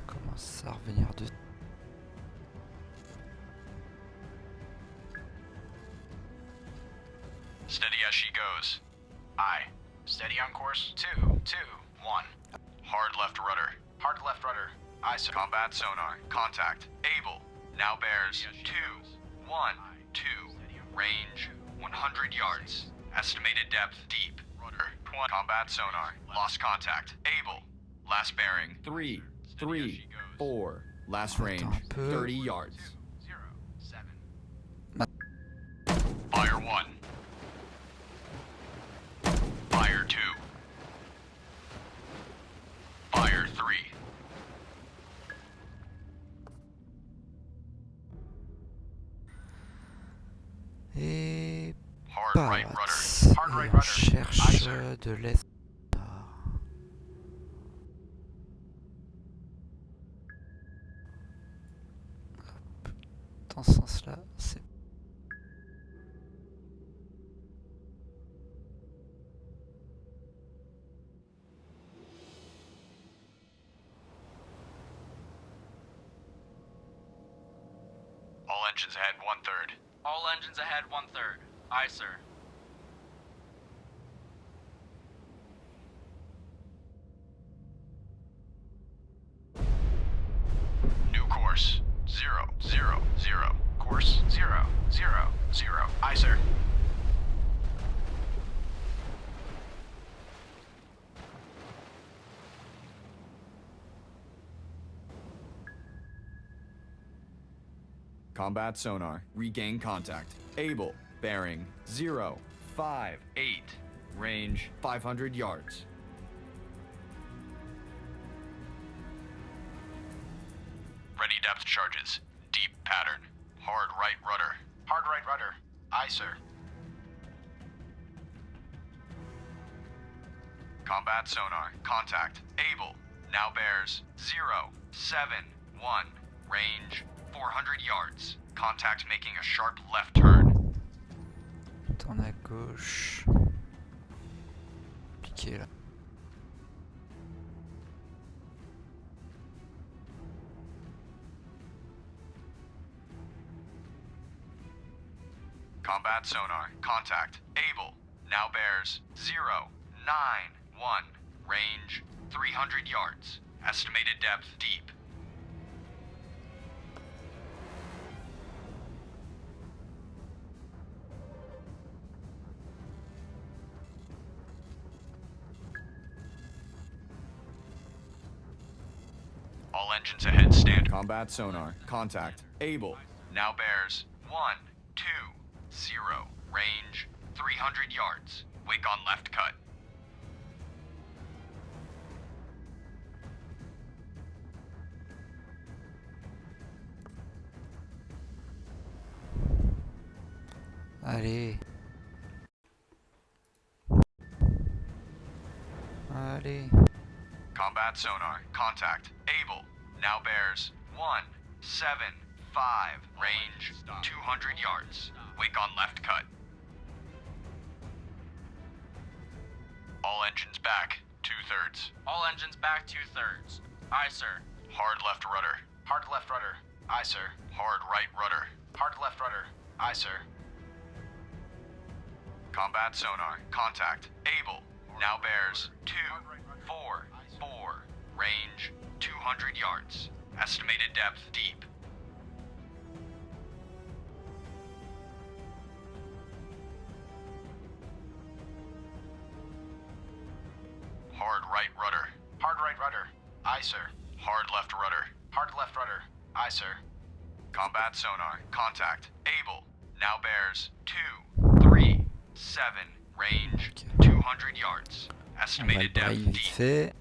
Commence à revenir de... Steady as she goes. Aye. Steady on course 221. Hard left rudder. Hard left rudder. Aye, sir. Combat sonar. Contact. Able. Now bears 212. Range 100 yards. Estimated depth deep. Rudder 20. Combat sonar. Lost contact. Able. Last bearing. 3, 3, 4. Last range, 30 yards. 7. Fire 1. Fire 2. Fire 3. Et Hard Pat, right rudder. Hard et right on rudder. cherche de l'espoir. Dans ce sens-là, c'est... All engines ahead 1/3. All engines ahead 1/3. Aye, sir. New course. 0, 0, 0. Course 0, 0, 0. Aye, sir. Combat sonar. Regain contact. Able. Bearing 0, 5, 8. Range 500 yards. Ready depth charges. Deep pattern. Hard right rudder. Hard right rudder. Aye, sir. Combat sonar. Contact. Able. Now bears 0, 7, 1. Range 400 yards. Contact making a sharp left turn. Tourne à gauche. Cliquez là. Combat sonar. Contact. Able. Now bears 0, 9, 1. Range 300 yards. Estimated depth deep. All engines ahead standard. Combat sonar. Contact. Able. Now bears 1, 2, 0. Range 300 yards. Wake on left cut. Allez. Allez. Combat sonar. Contact. Able. Now bears 1, 7, 5. Range 200 yards. Wake on left cut. All engines back 2/3. All engines back 2/3. Aye, sir. Hard left rudder. Hard left rudder. Aye, sir. Hard right rudder. Hard left rudder. Aye, sir. Combat sonar. Contact. Able. Now bears 2, 4, 4. Range 200 yards. Estimated depth deep. Hard right rudder. Hard right rudder. Aye, sir. Hard left rudder. Hard left rudder. Aye, sir. Combat sonar. Contact. Able. Now bears 2, 3, 7. Range 200 yards. On va le Estimated brailler depth vite deep. fait.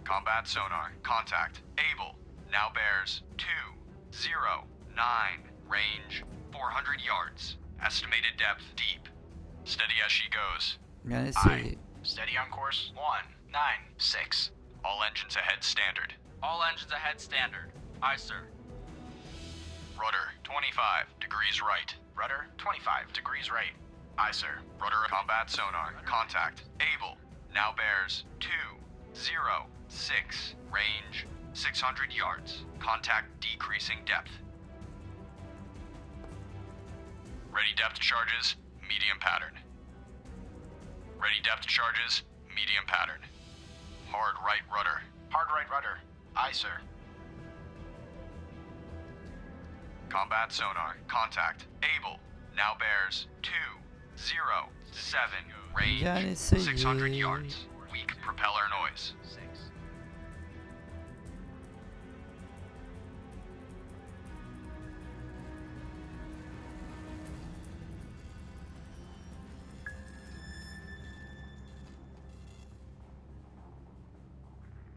Combat sonar. Contact. Able. Now bears 2, 0, 9. Range 400 yards. Estimated depth deep. Steady as she goes. Bien essayé. Steady on course 1, 9, 6. All engines ahead standard. All engines ahead standard. Aye, sir. Rudder 25 degrees right. Rudder 25 degrees right. Aye, sir. Rudder combat sonar. Contact. Able. Now bears 2, 0, 6. Range 600 yards. Contact decreasing depth. Ready depth charges. Medium pattern. Ready depth charges. medium pattern. Hard right rudder. Hard right rudder. Aye, sir. Combat sonar. Contact. Able. Now bears 207. Range Bien essayé. 600 yards. Weak propeller noise.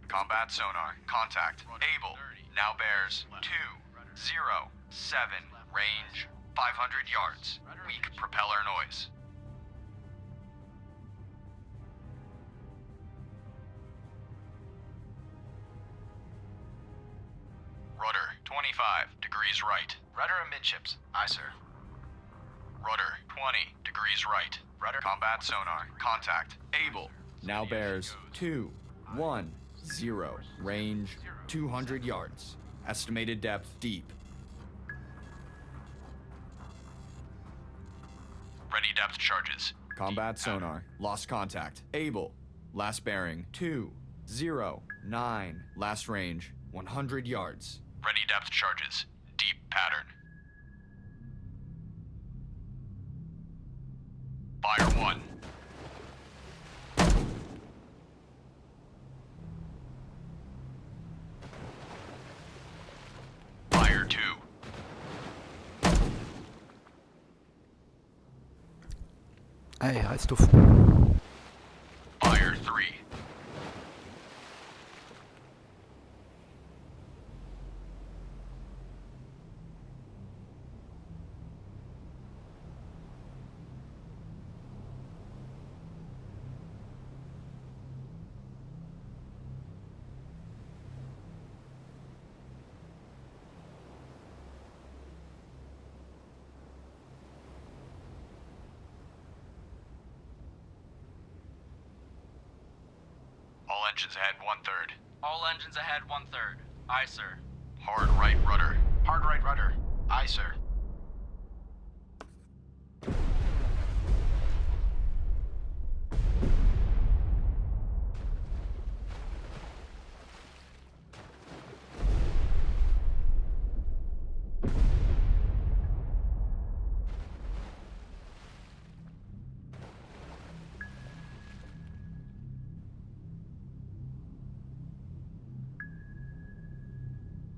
Combat sonar. Contact. Able. Now bears 207. Range 500 yards. Weak propeller noise. Rudder 25 degrees right. Rudder amidships. Aye, sir. Rudder 20 degrees right. Rudder. Combat sonar. Contact. Able. Now bears 210. Range 200 yards. Estimated depth deep. Ready depth charges. Combat sonar. Lost contact. Able. Last bearing 209. Last range 100 yards. Ready depth charges. Deep pattern. Fire 1. Fire 2. Allez, reste au fond. Fire 3. All engines ahead 1/3. All engines ahead 1/3. Aye, sir. Hard right rudder. Hard right rudder. Aye, sir.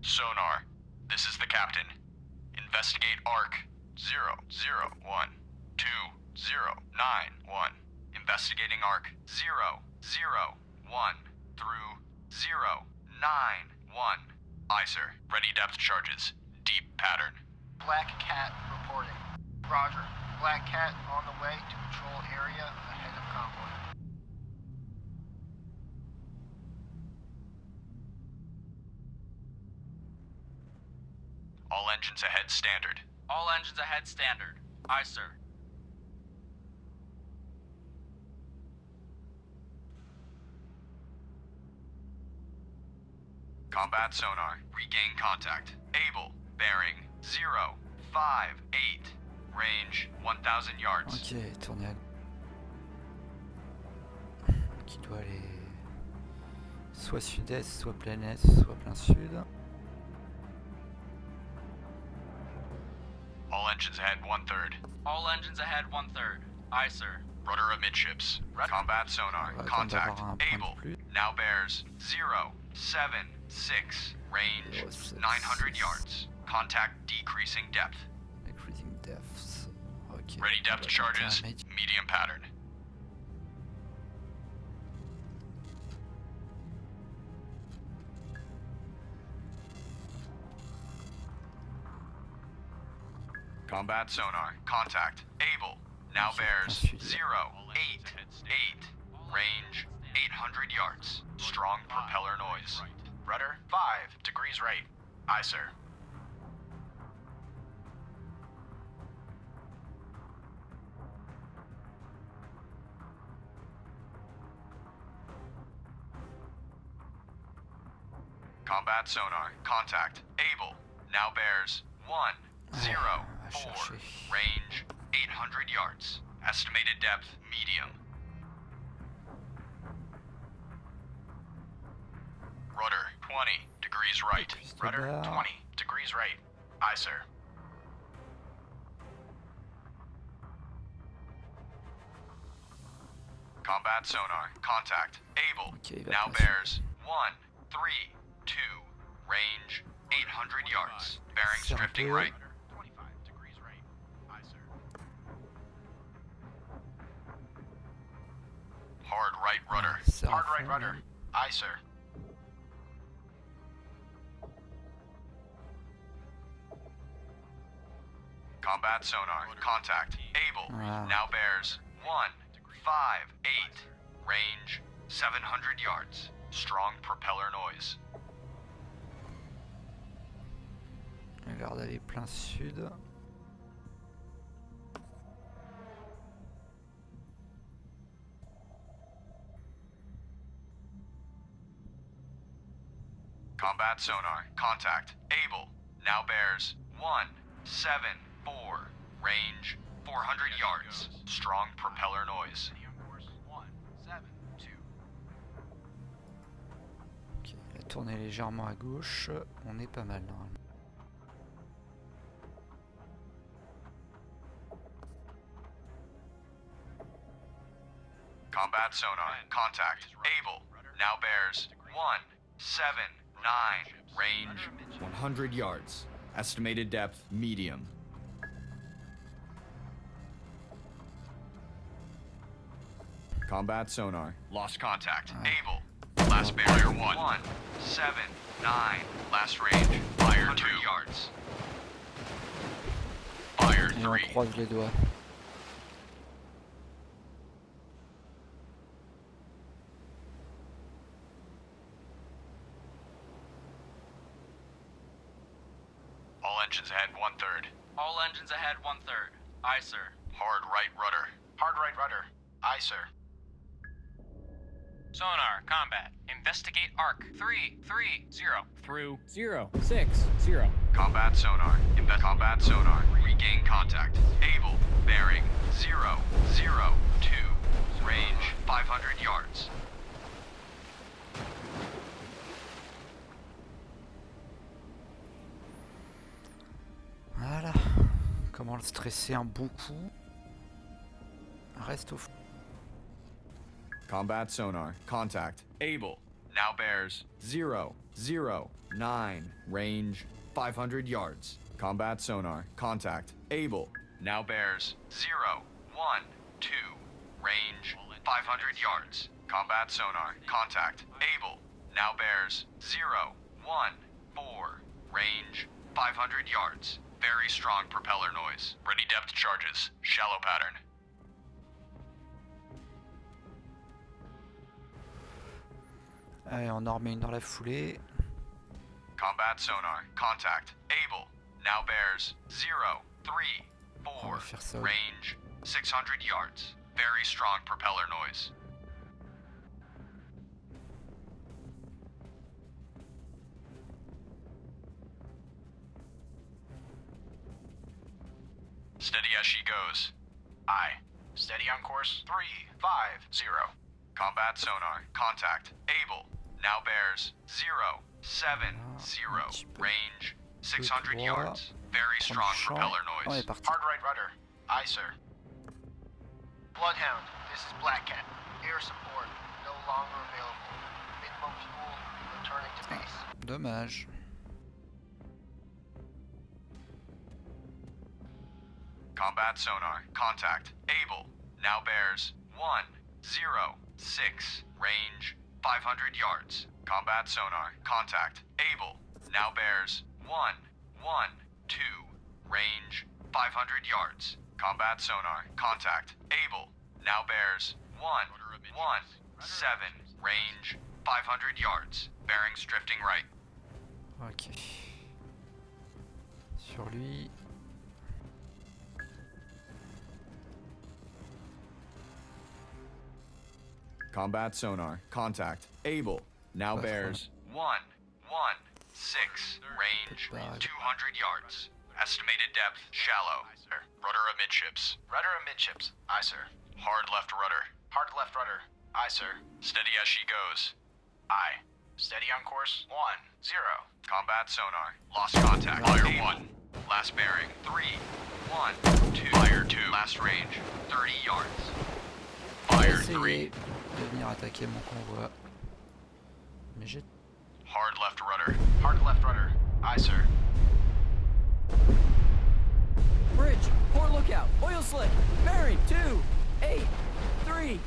Sonar. This is the captain. Investigate ARC 0012091. Investigating ARC 001 through 091. Aye, sir. Ready depth charges. Deep pattern. Black Cat reporting. Roger. Black Cat on the way to patrol area ahead of convoy. All engines ahead standard. All engines ahead standard. Aye, sir. Combat sonar. Regain contact. Able. Bearing 058. Range 1000 yards. Ok, tournez à... Qui doit aller... soit sud-est, soit plein est, soit plein sud. All engines ahead 1/3. All engines ahead 1/3. Aye, sir. Rudder amidships. Combat sonar. Contact. Able. Now bears 076. Range 900 yards. Contact decreasing depth. Decreasing depths. Ok. Ready depth charges. Medium pattern. Combat sonar. Contact. Able. Now bears 088. Range 800 yards. Strong propeller noise. Rudder 5 degrees right. Aye, sir. Combat sonar. Contact. Able. Now bears 104. Range 800 yards. Estimated depth medium. 20 degrees right. Rudder, 20 degrees right. Aye, sir. Combat sonar. Contact. Able. Ok, Now bears 1, 3, 2. Range 800 yards. Bearings C'est un drifting peu- right. 25 degrees right. Aye, sir. Hard right rudder. C'est Hard à right fond, rudder. hein. Aye, sir. Combat sonar. Contact. Able. Wow. Now bears 1, 5, 8. Range 700 yards. Strong propeller noise. Il a l'air d'aller plein sud. Combat sonar. Contact. Able. Now bears 1, 7, 4. Range 400 yards. Strong propeller noise. Ok, il a tourné légèrement à gauche. On est pas mal normalement. Combat sonar. Contact. Able. Now bears 1, 7, 9. Range 100 yards. Estimated depth, medium. Combat sonar. Lost contact. Able. Last barrier 1, 7, 9. Last range. Fire 2 yards. Fire Et on 3. croise les doigts. All engines ahead 1/3. All engines ahead 1/3. Aye, sir. Hard right rudder. Hard right rudder. Aye, sir. Sonar, combat. Investigate arc. 330. Through 060. Combat sonar. Combat sonar. Regain contact. Able. Bearing 002. Range 500 yards. Voilà. Comment le stresser un bon coup. Reste au fond. Combat sonar. Contact. Able. Now bears 009. Range 500 yards. Combat sonar. Contact. Able. Now bears 012. Range 500 yards. Combat sonar. Contact. Able. Now bears 014. Range 500 yards. Very strong propeller noise. Ready depth charges. Shallow pattern. Allez, on en remet une dans la foulée. Combat sonar. Contact. Able. Now bears 034. On va faire ça. Range 600 yards. Very strong propeller noise. Steady as she goes. Aye. Steady on course 350. Combat sonar. Contact. Able. Now bears 070. Range 600 yards. Very strong propeller On noise. est parti. Hard right rudder. Aye, sir. Bloodhound, this is Black Cat. Air support no longer available. Minimum fuel, returning to base. Dommage. Combat sonar. Contact. Able. Now bears 106. Range 500 yards. Combat sonar. Contact. Able. Now bears 112. Range 500 yards. Combat sonar. Contact. Able. Now bears 117. Range 500 yards. Bearings drifting right. Ok. Sur lui. Combat sonar. Contact. Able. Now bears 116. Range 200 yards. Estimated depth shallow. Rudder amidships. Rudder amidships. Aye, sir. Hard left rudder. Hard left rudder. Aye, sir. Steady as she goes. Aye. Steady on course 10. Combat sonar. Lost contact. Fire 1. Last bearing. 3, 1, 2. Fire 2. Last range. 30 yards. Fire 3. De venir attaquer mon convoi. Mais j'ai... Hard left rudder. Hard left rudder. Aye, sir. Bridge, port lookout, oil slick, bearing 2, 8, 3.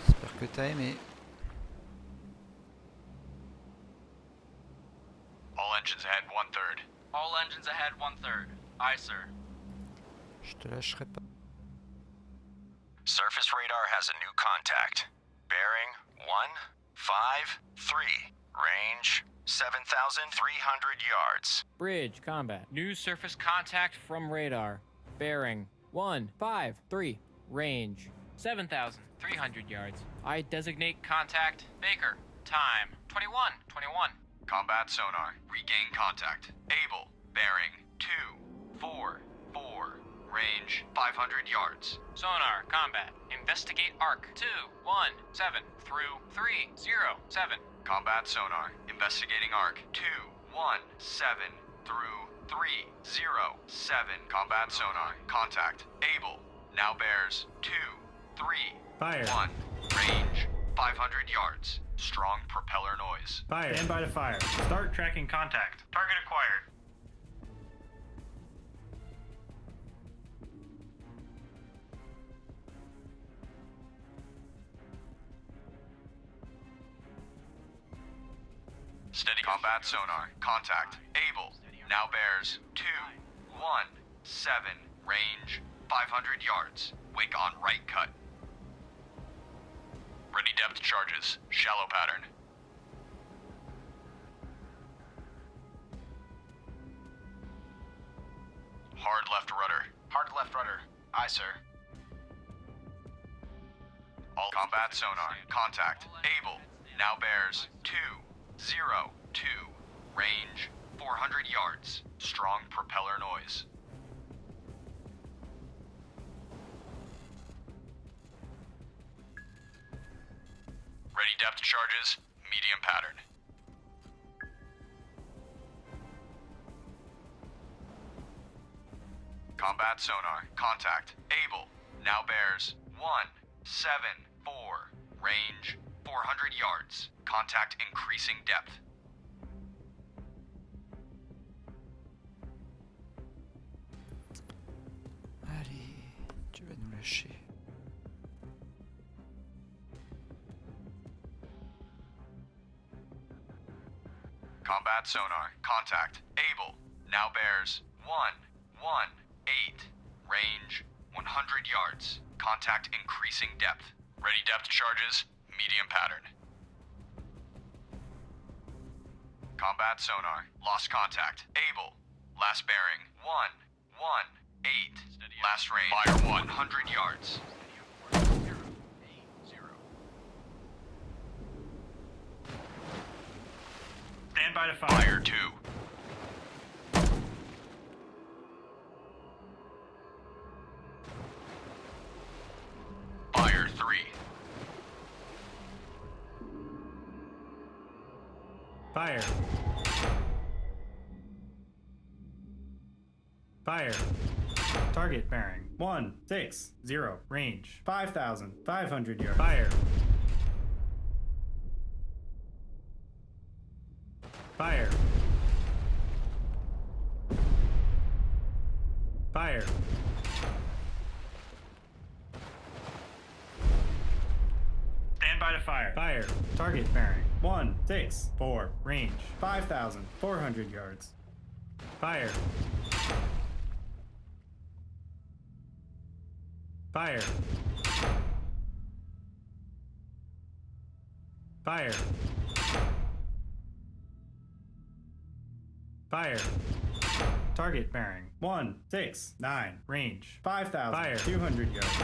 J'espère que t'as aimé. All engines ahead 1/3. All engines ahead 1/3. Aye, sir. Je te lâcherai pas. Surface radar has a new contact. Bearing 153. Range 7,300 yards. Bridge, combat. New surface contact from radar. Bearing 153. Range 7,300 yards. I designate contact Baker. Time 21:21. Combat sonar. Regain contact. Able. Bearing 244. Range 500 yards. Sonar, combat. Investigate arc 217 through 307. Combat sonar. Investigating arc 217 through 307. Combat sonar. Contact. Able. Now bears 2, 3, Fire. 1. Range 500 yards. Strong propeller noise. Fire. Stand by to fire. Start tracking contact. Target acquired. Steady. Combat sonar. Contact. Able. Now bears 217. Range 500 yards. Wake on right cut. Ready depth charges. Shallow pattern. Hard left rudder. Hard left rudder. Aye, sir. All combat sonar. Contact. Able. Now bears 202. Range 400 yards. Strong propeller noise. Ready depth charges. Medium pattern. Combat sonar. Contact. Able. Now bears 174. Range 400 yards. Contact increasing depth. Allez, tu vas nous lâcher. Combat sonar. Contact. Able. Now bears 118. Range 100 yards. Contact increasing depth. Ready depth charges. Medium pattern. Combat sonar. Lost contact. Able. Last bearing 118. Last range. Fire 100 yards. Stand by to fire. Fire 2. Fire 3. Fire. Fire. Target bearing 160. Range 5,500 yards. Fire. Fire. Fire. Stand by to fire. Fire. Target bearing 164. Range 5,400 yards. Fire. Fire. Fire. Fire. Target bearing 169. Range 5,200 yards.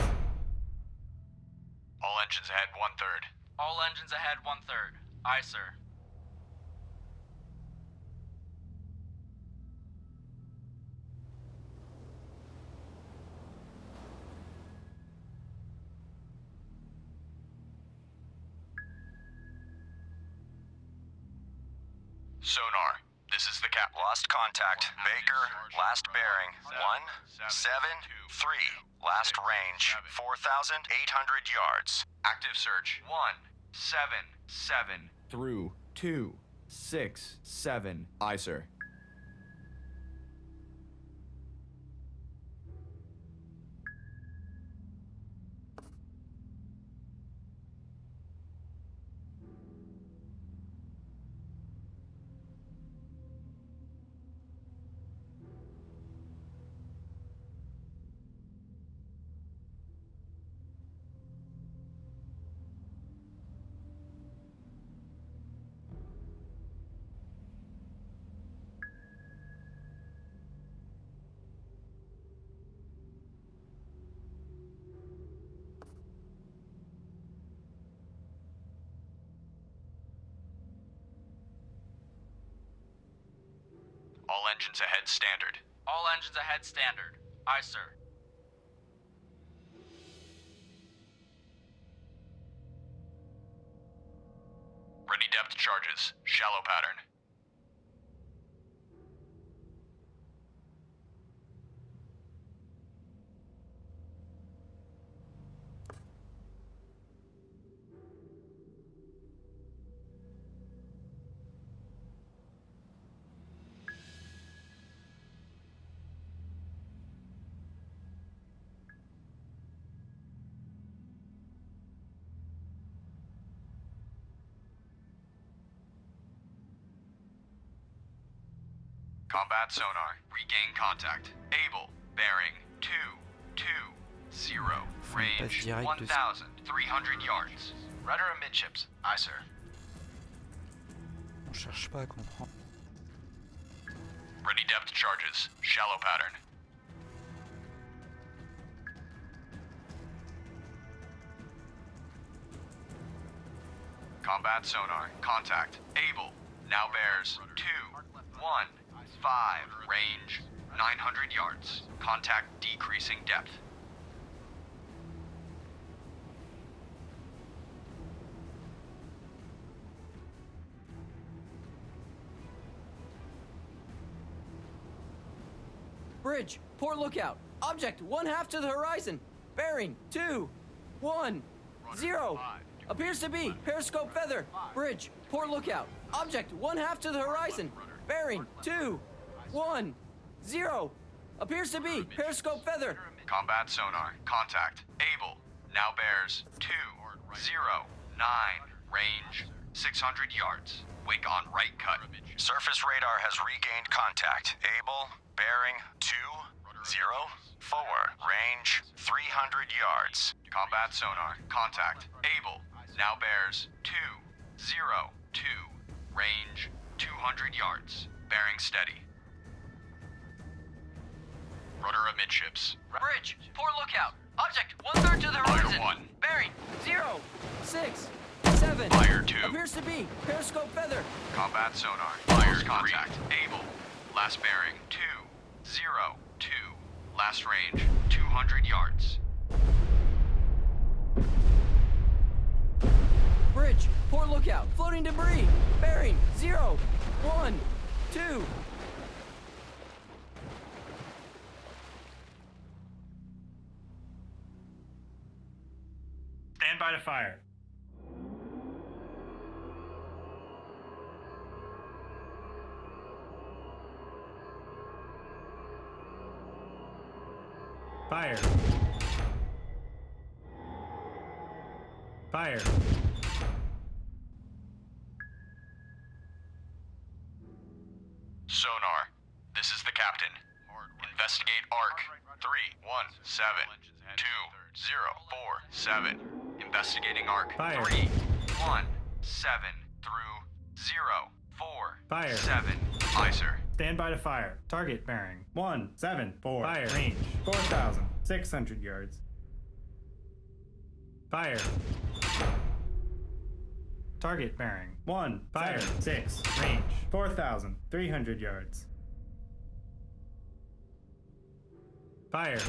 All engines ahead 1/3. All engines ahead 1/3. Aye, sir. Sonar, this is the cap. Lost contact. Baker, last bearing, 173. Last range, 4,800 yards. Active search. 177 through 267. Aye, sir. All engines ahead standard. All engines ahead standard. Aye, sir. Ready depth charges. Shallow pattern. Combat sonar. Regain contact. Able. Bearing 220. Range 1,300 yards. Rudder amidships. Aye, sir. On cherche pas à comprendre. Ready depth charges. Shallow pattern. Combat sonar. Contact. Able. Now bears 215. Range 900 yards. Contact decreasing depth. Bridge, port lookout. Object 1/2 to the horizon. Bearing 210. Appears to be periscope feather. Bridge, port lookout. Object 1/2 to the horizon. Bearing 210. Appears to be periscope feather. Combat sonar. Contact. Able. Now bears 209. Range 600 yards. Wake on right cut. Surface radar has regained contact. Able, bearing 204. Range 300 yards. Combat sonar. Contact. Able. Now bears 202. Range 200 yards. Bearing steady. Rudder amidships. Bridge, port lookout. Object 1/3 to the horizon. Fire 1. Bearing 067. Fire 2. Appears to be periscope feather. Combat sonar. Fire contact. Able. Last bearing 202. Last range 200 yards. Bridge, port lookout. Floating debris. Bearing 012. Stand by to fire. Fire. Fire. Sonar. This is the captain. Investigate ARC 317-204-7. Investigating ARC Fire. 317 through 047. Fire. Aye, sir. Stand by to fire. Target bearing 174. Fire. Range 4,600 yards. Fire. Target bearing 156. Range 4,300 yards. Fire.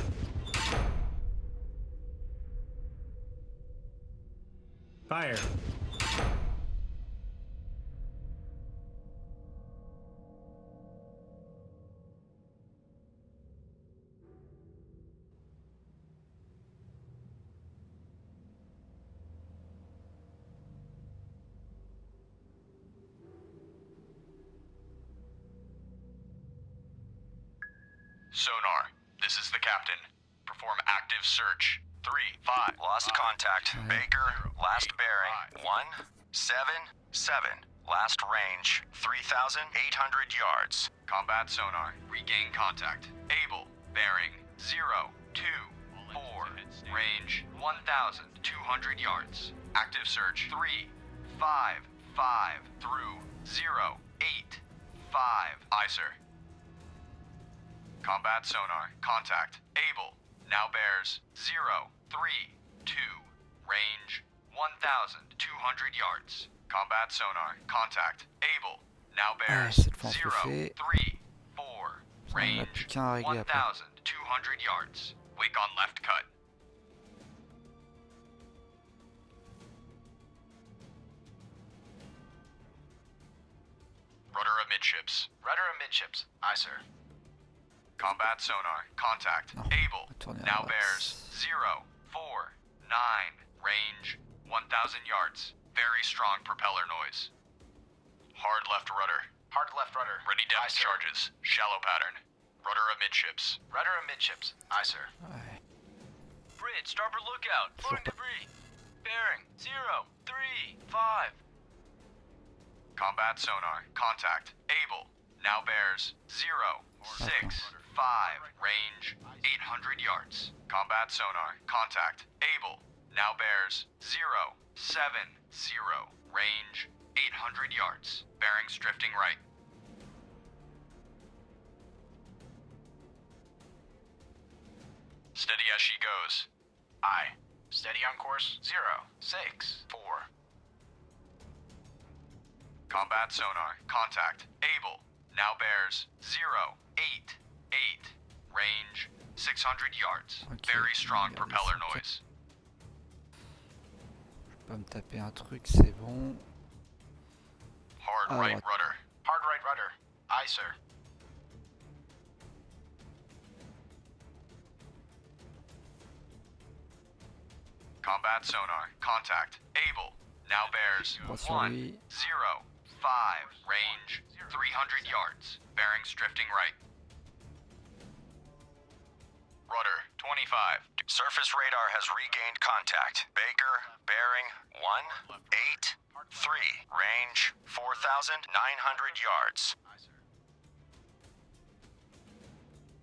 Fire. Sonar, this is the captain. Perform active search. 3, 5. Lost contact. Baker, last bearing, 177. Last range, 3,800 yards. Combat sonar, regain contact. Able, bearing, 0, 2, 4. Range, 1,200 yards. Active search, 3, 5, 5 through 0, 8, 5. Aye, sir. Combat sonar, contact. Able, now bears 0, 3, 2. Range, 1,200 yards. Combat sonar, contact. Able, now bears cette fois, on 0, se le fait. 3, 4. On a plus Range, qu'un à régler après. 1,200 yards. Wake on left cut. Rudder amidships. Rudder amidships. Aye, sir. Combat sonar, contact. Non, Able, tourner à now droite. bears 0, 4, 9. Range, 1,000 yards. Very strong propeller noise. Hard left rudder. Hard left rudder. Ready Aye, depth sir. charges. Shallow pattern. Rudder amidships. Rudder amidships. Aye, sir. Ouais. Bridge, starboard lookout. Floating debris. Bearing 0, 3, 5. Combat sonar, contact. Able, now bears 0, 6, 5. Range, 800 yards. Combat sonar, contact. Able, now bears 0, 7, 0. Range, 800 yards. Bearings drifting right. Steady as she goes. Aye. Steady on course. 0, 6, 4. Combat sonar, contact. Able, now bears 0, 8, 8. Range, 600 yards. Ok, Very strong regardez propeller ça. noise. Je peux me taper un truc, c'est bon. Hard Ah, right ouais. rudder. Hard right rudder. Aye, sir. Combat sonar, contact. Able, now bears Droit sur 1, lui. 0, 5. Range, 300 yards. Bearings drifting right. Rudder, 25. Surface radar has regained contact. Baker, bearing, 183. Range, 4,900 yards.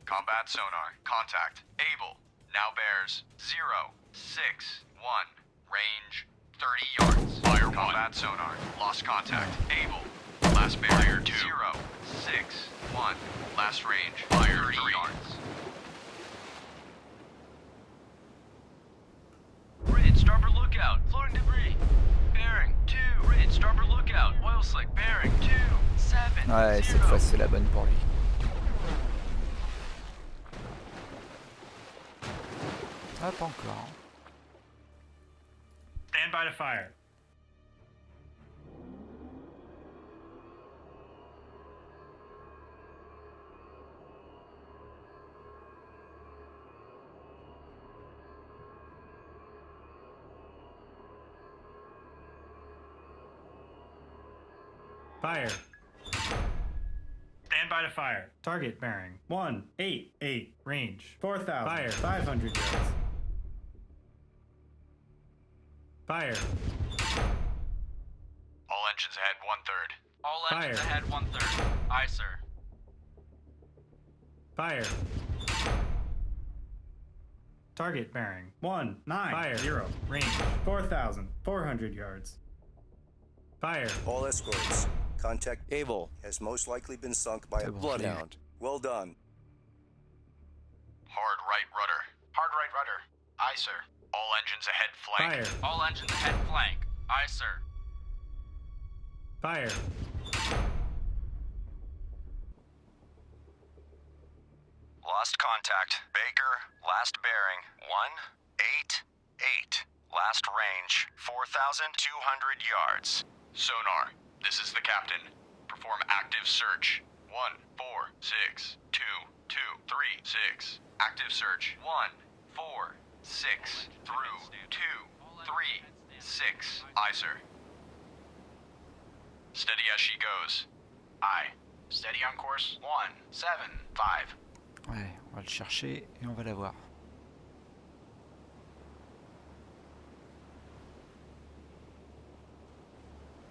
Combat sonar, contact. Able, now bears 0, 6, 1. Range, 30 yards. Fire combat sonar, lost contact. Able, last barrier 2, 0, 6, 1. Last range, fire 30 yards. Bridge, starboard lookout. Floating debris. Bearing 2. Bridge, starboard lookout. Oil slick. Bearing 2, 7, Ouais, 0. cette fois c'est la bonne pour lui. Ah, pas encore. Stand by to fire. Fire. Stand by to fire. Target bearing 188. Range 4,500 yards. Fire. All engines ahead 1/3. All engines Fire. ahead 1/3. Aye, sir. Fire. Target bearing 190. Range 4,400 yards. Fire. All escorts. Contact Able has most likely been sunk by a C'est bon, bloodhound. Well done. Hard right rudder. Hard right rudder. Aye, sir. All engines ahead flank. Fire. All engines ahead flank. Aye, sir. Fire. Lost contact. Baker, last bearing, 188. Last range, 4,200 yards. Sonar, this is the captain. Perform active search. 1, 4, 6, 2, 2, 3, 6. Active search. 1, 4, 6 through 2, 3, 6. Aye, sir. Steady as she goes. Aye. Steady on course. 175. Ouais, on va le chercher et on va l'avoir.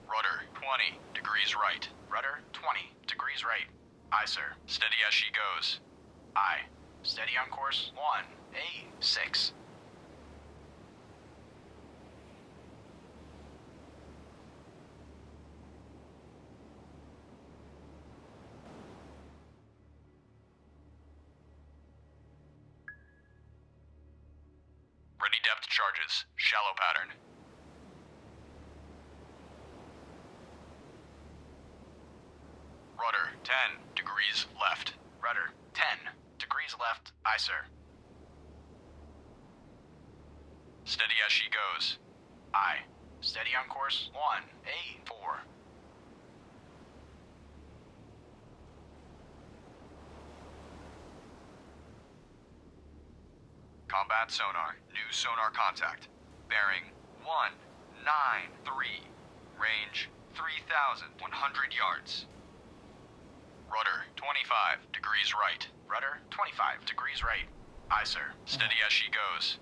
Rudder 20 degrees right. Rudder 20 degrees right. Aye, sir. Steady as she goes. Aye. Steady on course 1A6. Ready depth charges. Shallow pattern. Rudder 10 degrees left. Rudder 10 degrees left. Aye, sir. Steady as she goes. Aye. Steady on course 1A4. Combat sonar. New sonar contact. Bearing 193. Range 3,100 yards. Rudder 25 degrees right. Rudder 25 degrees right. Aye, sir. Steady as she goes.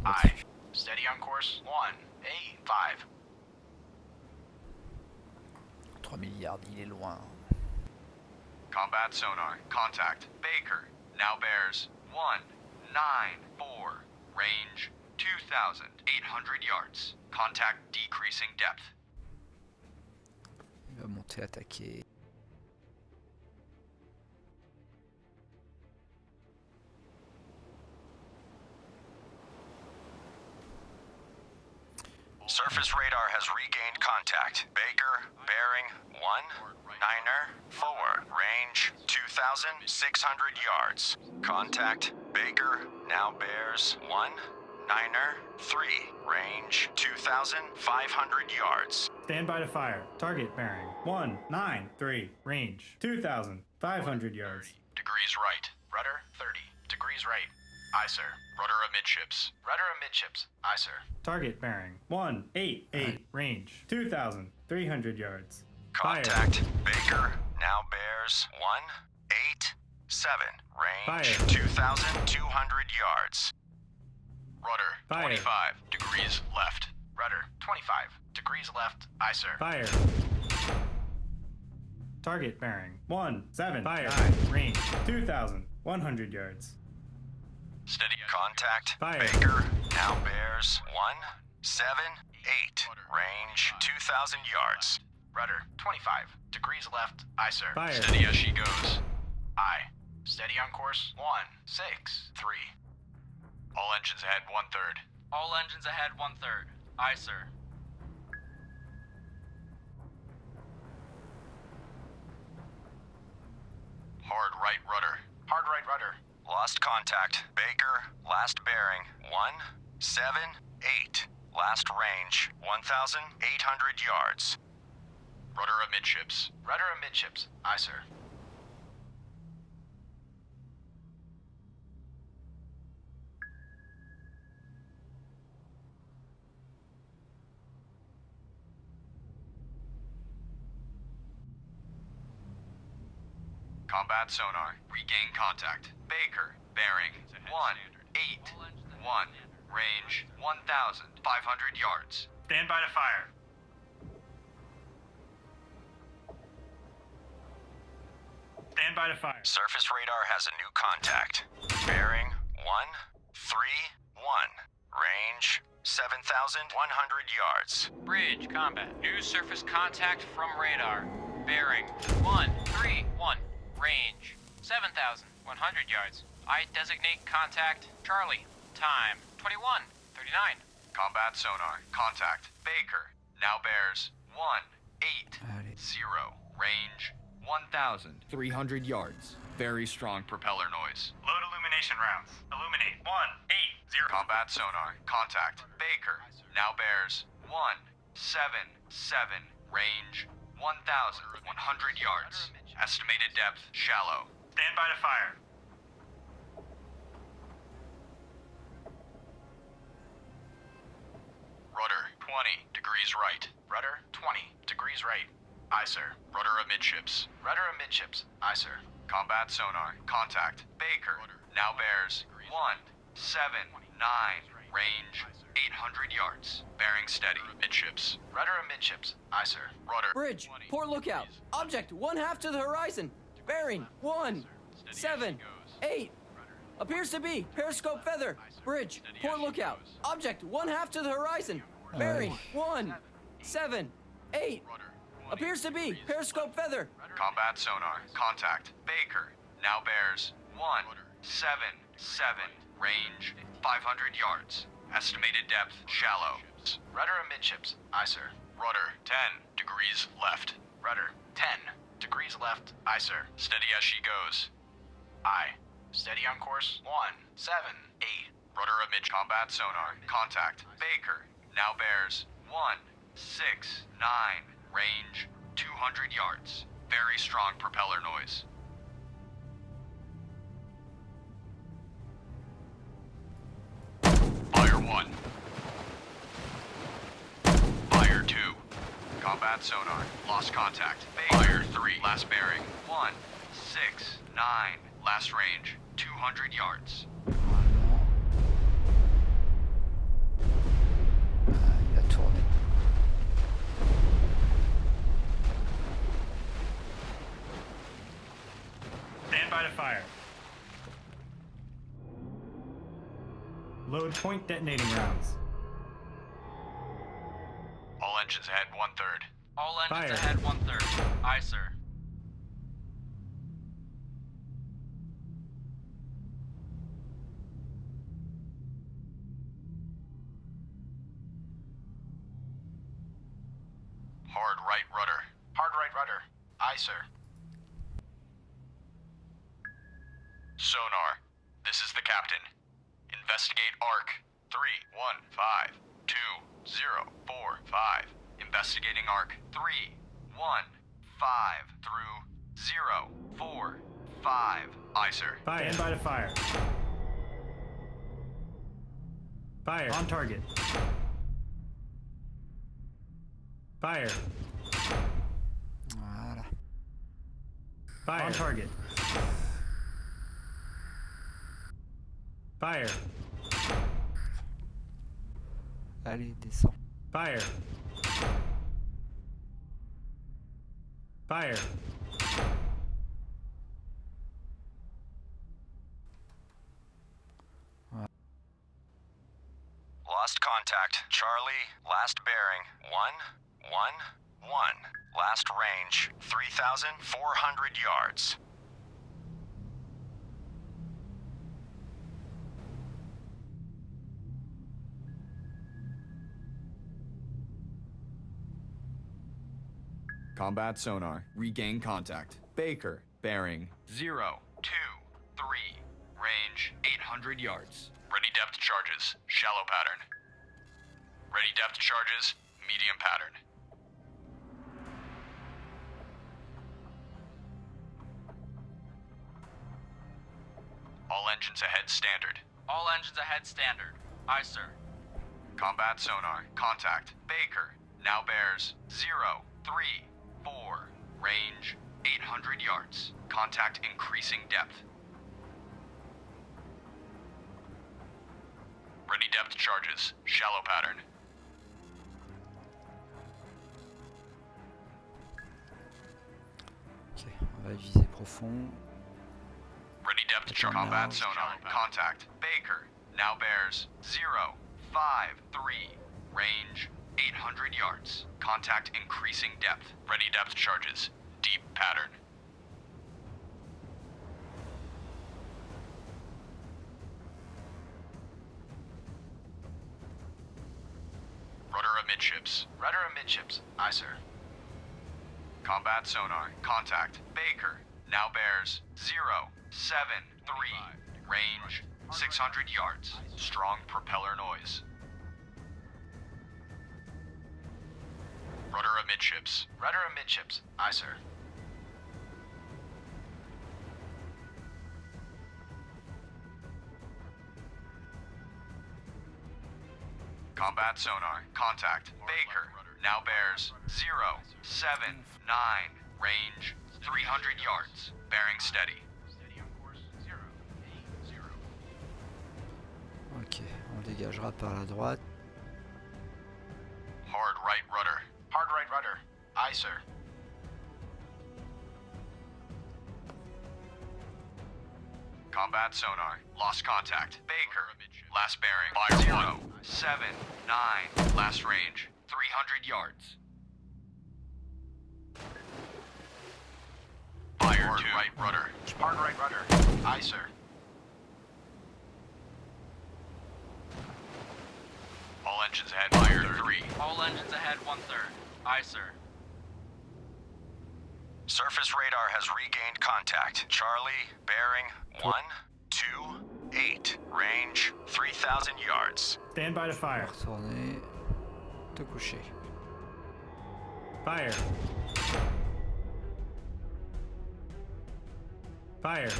Aye. Steady on course 1A5. 3 milliards, il est loin. Combat sonar. Contact. Baker. Now bears 194. Range 2,800 yards. Contact decreasing depth. Il va monter attaquer. Surface radar has regained contact. Baker, bearing 194, range 2,600 yards. Contact, Baker, now bears 193, range 2,500 yards. Stand by to fire. Target bearing 193, range 2,500 yards. Degrees right. Rudder 30 degrees right. Aye, sir. Rudder amidships. Rudder amidships. Aye, sir. Target bearing 188, range 2,300 yards. Contact, Baker, now bears 187, range Fire. 2,200 yards. Rudder Fire. 25 degrees left. Rudder 25 degrees left. Aye, sir. Fire. Target bearing 179, Fire. Range 2,100 yards. Steady. Contact, Fire. Baker, now bears 178, range 2,000 yards. Rudder 25 degrees left. Aye, sir. Fire. Steady as she goes. Aye. Steady on course 163. All engines ahead 1/3. All engines ahead 1/3. Aye, sir. Hard right rudder. Hard right rudder. Lost contact, Baker, last bearing 178, last range 1,800 yards. Rudder amidships. Rudder amidships. Aye, sir. Combat sonar. Regain contact. Baker. Bearing 181. Range 1,500 yards. Stand by to fire. Stand by to fire. Surface radar has a new contact. Bearing 131, range 7,100 yards. Bridge combat. New surface contact from radar. Bearing 131. Range 7,100 yards. I designate contact Charlie. Time 21:39. Combat sonar. Contact. Baker. Now bears 180. Range 1,300 yards. Very strong propeller noise. Load illumination rounds. Illuminate 180. Combat sonar. Contact. Baker. Now bears 177. Range 1,100 yards. Estimated depth shallow. Stand by to fire. Rudder 20 degrees right. Rudder 20 degrees right. Aye, sir. Rudder amidships. Rudder amidships. Aye, sir. Combat sonar. Contact. Baker. Now bears 179. Range 800 yards. Bearing steady. Midships. Rudder amidships. Aye, sir. Rudder. Bridge, port lookout. Object 1/2 to the horizon. Bearing 178. Appears to be periscope feather. Bridge, port lookout. Object 1/2 to the horizon. Bearing 178. Appears to be periscope feather. Combat sonar. Contact. Baker. Now bears 177. Range 500 yards. Estimated depth shallow. Rudder amidships. Aye, sir. Rudder 10 degrees left. Rudder 10 degrees left. Aye, sir. Steady as she goes. Aye. Steady on course 178. Rudder amid combat sonar. Contact. Baker. Now bears 169. Range 200 yards. Very strong propeller noise. Fire 1. Fire 2. Combat sonar. Lost contact. Fire 3. Last bearing 169. Last range 200 yards. Il a tourné. Stand by to fire. Load point detonating rounds. All engines ahead 1/3. All engines Fire. ahead 1/3. Aye, sir. Hard right rudder. Hard right rudder. Aye, sir. Sonar. This is the captain. Investigate arc 3152045. Investigating arc 315 through 045. Aye, sir. Fire. Stand by to fire. Fire. On target. Fire. Voilà. Fire. On target. Fire. Allez, descends. Fire. Fire. Lost contact. Charlie, last bearing 111. Last range 3,400 yards. Combat sonar. Regain contact. Baker. Bearing 023. Range 800 yards. Ready depth charges. Shallow pattern. Ready depth charges. Medium pattern. All engines ahead standard. All engines ahead standard. Aye, sir. Combat sonar. Contact. Baker. Now bears 034. Range 800 yards. Contact increasing depth. Ready depth charges. Shallow pattern. Ok, on va viser profond. Ready depth charge. Combat sonar. Contact. Baker. Now bears 053. Range 800 yards. Contact increasing depth. Ready depth charges. Deep pattern. Rudder amidships. Rudder amidships. Aye, sir. Combat sonar. Contact. Baker. Now bears 073. Range 600 yards. Strong propeller noise. Rudder amidships. Rudder amidships. Aye, sir. Combat sonar. Contact. Baker. Now bears 079. range 300 yards. Bearing steady. Ok, on dégagera par la droite. Hard right rudder. Hard right rudder. Aye, sir. Combat sonar. Lost contact. Baker. Last bearing. Fire 0, 7, 9. Last range. 300 yards. Fire hard 2. Right rudder. Hard right rudder. Aye, sir. All engines ahead. Fire 3. All engines ahead 1/3. Aye, sir. Surface radar has regained contact. Charlie, bearing 128. Range 3,000 yards. Stand by to fire. Retourner. Te coucher. Fire. Fire.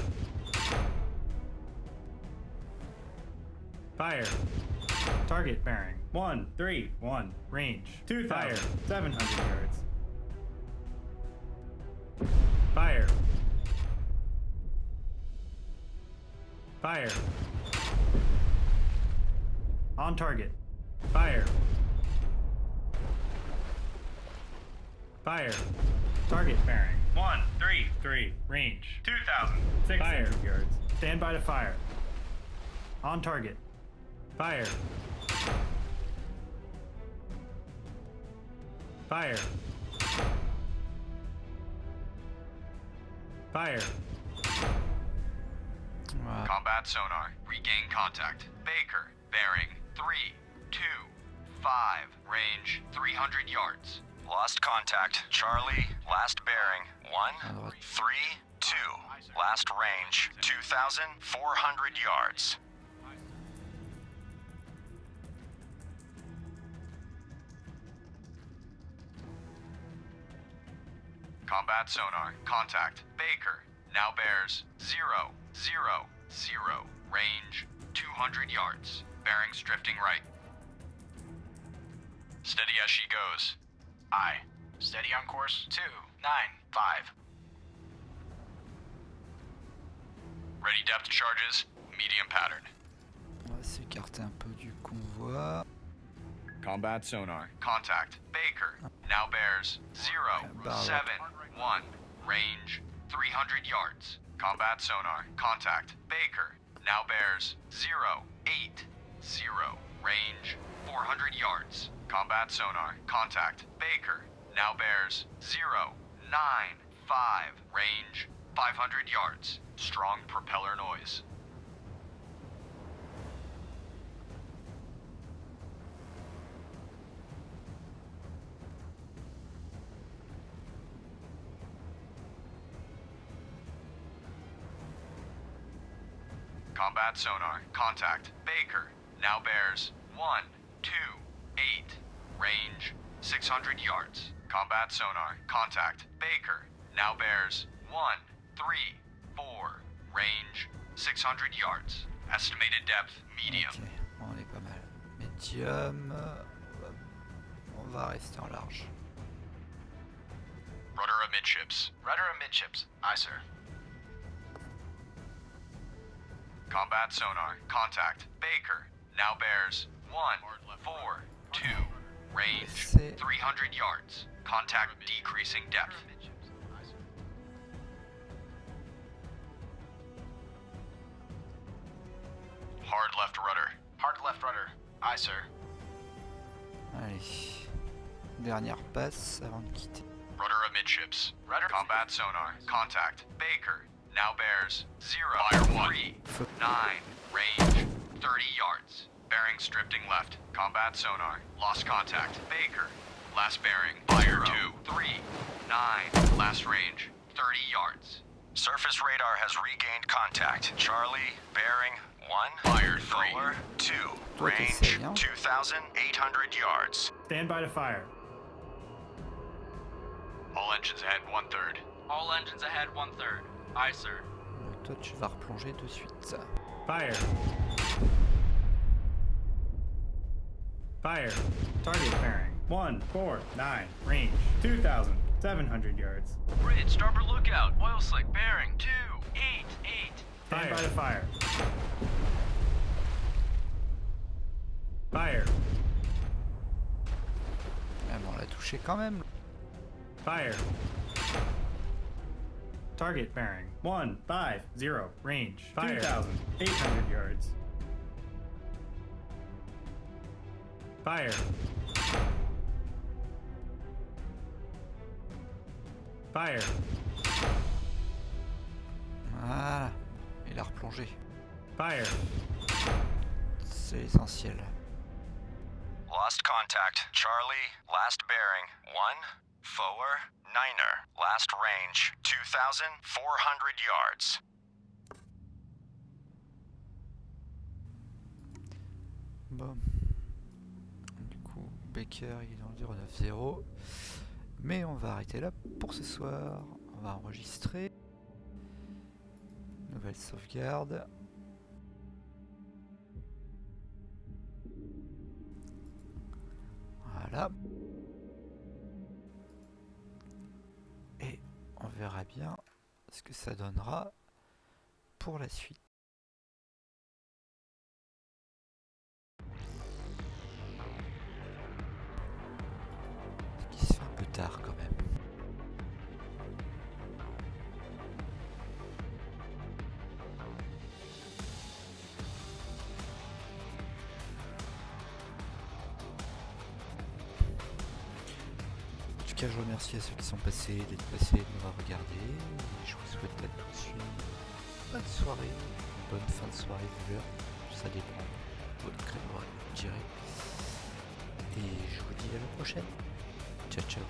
Fire. Target bearing 131. Range 2,700 yards. Fire. Fire. On target. Fire. Fire. Target bearing 133. Range 2,600 yards. Stand by to fire. On target. Fire. Fire. Fire. Voilà. Combat sonar. Regain contact. Baker. Bearing 3, 2, 5. Range 300 yards. Lost contact. Charlie, last bearing 132. Last range 2,400 yards. Combat sonar. Contact. Baker. Now bears 0, 0, 0. Range 200 yards. Bearings drifting right. Steady as she goes. Aye. Steady on course 295. Ready depth charges. Medium pattern. On va s'écarter un peu du convoi. Combat sonar. Contact. Baker. Now bears 0, 7, 1. Range 300 yards. Combat sonar. Contact. Baker. Now bears 0, 8, 0. Range 400 yards. Combat sonar. Contact. Baker. Now bears 0, 9, 5. Range 500 yards. Strong propeller noise. Combat sonar. Contact. Baker. Now bears 1, 2, 8. Range 600 yards. Combat sonar. Contact. Baker. Now bears 1, 3, 4. Range 600 yards. Estimated depth medium. Ok, on est pas mal. Medium. On va rester en large. Rudder amidships. Rudder amidships. Aye, sir. Combat sonar. Contact. Baker. Now bears 1, 4, 2. Range 300 yards. Contact decreasing depth. Hard left rudder. Hard left rudder. Aye, sir. Allez. Dernière passe avant de quitter. Rudder amidships. Rudder. Combat sonar. Contact. Baker. Now bears 0, 3, 9. Range 30 yards. Bearings drifting left. Combat sonar. Lost contact. Baker. Last bearing. Fire 2, 3, 9. Last range 30 yards. Surface radar has regained contact. Charlie, bearing 142. Range 2,800 yards. Stand by to fire. All engines ahead 1/3. All engines ahead 1/3. Aye, sir. Toi, tu vas replonger de suite. Fire. Fire. Target bearing 149. Range 2,000. 700 yards. Bridge, starboard lookout. Oil slick, bearing 288. Stand by to fire. Fire. Ah, mais on l'a touché quand même. Fire. Target bearing 150. Range 2,800 yards. Fire. Fire. Voilà. Il a replongé. Fire. C'est l'essentiel. Lost contact. Charlie, last bearing 149er. Last range 2,400 yards. Bon. Du coup, Baker il est dans le 090. Mais on va arrêter là pour ce soir. On va enregistrer. Nouvelle sauvegarde. Voilà. Et on verra bien ce que ça donnera pour la suite. Ce qui se fait un peu tard quand même. En tout cas, je remercie à ceux qui sont passés, d'être passés, de m'avoir regardé. Et je vous souhaite à tous une bonne soirée, une bonne fin de soirée d'ailleurs. Ça dépend de votre créneau, je dirais. Et je vous dis à la prochaine. Ciao, ciao.